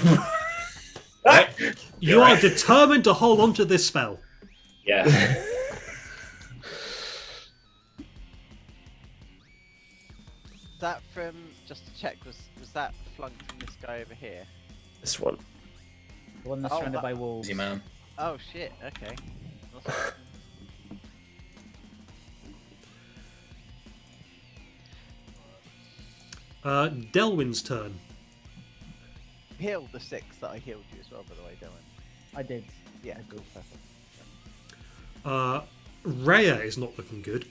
You are determined to hold on to this spell. Yeah. That from, just to check, was that flung from this guy over here? This one. The one that's Oh, surrounded that- by wolves. Easy man. Oh shit, okay. Delwyn's turn. Heal the 6 that I healed you as well, by the way, Dylan. I did. Yeah, cool, perfect. Rhea is not looking good.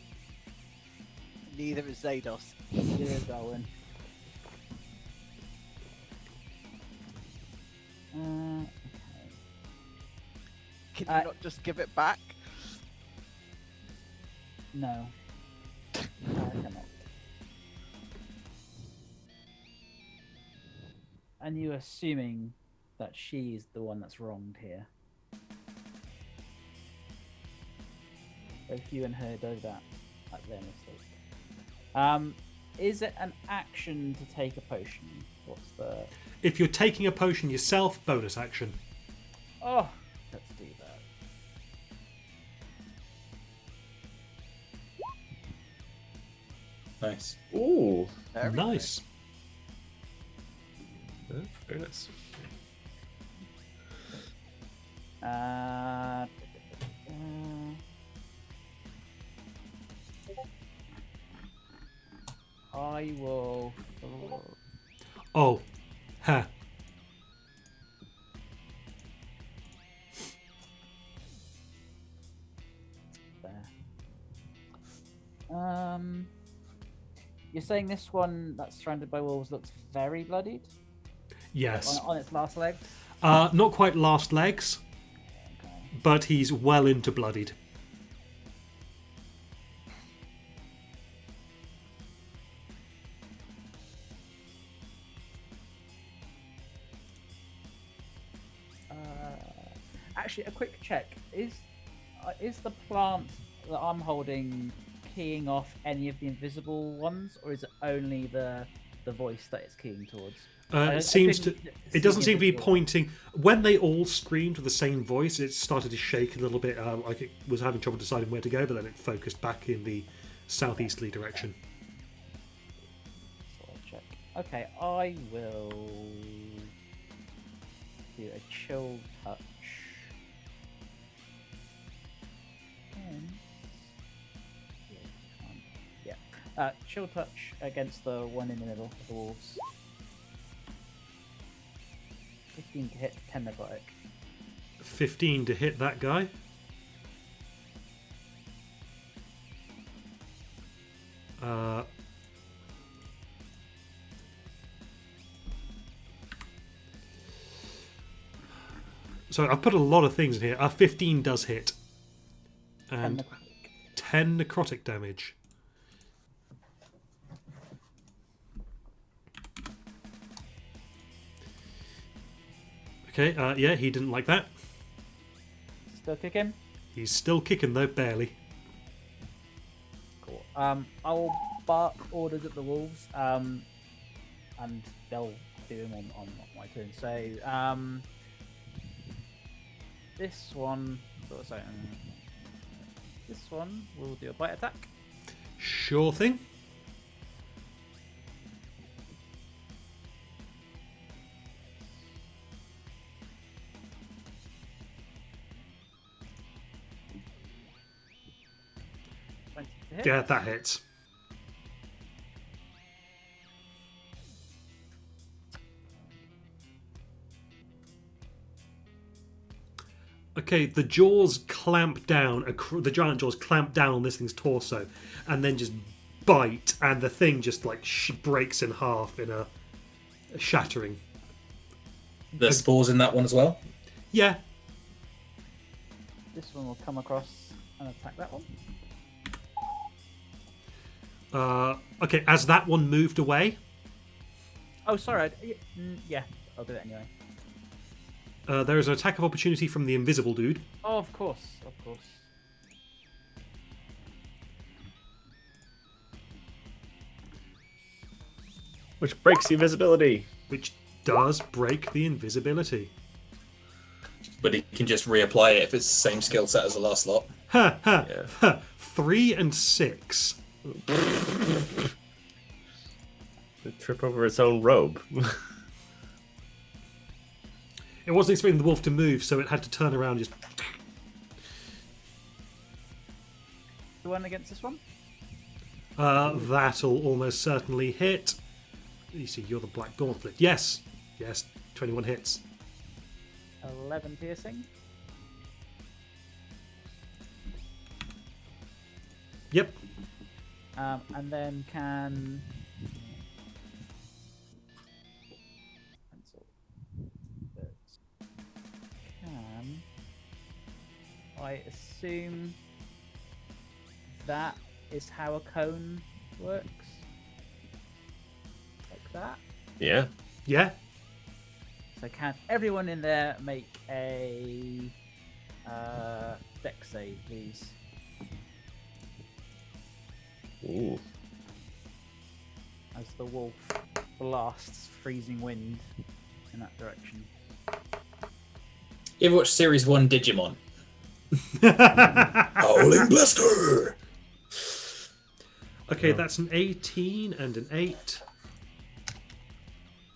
Neither is Zados. Here is Darwin. Okay. Can you not just give it back? No. I cannot. And you're assuming that she is the one that's wronged here. Both you and her do that at their mistake. Is it an action to take a potion? What's the... If you're taking a potion yourself, bonus action. Oh, let's do that. Nice. Ooh. Very Nice. Very nice. Uh, I will. Oh. Ha. There. You're saying this one that's surrounded by wolves looks very bloodied Yes. on its last legs? Not quite last legs, Okay. but he's well into bloodied. Actually, a quick check: is the plant that I'm holding keying off any of the invisible ones, or is it only the voice that it's keying towards? I It seems to. couldn't It see doesn't the seem to be invisible- pointing. When they all screamed with the same voice, it started to shake a little bit, like it was having trouble deciding where to go. But then it focused back in the southeasterly direction. So I'll check. Okay, I will do a chill touch. And... yeah, chill touch against the one in the middle of the wolves. 15 to hit, 10 necrotic. 15 to hit that guy. So I've put a lot of things in here. 15 does hit. 10 And necrotic. 10 necrotic damage. Okay, yeah, he didn't like that. Still kicking? He's still kicking though, barely. Cool. I'll bark orders at the wolves, and they'll do them on my turn. So, this one, this one will do a bite attack. Sure thing. to hit. Yeah, that hits. Okay, the jaws clamp down. The giant jaws clamp down on this thing's torso, and then just bite, and the thing just like breaks in half in a shattering. The spores in that one as well. Yeah. This one will come across and attack that one. Okay, as that one moved away, Oh, sorry. Yeah, I'll do it anyway. there is an attack of opportunity from the invisible dude. Oh, of course, of course. Which breaks the invisibility. Which does break the invisibility. But he can just reapply it if it's the same skill set as the last lot. Ha ha Yeah. ha. 3 and 6. It trip over its own robe. It wasn't expecting the wolf to move, so it had to turn around and just. The one against this one? That'll almost certainly hit. You see, you're the Black Gauntlet. Yes. Yes, 21 hits. 11 piercing. Yep. And then can. Pencil. Can. I assume that is how a cone works? Like that? Yeah. Yeah. So can everyone in there make a dex save, please? Ooh. As the wolf blasts freezing wind in that direction. You ever watched Series 1 Digimon? Howling Blaster! Okay, that's an 18 and an 8.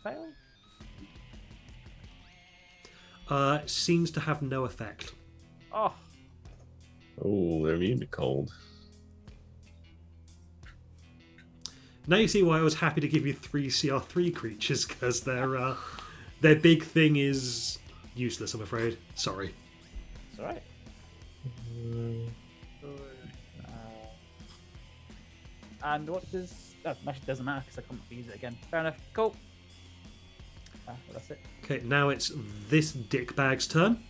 Fail? Seems to have no effect. Oh, Oh, they're immune to cold. Now you see why I was happy to give you 3 CR3 creatures, because their big thing is useless, I'm afraid. Sorry. it's alright. And what does... Oh, actually doesn't matter because I can't use it again. Fair enough. Cool. Well, that's it. Okay, now it's this dickbag's turn.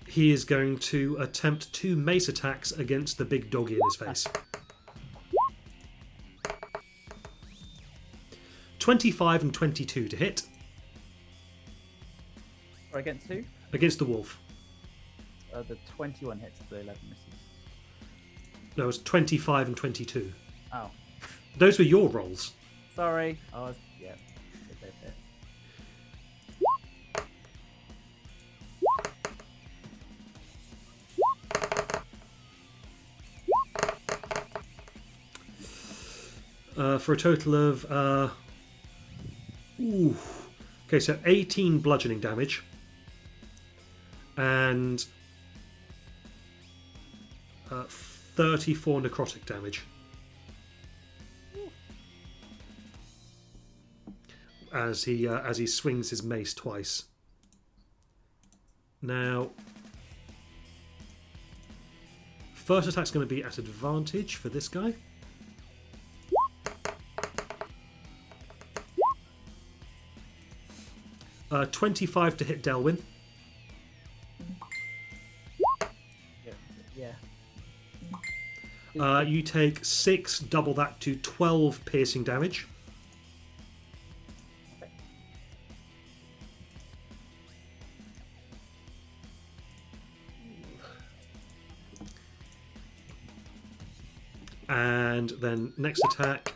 He is going to attempt 2 mace attacks against the big doggy in his face. 25 and 22 to hit Or against who? against the wolf. The 21 hits, the 11 misses. No, it was 25 and 22. Oh, Those were your rolls. sorry. Oh, yeah. Hit, hit, hit. For a total of okay, so 18 bludgeoning damage and 34 necrotic damage as he swings his mace twice. Now, first attack's going to be at advantage for this guy. 25 to hit Delwyn. Yeah. You take 6, double that to 12 piercing damage. And then next attack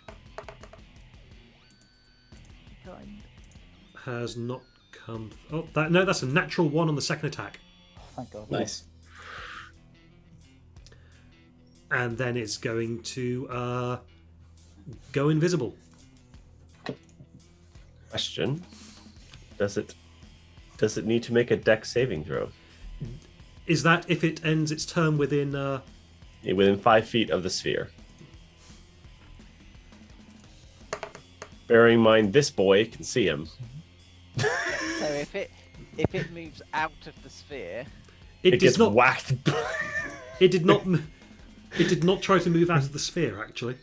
Kind. has not come. Oh, that's a natural 1 on the second attack. Thank God. Nice. And then it's going to go invisible. Question: Does it Does it need to make a dex saving throw? Is that if it ends its turn within... Within 5 feet of the sphere. Bearing in mind, this boy can see him. So if it moves out of the sphere, It, It does gets not. whacked. It did not. It did not try to move out of the sphere. Actually,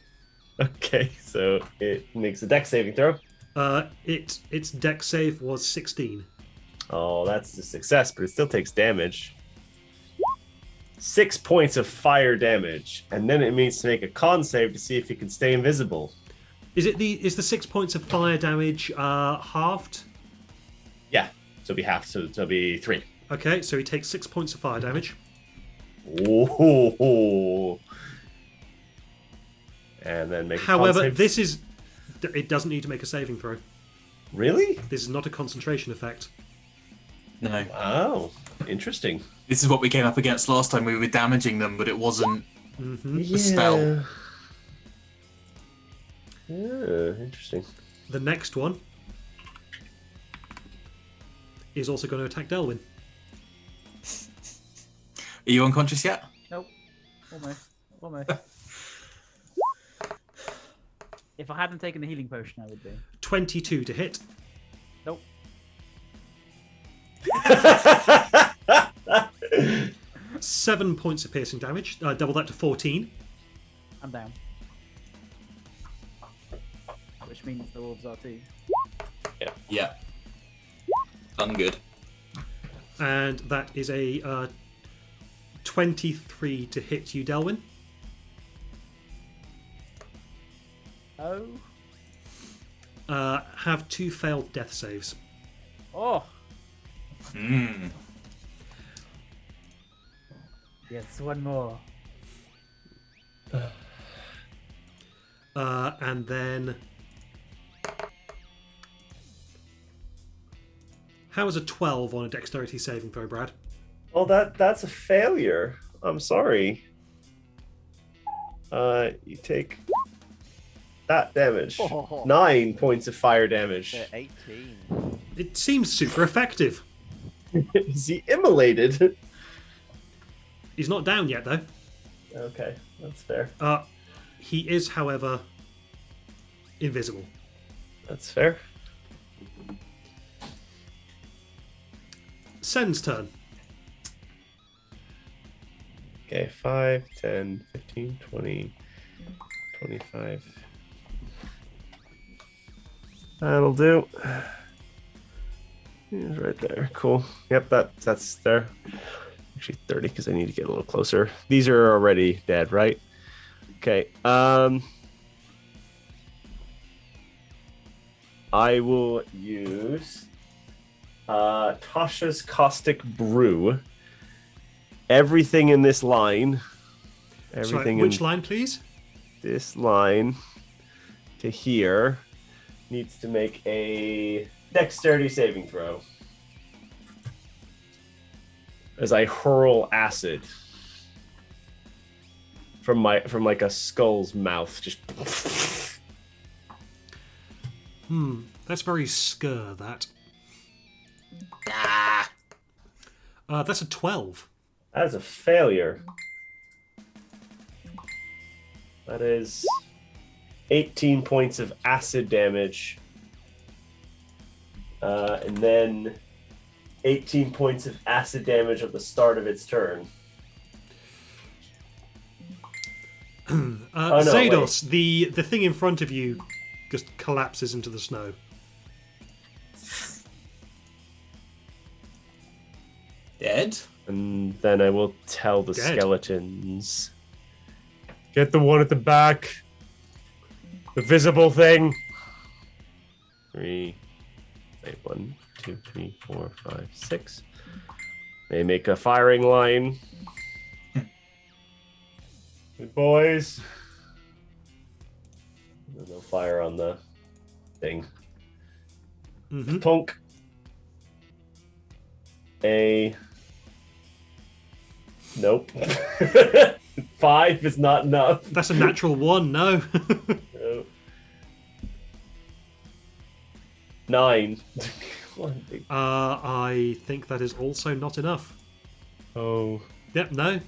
Okay, so it makes a dex saving throw. its dex save was 16. Oh, that's a success, but it still takes damage. 6 points of fire damage, and then it needs to make a con save to see if it can stay invisible. Is the 6 points of fire damage halved? Yeah, so it'll be half, so it'll be 3. Okay, so he takes 6 points of fire damage. Ooh. And then make a con However, save. this is. It doesn't need to make a saving throw. Really? This is not a concentration effect. No. Wow, interesting. This is what we came up against last time. We were damaging them, but it wasn't Mm-hmm. a spell. Yeah, interesting. The next one is also going to attack Delwyn. Are you unconscious yet? Nope. Almost. If I hadn't taken the healing potion, I would be. 22 to hit. Nope. 7 points of piercing damage. Double that to 14. I'm down. Which means the wolves are too. Yeah. Done good. And that is a 23 to hit you, Delwyn. Oh. Have 2 failed death saves. Oh. Hmm. Yes, one more. And then... How is a 12 on a dexterity saving throw, Brad? Well, that's a failure. I'm sorry. You take that damage. Oh. 9 points of fire damage. 18. It seems super effective. Is he immolated? He's not down yet, though. Okay, that's fair. He is, however, invisible. That's fair. Sen's turn. Okay, 5, 10, 15, 20, 25. That'll do. He's right there. Cool. Yep, that's there. Actually 30 because I need to get a little closer. These are already dead, right? Okay. I will use Tasha's Caustic Brew. Everything in this line. Everything Sorry, which in line, please? this line to here needs to make a dexterity saving throw. As I hurl acid from like a skull's mouth, just. That's very Skur, that. Ah. That's a 12. That is a failure. That is 18 points of acid damage. And then 18 points of acid damage at the start of its turn. no, Zados, the thing in front of you just collapses into the snow. Dead? And then I will tell the Dead. skeletons. Get the one at the back. The visible thing. 3. Wait, 1, 2, 3, 4, 5, 6. They make a firing line. Good boys. And they'll fire on the thing. Mm-hmm. Tonk. Nope. 5 is not enough. That's a natural 1, no. No. 9. I think that is also not enough. Oh, Yep, no.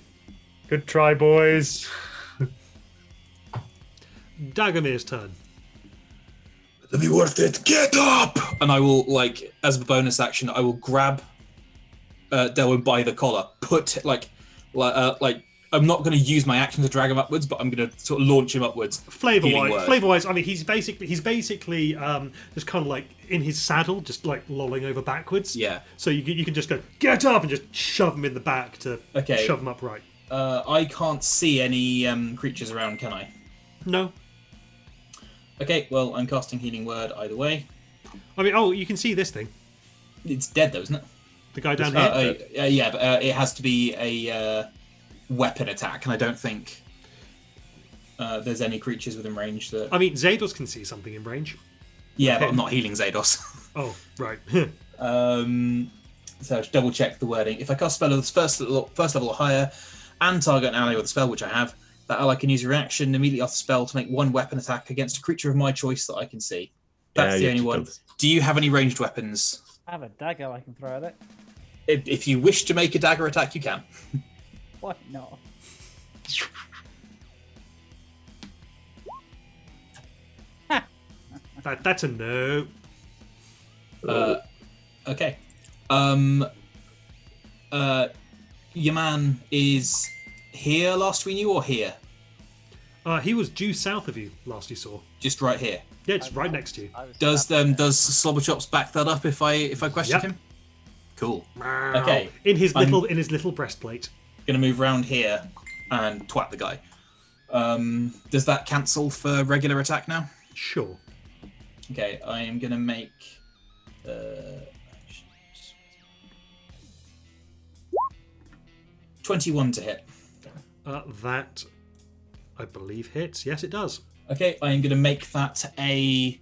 good try, boys. Dagomir's turn. It'll be worth it. Get up! And I will, like, as a bonus action, I will grab Delwyn by the collar, I'm not going to use my action to drag him upwards, but I'm going to sort of launch him upwards. Healing word. Flavor-wise, I mean, he's basically just kind of like in his saddle, just like lolling over backwards. Yeah. So you can just go, get up, and just shove him in the back to shove him upright. I can't see any creatures around, can I? No. Okay, well, I'm casting Healing Word either way. I mean, you can see this thing. It's dead, though, isn't it? The guy down here? Yeah, but it has to be a weapon attack, and I don't think there's any creatures within range that... I mean, Zados can see something in range. Yeah, but I'm not healing Zados. Oh, right. So just double check the wording. If I cast a spell of the first level or higher, and target an ally with a spell, which I have, that ally can use a reaction immediately off the spell to make one weapon attack against a creature of my choice that I can see. That's the only one. Do you have any ranged weapons? I have a dagger I can throw at it. If you wish to make a dagger attack, you can. Why not? That's a no. Okay. Your man is here last we knew, or here? He was due south of you last you saw. Just right here. Yeah, it's right next to you. Does Slobberchops back that up if I question him? Cool. Okay. In his little breastplate. Gonna move around here and twat the guy. Does that cancel for regular attack now? Sure. Okay, I am gonna make 21 to hit. That, I believe, hits. Yes, it does. Okay, I am gonna make that a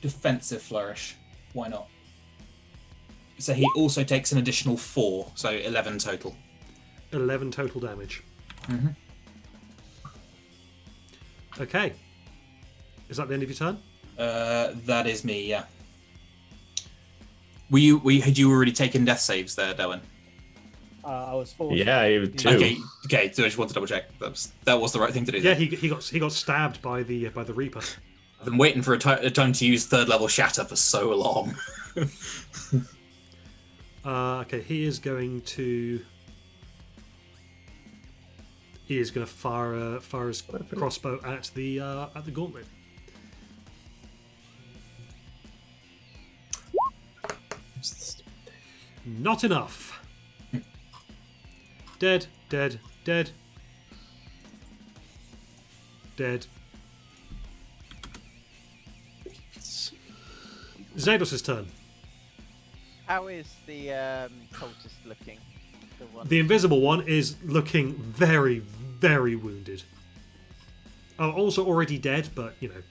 defensive flourish. Why not? So he also takes an additional 4, so 11 total. 11 total damage. Mm-hmm. Okay. Is that the end of your turn? That is me, yeah. Had you already taken death saves there, Darwin? I was forced. Yeah, he was 2. Okay. So I just want to double check. That was the right thing to do. Yeah, then. he got stabbed by the Reaper. I've been waiting for a time to use third level shatter for so long. Okay, he is going to fire his crossbow at the gauntlet. Not enough. Dead. Zados' turn. How is the cultist looking? The invisible one is looking very, very wounded. Also already dead, but you know,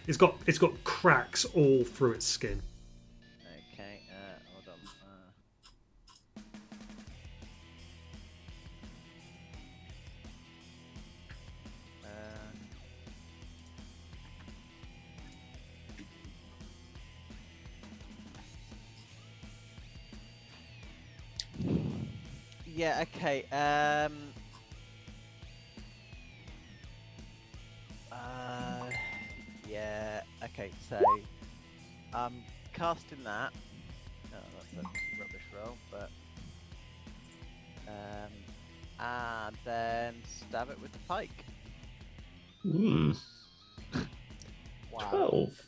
it's got cracks all through its skin. Okay, hold on. Yeah, okay. Yeah, okay, so I'm casting that. Oh, that's a rubbish roll, but and then stab it with the pike. Wow. 12.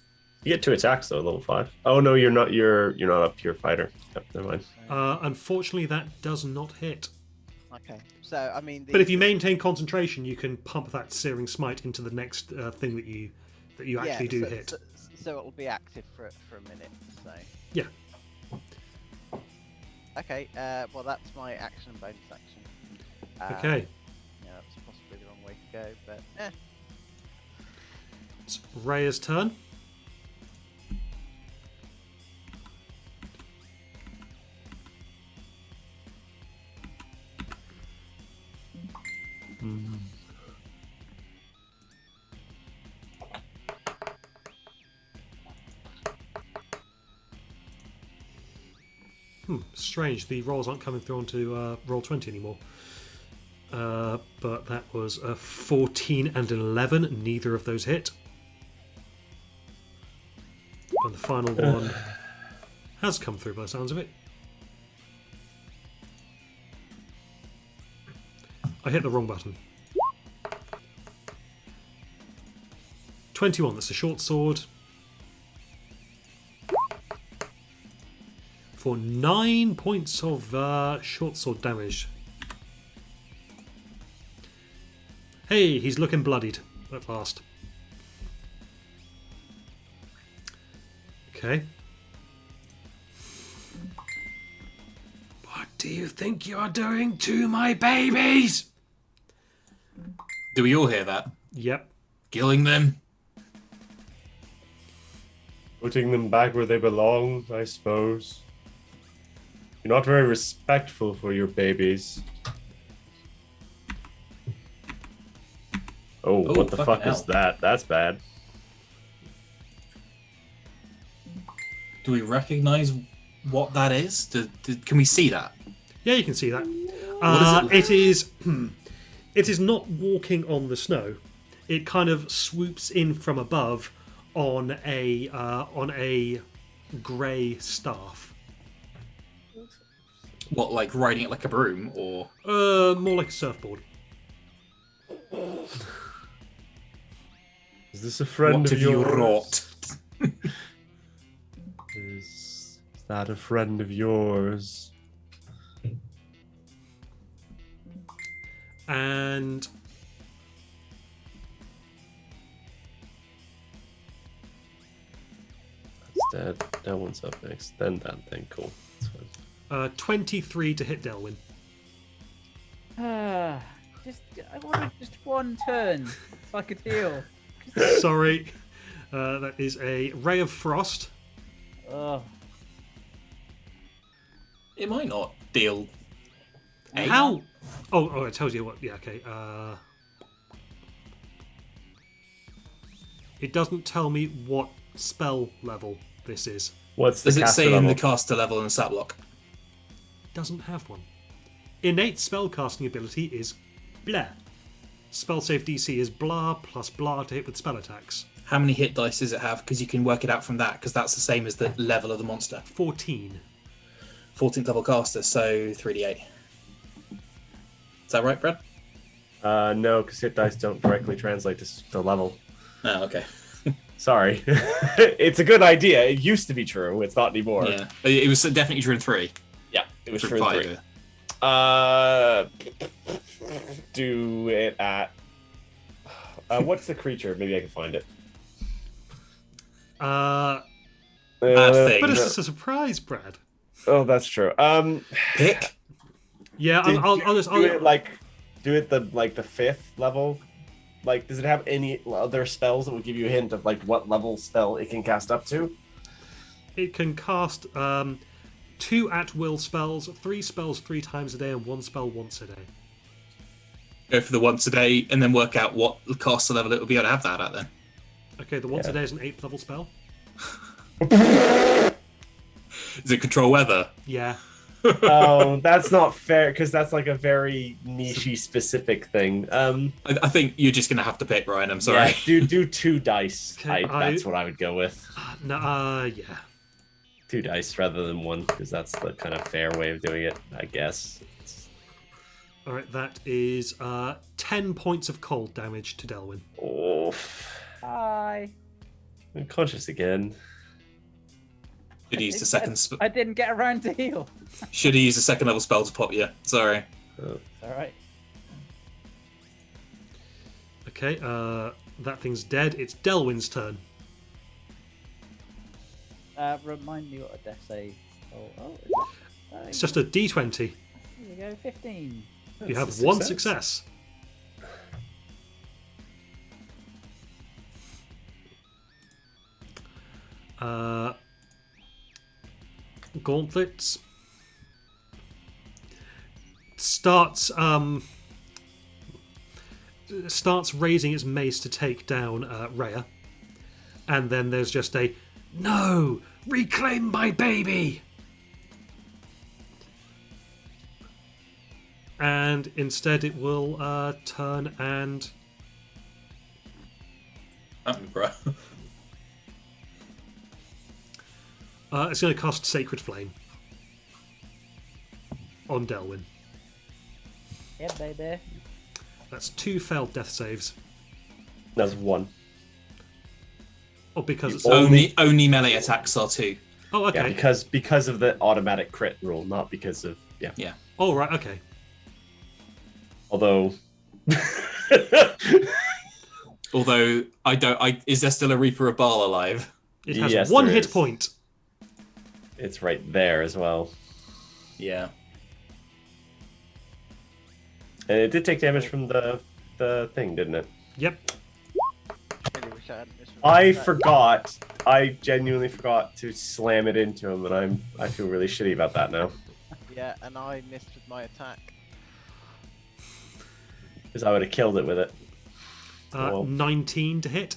You get 2 attacks though, level 5. Oh no, you're not. You're not a pure fighter. Yep, never mind. Unfortunately, that does not hit. Okay, so I mean. But if you maintain concentration, you can pump that searing smite into the next thing that you actually do hit. So it'll be active for a minute. So. Yeah. Okay. Well, that's my action and bonus action. Okay. Yeah, that's possibly the wrong way to go, but eh. It's Rhea's turn. Strange. The rolls aren't coming through onto roll 20 anymore. But that was a 14 and an 11. Neither of those hit. And the final one has come through by the sounds of it. I hit the wrong button. 21, that's a short sword. For 9 points of short sword damage. Hey, he's looking bloodied at last. Okay. What do you think you're doing to my babies? Do we all hear that? Yep. Killing them? Putting them back where they belong, I suppose. You're not very respectful for your babies. Oh, what the fuck is that? That's bad. Do we recognise what that is? Can we see that? Yeah, you can see that. What is it? It is not walking on the snow. It kind of swoops in from above on a grey staff. What, like riding it like a broom, or? More like a surfboard. Is this a friend What of have you yours? wrought? Is that a friend of yours? And That's dead. That one's up next. Then that thing. Cool. That's fine. 23 to hit Delwyn. I wanted just one turn so I could heal. Sorry. That is a Ray of Frost. Oh, It might not deal. How? Oh, it tells you what. Yeah, okay. It doesn't tell me what spell level this is. What's the Does it caster say in level? the caster level and the stat block? Doesn't have one. Innate spellcasting ability is blah. Spell save DC is blah plus blah to hit with spell attacks. How many hit dice does it have? Because you can work it out from that, because that's the same as the level of the monster. 14. 14th level caster, so 3d8. Is that right, Brad? No, because hit dice don't directly translate to the level. Oh, okay. Sorry. It's a good idea. It used to be true. It's not anymore. Yeah, it was definitely true in 3. Yeah, it was For true in 5. 3. Do it at... what's the creature? Maybe I can find it. Bad thing. But it's just a surprise, Brad. Oh, that's true. Pick? Yeah, Do it the 5th level. Like, does it have any other spells that will give you a hint of like what level spell it can cast up to? It can cast 2 at-will spells, 3 spells 3 times a day, and 1 spell once a day. Go for the once a day, and then work out what caster level it will be able to have that at then. Okay, the once a day is an 8th level spell. Is it control weather? Yeah. Oh, that's not fair because that's like a very niche specific thing. I think you're just going to have to pick, Ryan. I'm sorry. Yeah, do 2 dice. Okay, That's what I would go with. No, yeah. 2 dice rather than 1 because that's the kind of fair way of doing it, I guess. All right, that is 10 points of cold damage to Delwyn. Oh, hi. I'm conscious again. Should have used a second. I didn't get around to heal. Should have used a second level spell to pop you. Sorry. Oh. All right. Okay, that thing's dead. It's Delwyn's turn. Remind me what a death save. Oh, It's just a D20. Here we go, 15. You have That's a 1 success. Gauntlets starts raising its mace to take down Rhea, and then there's just a no, reclaim my baby. and instead it will turn and Bro. it's going to cast Sacred Flame on Delwyn. Yeah, baby. That's 2 failed death saves. That's 1. Oh, because it's Only melee attacks are 2. Oh, okay. Yeah, because of the automatic crit rule, not because of Yeah. Oh, right. Okay. Although, Although is there still a Reaper of Baal alive? It has Yes, 1 there hit is. point. it's right there as well, Yeah. and it did take damage from the thing, didn't it? Yep. Really wish I hadn't missed I that. forgot. I genuinely forgot to slam it into him, and I feel really shitty about that now Yeah, and I missed with my attack. because I would have killed it with it. Well. 19 to hit.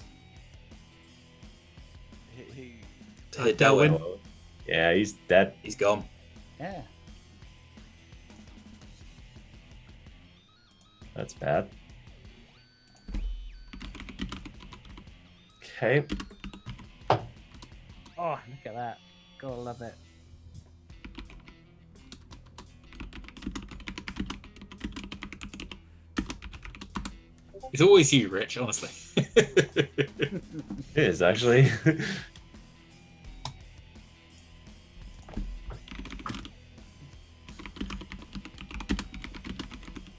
Who To hit Delwyn. Delwyn. Yeah, he's dead. He's gone. Yeah. That's bad. Okay. Oh, look at that. Gotta love it. It's always you, Rich, honestly. It is actually.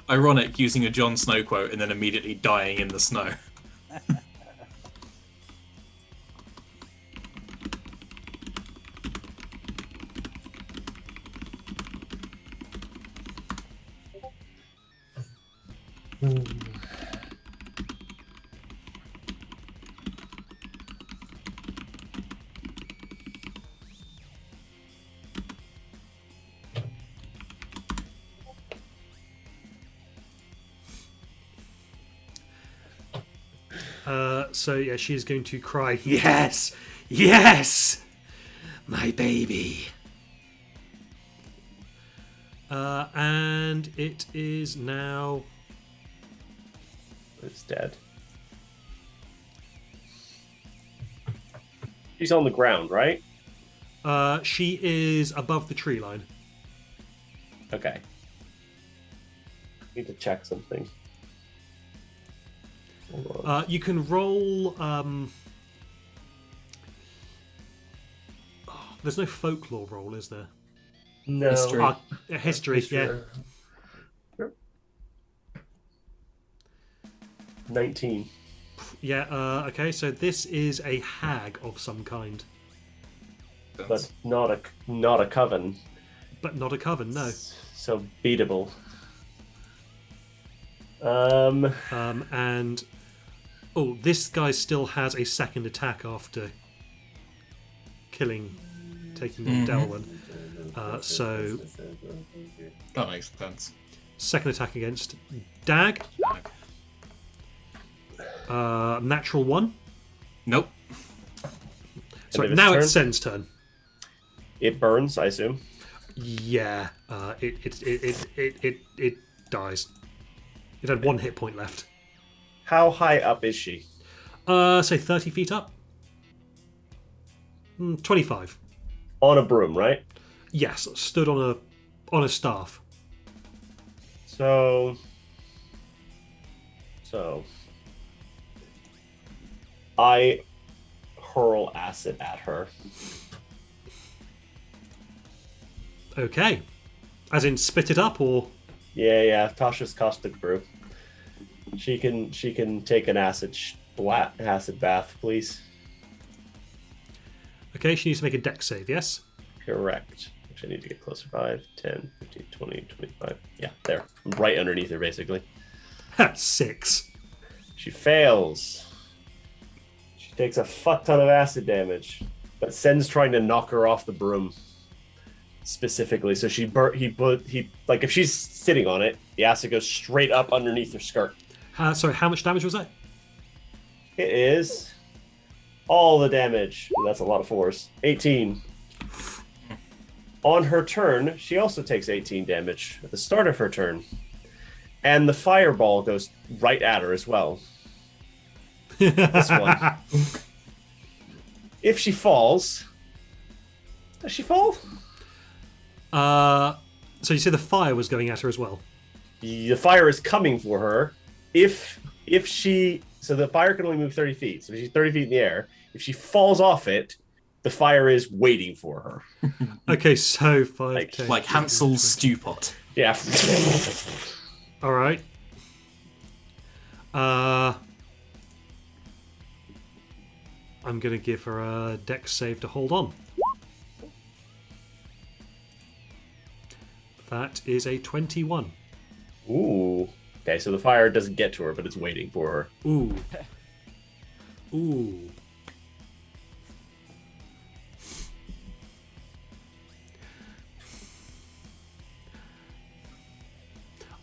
Ironic using a Jon Snow quote and then immediately dying in the snow. So yeah, she's going to cry, "Yes! Yes! My baby!" And it is now... It's dead. She's on the ground, right? She is above the tree line. Okay. Need to check something. Hold on. You can roll... there's no folklore roll, is there? No. History. History, yeah. Yep. 19. Yeah, okay, so this is a hag of some kind. But not a coven. But not a coven, no. So beatable. And... Oh, this guy still has a second attack after taking on Delwyn. So, That makes sense. second attack against Dag. Natural 1. Nope. So End of its now turn? it's Sen's turn. It burns, I assume. Yeah, it dies. It had 1 hit point left. How high up is she? Say 30 feet up. 25. On a broom, right? Yes, stood on a staff. So I hurl acid at her. Okay. As in spit it up, or... Yeah, Tasha's caustic brew. She can take an acid bath, please. Okay, she needs to make a dex save, yes? Correct. Which I need to get closer. 5, 10, 15, 20, 25. Yeah, there. I'm right underneath her, basically. 6. She fails. She takes a fuck ton of acid damage. But Sen's trying to knock her off the broom. Specifically. So if she's sitting on it, the acid goes straight up underneath her skirt. Sorry, how much damage was that? It is all the damage. Ooh, that's a lot of force. 18. On her turn, she also takes 18 damage at the start of her turn. And the fireball goes right at her as well. This one. If she falls, does she fall? So you say the fire was going at her as well? The fire is coming for her. If so the fire can only move 30 feet. So she's 30 feet in the air. If she falls off it, the fire is waiting for her. Okay, so 5, Like- 10, Like 15, Hansel's 20. stew pot. Yeah. All right. I'm going to give her a dex save to hold on. That is a 21. Ooh. Okay, so the fire doesn't get to her, but it's waiting for her. Ooh. Ooh.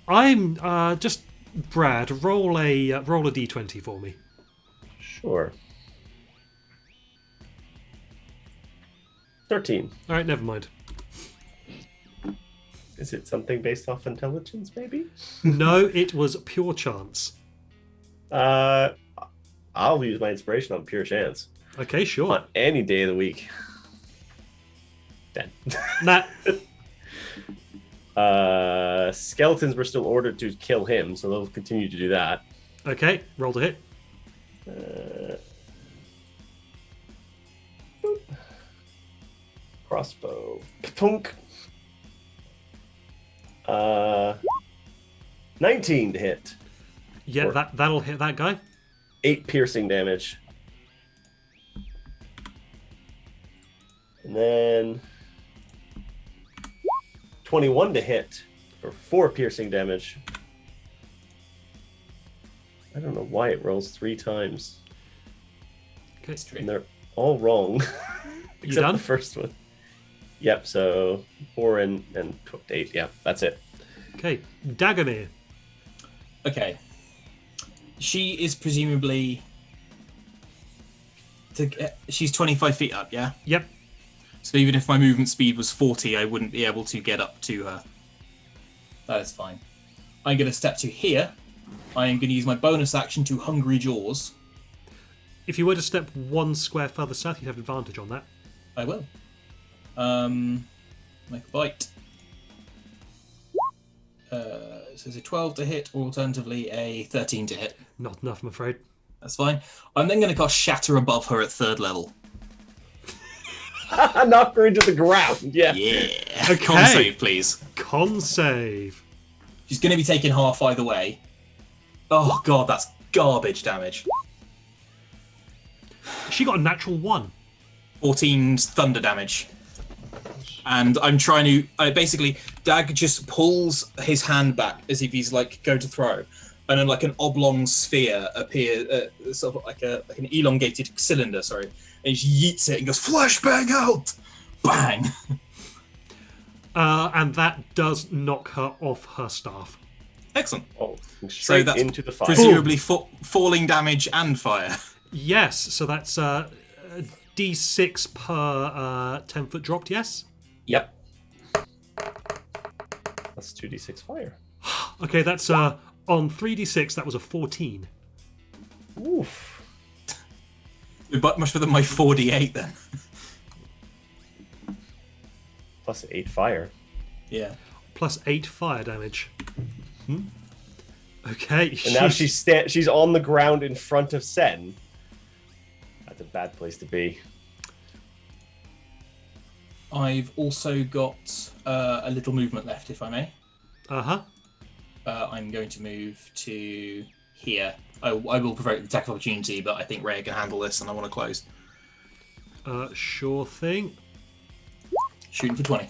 I'm just Brad. Roll a d20 for me. Sure. 13. All right, never mind. Is it something based off intelligence, maybe? No, it was pure chance. I'll use my inspiration on pure chance. Okay, sure. On any day of the week. 10. Nah. Skeletons were still ordered to kill him, so they'll continue to do that. Okay, roll to hit. Boop. Crossbow. Punk. 19 to hit. Yeah, Or- that'll hit that guy. 8 piercing damage. And then 21 to hit for 4 piercing damage. I don't know why it rolls 3 times. Okay, And they're all wrong. Except done? the first one. Yep, so 4 and 8. Yeah, that's it. okay. Dagamir. Okay. She is presumably... She's 25 feet up, yeah? Yep. So even if my movement speed was 40, I wouldn't be able to get up to her. That is fine. I'm going to step to here. I am going to use my bonus action to Hungry Jaws. If you were to step 1 square further south, you'd have advantage on that. I will. Make a bite. So it's a 12 to hit, or alternatively a 13 to hit. Not enough, I'm afraid. That's fine. I'm then going to cast Shatter above her at 3rd level. Knock her into the ground. Yeah. Yeah. Okay. Con save, please. Con save. She's going to be taking half either way. Oh god, that's garbage damage. She got a natural 1. 14 thunder damage. And I'm trying to... basically, Dag just pulls his hand back as if he's like going to throw. And then like an oblong sphere appears, sort of like an elongated cylinder, sorry. And he yeets it and goes, flashbang out! Bang! And that does knock her off her staff. Excellent. Oh, straight that's into the fire. Presumably falling damage and fire. Yes, so that's d6 per 10-foot dropped, yes? Yep. That's 2d6 fire. Okay, that's on 3d6, that was a 14. Oof. But much better than my 4d8 then. Plus 8 fire. Yeah. Plus 8 fire damage. Okay. And now she's on the ground in front of Sen. That's a bad place to be. I've also got a little movement left, if I may. Uh-huh. I'm going to move to here. I will provoke the attack of opportunity, but I think Rhea can handle this, and I want to close. Sure thing. Shooting for 20.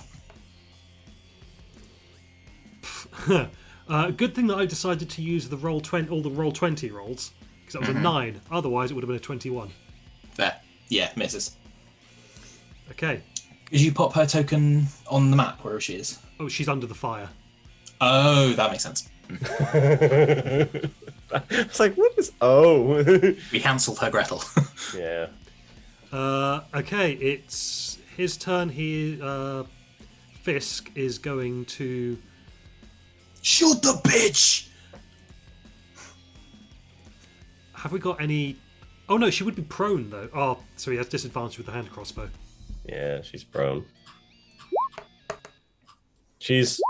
Good thing that I decided to use the roll 20, all the roll 20 rolls, because that was a 9. Otherwise, it would have been a 21. There. Yeah, misses. Okay. Did you pop her token on the map, wherever she is? Oh, she's under the fire. Oh, that makes sense. It's like, what is... Oh. We cancelled her Gretel. Yeah. Okay, it's his turn. Fisk is going to... Shoot the bitch! Have we got any? Oh no, she would be prone though. Oh, so he has disadvantage with the hand crossbow. Yeah, she's prone. She's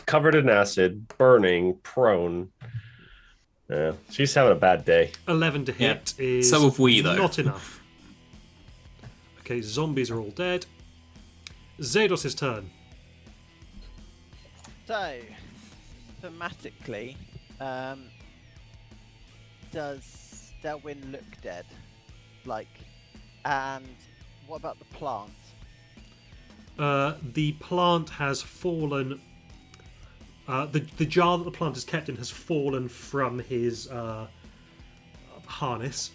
covered in acid, burning, prone. Yeah, she's having a bad day. 11 to hit is So have we, though. not enough. Okay, zombies are all dead. Zados' turn. So, thematically, does Delwyn look dead? Like, and what about the plant? The plant has fallen. The jar that the plant is kept in has fallen from his harness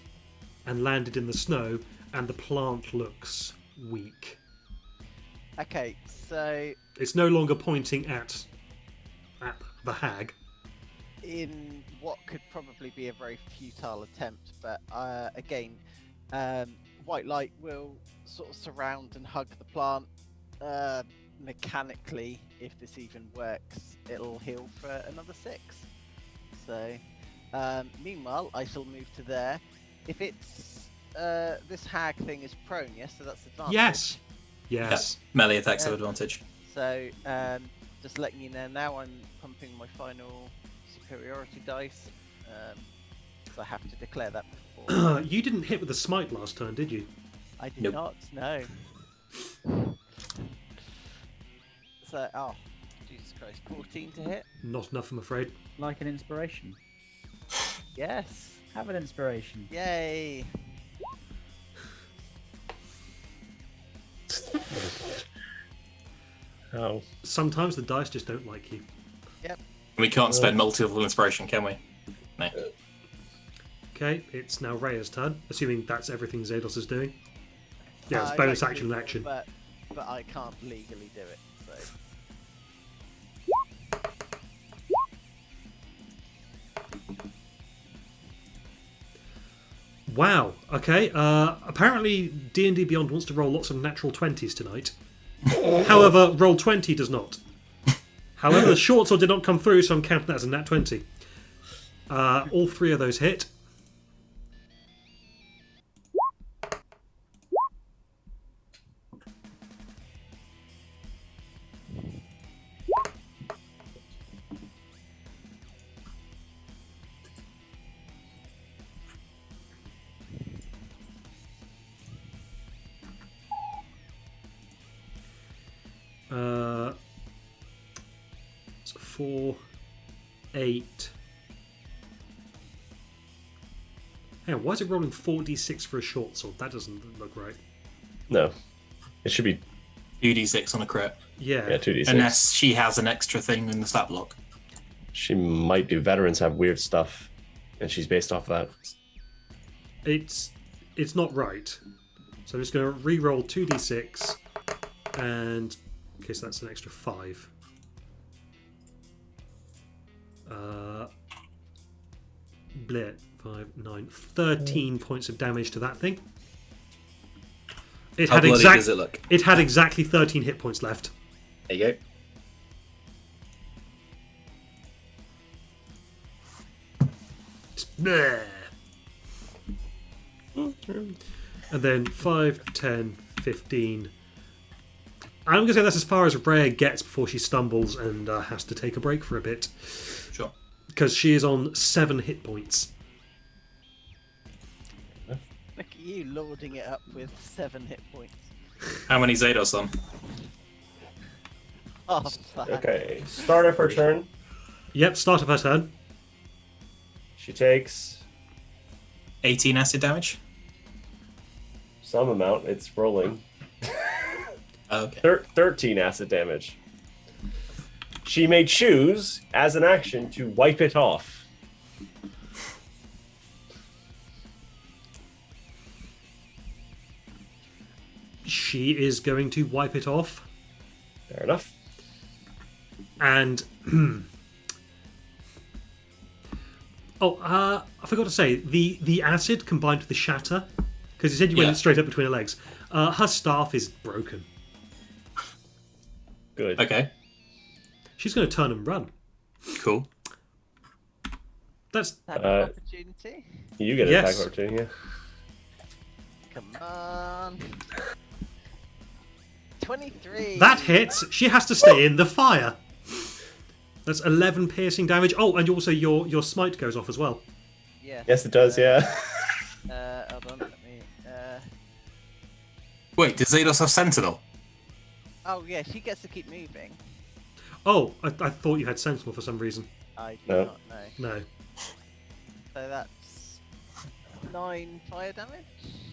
and landed in the snow, and the plant looks weak. Okay, so It's no longer pointing at the hag. in what could probably be a very futile attempt, but again, White Light will sort of surround and hug the plant. Mechanically, if this even works, it'll heal for another 6. So, meanwhile, I shall move to there. If it's this hag thing is prone, yes, so that's advantage. Yes. Yeah. Yes. Melee attacks have advantage. So, just letting you know now, I'm pumping my final superiority dice. So I have to declare that before. You didn't hit with the smite last turn, did you? I did Nope. not. No. So, oh, Jesus Christ, 14 to hit. Not enough, I'm afraid. Like an inspiration. Yes. Have an inspiration. Yay. Oh, Sometimes the dice just don't like you. We can't spend multiple inspiration, can we? No. Okay, it's now Rhea's turn, assuming that's everything Zados is doing. Yeah, it's I'd bonus like to action do and more, action. But I can't legally do it. So. Wow. Okay. Apparently, D&D Beyond wants to roll lots of natural 20s tonight. However, roll 20 does not. However, the short sword did not come through, so I'm counting that as a nat 20. All 3 of those hit. It's 4, 8. Hang on, why is it rolling 4d6 for a short sword? That doesn't look right. no. It should be 2d6 on a crit. Yeah. 2d6. Unless she has an extra thing in the stat block. She might do. Veterans have weird stuff, and she's based off that. It's not right. So I'm just going to re-roll 2d6, and okay, so that's an extra 5. Bleh, 5, 9, 13 points of damage to that thing. It How had bloody does it look? It had exactly 13 hit points left. There you go. Bleh. And then 5, 10, 15. I'm going to say that's as far as Rhea gets before she stumbles and has to take a break for a bit. Sure. Because she is on 7 hit points. Look at you lording it up with 7 hit points. How many Zados on? Oh, fuck. Okay, start of her turn. Yep, start of her turn. She takes 18 acid damage? some amount. It's rolling. Okay. 13 acid damage. She may choose, as an action, to wipe it off. She is going to wipe it off. Fair enough. And I forgot to say the acid combined with the shatter, because you said you Yeah. went straight up between her legs. Her staff is broken. Good. Okay. She's going to turn and run. Cool. That's Attack Uh, of opportunity. You get an Yes. attack opportunity. Yeah. Come on. 23. that hits. She has to stay in the fire. That's 11 piercing damage. Oh, and also your smite goes off as well. Yeah. Yes, it does. Yeah. Hold on. Let me. Wait, does Xenos have Sentinel? Oh yeah, she gets to keep moving. Oh, I thought you had Sentinel for some reason. I do No. not know. No. So that's 9 fire damage.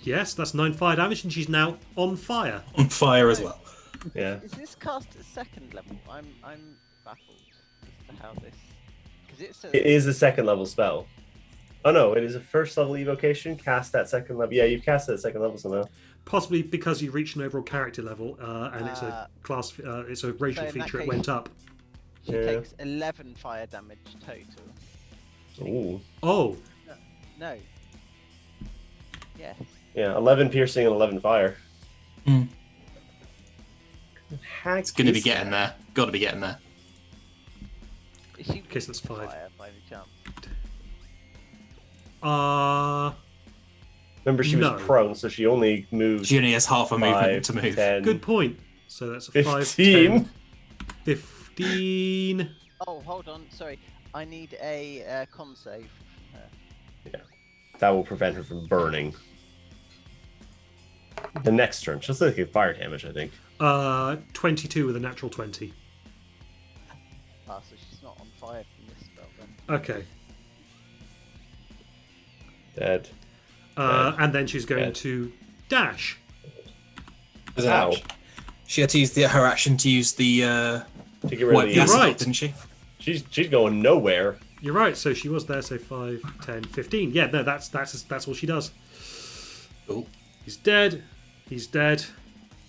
Yes, that's 9 fire damage, and she's now on fire. On fire as well. Yeah. Is this cast at second level? I'm baffled as to how this. Because it says. It is a second level spell. Oh no, it is a first level evocation cast at second level. Yeah, you've cast it at second level somehow. Possibly because you reached an overall character level, and it's a class, it's a racial so in that feature. It case- went up. She Yeah. takes 11 fire damage total. Ooh. Oh, No. Yes. Yeah, 11 piercing and 11 fire. Hmm. Heck It's going to be is getting there. Got to be getting there. Is she Okay, so that's weak to 5. fire by any chance? Remember, she was No. prone, so she only moved She only has half a movement 5, to move. 10, good point. So that's a 5, 15. 10, 15. Oh, hold on. Sorry. I need a con save. That will prevent her from burning. The next turn. She'll still get fire damage, I think. 22 with a natural 20. Ah, so she's not on fire from this spell then. Okay. Dead. And then she's going Dead. to dash. As an Ow. action. She had to use her action to use the To get rid wipe of the the acid right. off, didn't she? She's going nowhere. You're right. So she was there. So 5, 10, 15. Yeah, no, that's all she does. Cool. He's dead. He's dead.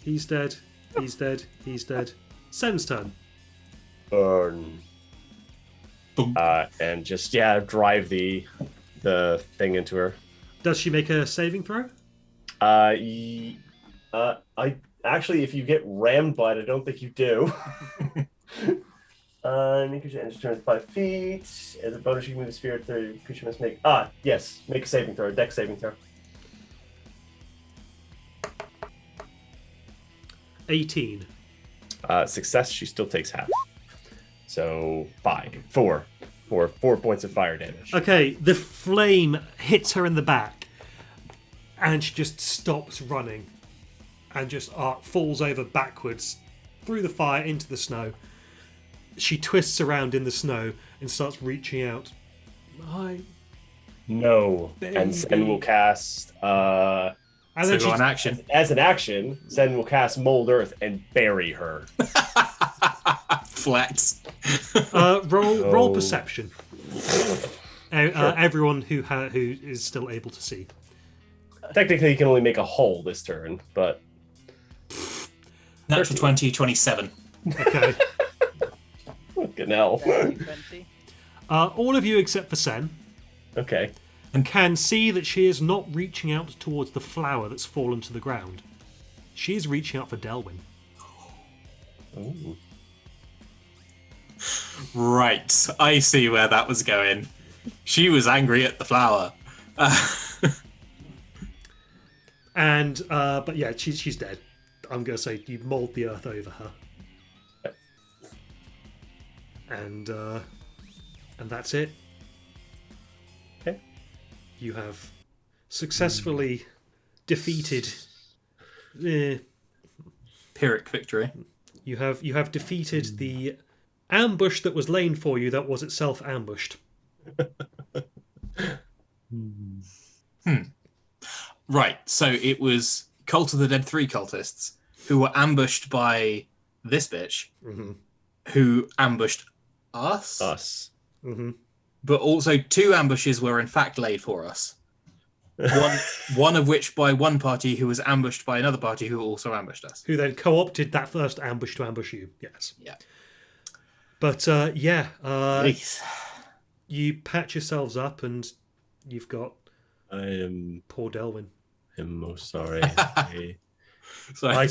He's dead. He's dead. He's dead. Sen's turn. Burn. Boom. And just drive the thing into her. Does she make a saving throw? I actually, if you get rammed by it, I don't think you do. Make your engine turn 5 feet. As a bonus, you can move the sphere. The creature must make. Yes, make a saving throw. A dex saving throw. 18. Success. She still takes half. So 4 points of fire damage. Okay, the flame hits her in the back, and she just stops running, and just falls over backwards through the fire into the snow. She twists around in the snow and starts reaching out. Hi. No, and Sen will cast. And So then go on she's, action. As an action, Sen will cast Mold Earth and bury her. Flex. roll Oh. perception. Everyone who is still able to see. Technically, you can only make a hole this turn, but Natural 20, 27. Okay. fucking hell. 20. All of you except for Sen Okay. can see that she is not reaching out towards the flower that's fallen to the ground. She is reaching out for Delwyn. Ooh. Right, I see where that was going. She was angry at the flower. And but yeah, she's dead. I'm gonna say you mold the earth over her, and that's it. Okay. You have successfully defeated. Pyrrhic victory. You have defeated the ambush that was laid for you that was itself ambushed. Right, so it was Cult of the Dead 3 cultists who were ambushed by this bitch, Mm-hmm. who ambushed us, Us. Mm-hmm. but also 2 ambushes were in fact laid for us. One of which by one party who was ambushed by another party who also ambushed us. Who then co-opted that first ambush to ambush you? Yes. Yeah. But Please. you patch yourselves up, and you've got I am poor Delwyn. most sorry. So I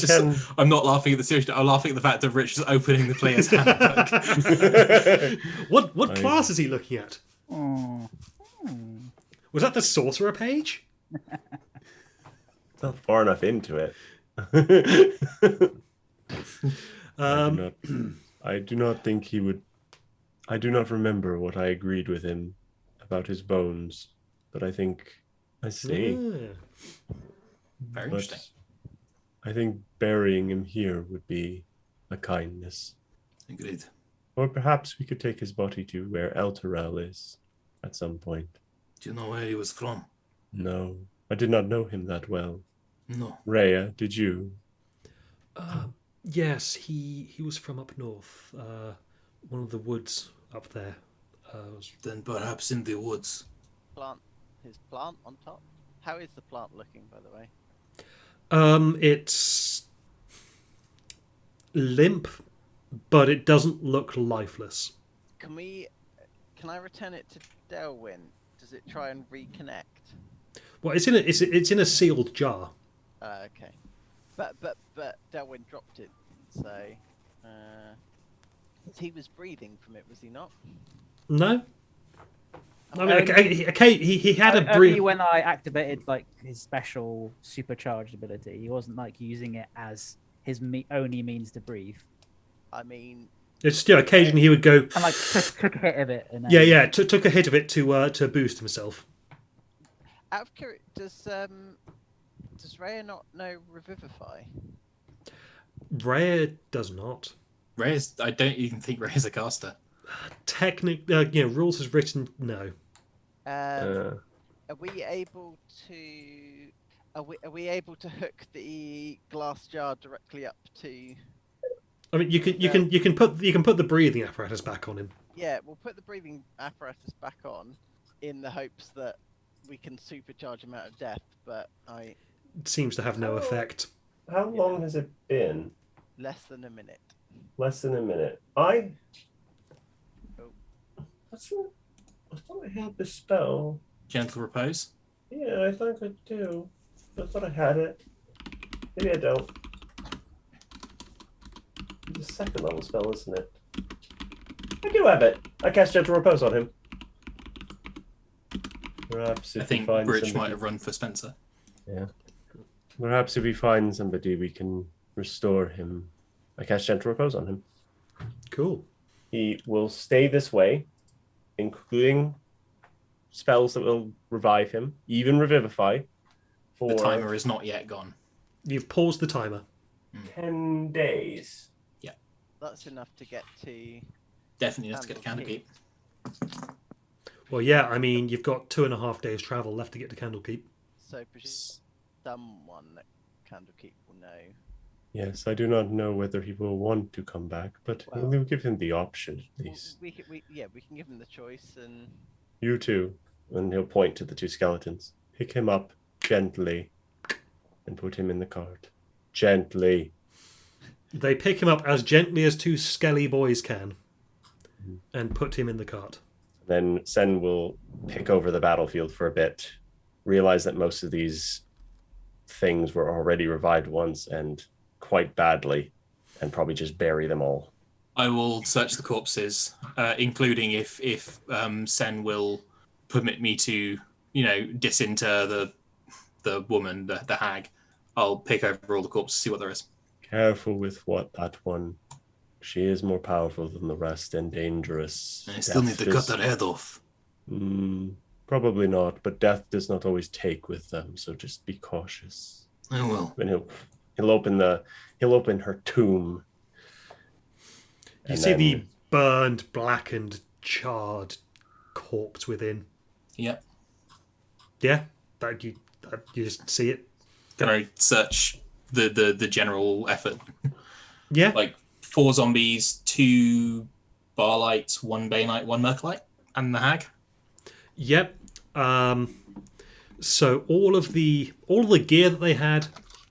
I'm not laughing at the situation. I'm laughing at the fact of Rich just opening the player's handbook. What class is he looking at? Oh. Was that the sorcerer page? It's not far enough into it. I do not think he would. I do not remember what I agreed with him about his bones, but I think I see. Very But interesting. I think burying him here would be a kindness. Agreed. Or perhaps we could take his body to where Elturel is at some point. Do you know where he was from? No, I did not know him that well. No. Rhea, did you? Yes, he was from up north. One of the woods up there. Then perhaps in the woods. His plant on top. How is the plant looking, by the way? It's limp, but it doesn't look lifeless. Can I return it to Delwyn? Does it try and reconnect? Well, it's in a sealed jar. Okay. But Delwyn dropped it, so he was breathing from it, was he not? No. I mean, he had a Only breathe. when I activated like his special supercharged ability, he wasn't like using it as his only means to breathe. I mean, It's still occasionally he would go. And like took a hit of it. And then... Yeah. Took a hit of it to boost himself. out of curiosity, does Rhea not know Revivify? Rhea does not. I don't even think Ray's a caster. Rules is written no. Are we able to? Are we able to hook the glass jar directly up to? I mean, you can put the breathing apparatus back on him. Yeah, we'll put the breathing apparatus back on, in the hopes that we can supercharge him out of death. But It seems to have no effect. How long has it been? less than a minute. Less than a minute. Oh. I thought I had the spell. Gentle repose. Yeah, I think I do. I thought I had it. Maybe I don't. It's a second level spell, isn't it? I do have it. I cast Gentle Repose on him. Perhaps if I think we find Bridge somebody... might have run for Spencer. Yeah. Perhaps if we find somebody, we can restore him. I cast Gentle Repose on him. Cool. He will stay this way, including spells that will revive him, even Revivify, for The timer is not yet gone. You've paused the timer. 10 days. That's enough to get to. Definitely enough to get to Candlekeep. Candlekeep. Well, yeah. I mean, you've got 2.5 days travel left to get to Candlekeep. So someone that Candlekeep will know. Yes, I do not know whether he will want to come back, but we'll give him the option at least. We can give him the choice, and You too. And he'll point to the two skeletons. Pick him up gently and put him in the cart. Gently. They pick him up as gently as two skelly boys can, and put him in the cart. Then Sen will pick over the battlefield for a bit, realize that most of these things were already revived once and quite badly, and probably just bury them all. I will search the corpses, including if Sen will permit me to, disinter the woman, the hag. I'll pick over all the corpses, see what there is. Careful with that one. She is more powerful than the rest and dangerous. I still need to cut her head off. Probably not, but death does not always take with them, so just be cautious. I will. And he'll open her tomb. You see the burned, blackened, charred corpse within. Yep. Yeah, you just see it. Can I search the general effort? Yeah. Like 4 zombies, 2 Barlights, 1 Banelite, 1 Merclite, and the hag. Yep. So all of the gear that they had,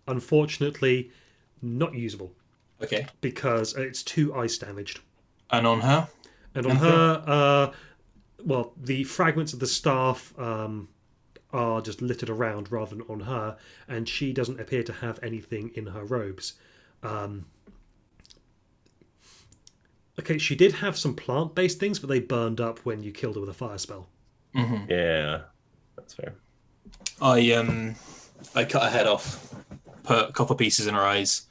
unfortunately, not usable. Okay. Because it's too ice damaged. And on her? And on her, the fragments of the staff are just littered around rather than on her, and she doesn't appear to have anything in her robes. Okay, she did have some plant-based things, but they burned up when you killed her with a fire spell. Mm-hmm. Yeah, that's fair. I cut her head off, put copper pieces in her eyes,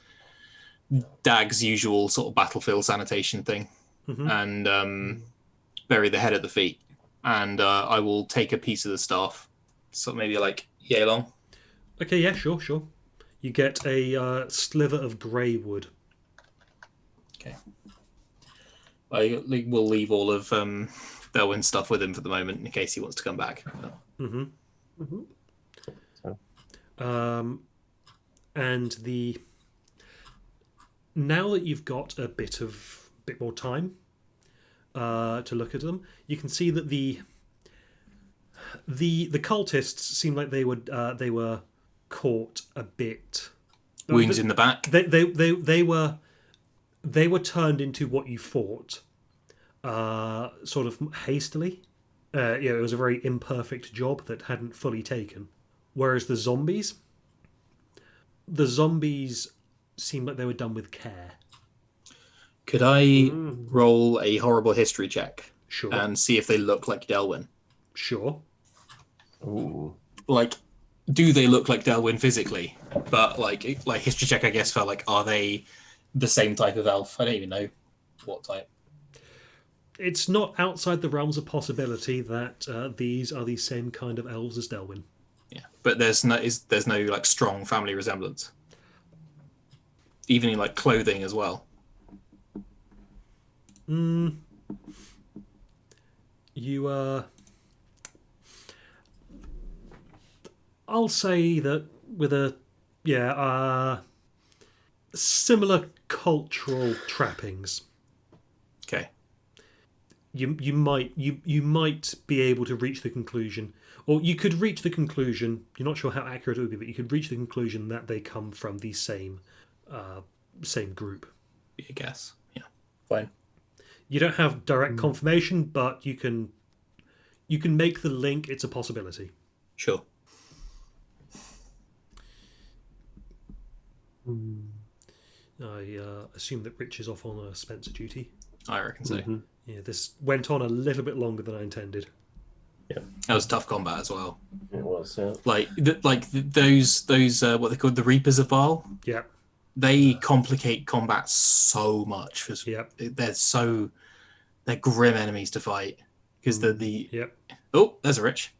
Dag's usual sort of battlefield sanitation thing, and bury the head at the feet. And I will take a piece of the staff, so maybe like yay long. Okay, yeah, sure. You get a sliver of grey wood. Okay. I will leave all of Delwyn's stuff with him for the moment in case he wants to come back. And now that you've got a bit more time to look at them, you can see that the cultists seem like they were caught a bit. Wounds in the back. They were turned into what you fought, sort of hastily. It was a very imperfect job that hadn't fully taken. Whereas the zombies seemed like they were done with care. Could I roll a horrible history check? Sure. And see if they look like Delwyn? Sure. Ooh. Like, do they look like Delwyn physically? But like history check, I guess, for like, are they the same type of elf? I don't even know what type. It's not outside the realms of possibility that these are the same kind of elves as Delwyn. Yeah, but there's no like strong family resemblance, even in like clothing as well. I'll say that with similar cultural trappings. Okay. You might be able to reach the conclusion, or you could reach the conclusion. You're not sure how accurate it would be, but you could reach the conclusion that they come from the same group. I guess. Yeah. Fine. You don't have direct confirmation, but you can make the link. It's a possibility. Sure. I assume that Rich is off on a Spencer duty. I reckon so. Yeah, this went on a little bit longer than I intended. Yeah, that was tough combat as well. It was. Yeah. Those what they called the Reapers of Baal. Yeah. They complicate combat so much because they're grim enemies to fight because they're the. Yep. Oh, there's a Rich.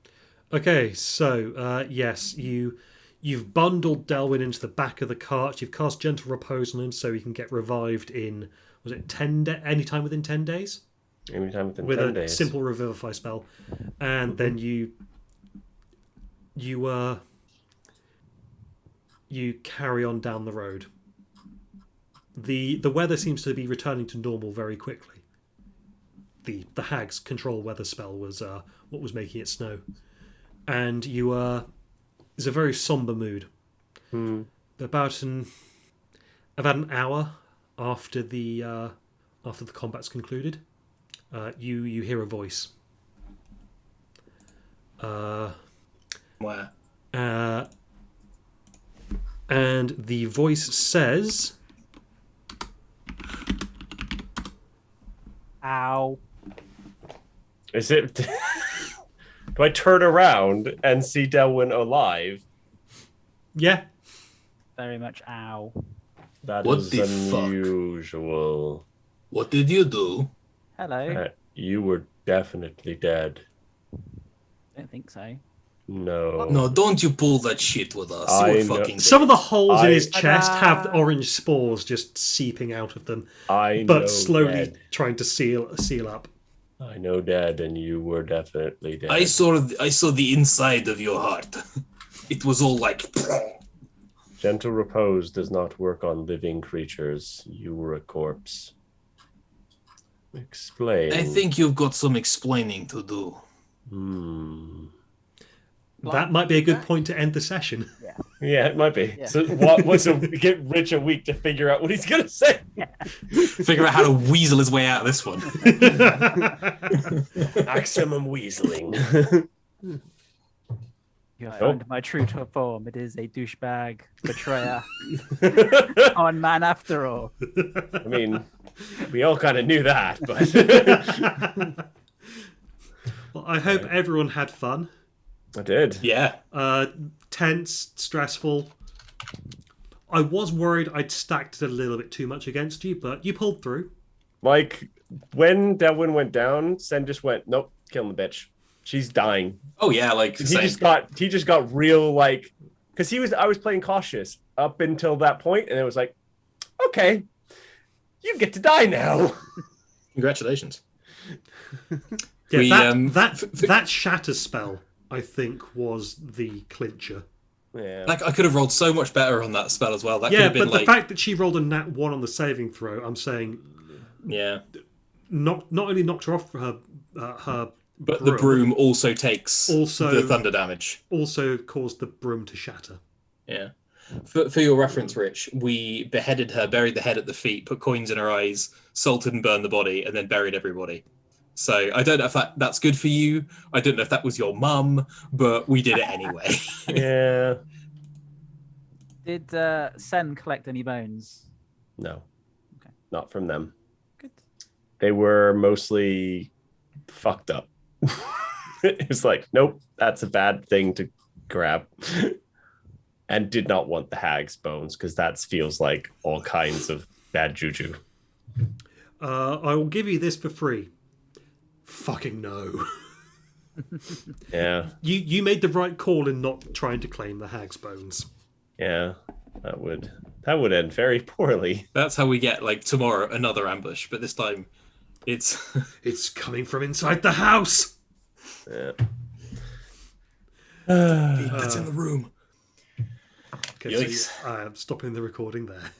Okay, so yes, you've bundled Delwyn into the back of the cart. You've cast Gentle Repose on him so he can get revived in, was it 10 anytime within 10 days? Anytime within with 10 a days. simple revivify spell, and then you carry on down the road. The weather seems to be returning to normal very quickly. The hag's control weather spell was what was making it snow, and it's a very somber mood. About an hour after the combat's concluded, you hear a voice. Where? And the voice says, "Ow." Is it? Do I turn around and see Delwyn alive? Yeah. Very much ow. That What is the fuck? unusual. What did you do? Hello. You were definitely dead. Don't think so. No. No, don't you pull that shit with us. I You were know. fucking Some of the holes in his I- chest have orange spores just seeping out of them, I know but slowly dead. trying to seal up. I know dead, and you were definitely dead. I saw the inside of your heart. It was all like. Gentle repose does not work on living creatures. You were a corpse. Explain. I think you've got some explaining to do. That might be a good point to end the session. Yeah, it might be. Yeah. So what? So give Rich a week to figure out what he's gonna say. Figure out how to weasel his way out of this one. Maximum weaseling. you have Nope. found my true form. It is a douchebag betrayer on man after all. I mean, we all kind of knew that, but Well, I hope everyone had fun. I did. Yeah. Tense, stressful. I was worried I'd stacked it a little bit too much against you, but you pulled through. Like when Delwyn went down, Sen just went, "Nope, killing the bitch. She's dying." Oh yeah, like He same. just got real like because I was playing cautious up until that point, and it was like, okay, you get to die now. Congratulations. Yeah, We, that shatter spell, I think, was the clincher. Yeah. Like I could have rolled so much better on that spell as well. That could Yeah, have been but the like fact that she rolled a nat 1 on the saving throw, I'm saying, yeah. not only knocked her off for her But the broom also takes Also- the thunder damage. also caused the broom to shatter. Yeah. For your reference, Rich, we beheaded her, buried the head at the feet, put coins in her eyes, salted and burned the body, and then buried everybody. So I don't know if that's good for you. I don't know if that was your mum, but we did it anyway. Yeah. Did Sen collect any bones? No. Okay. Not from them. Good. They were mostly fucked up. It was like, nope, that's a bad thing to grab. And did not want the hag's bones because that feels like all kinds of bad juju. I will give you this for free. Fucking no. Yeah. You made the right call in not trying to claim the hag's bones. Yeah. That would end very poorly. That's how we get like tomorrow another ambush, but this time it's It's coming from inside the house. Yeah. that's in the room. Okay, Yikes. so I am stopping the recording there.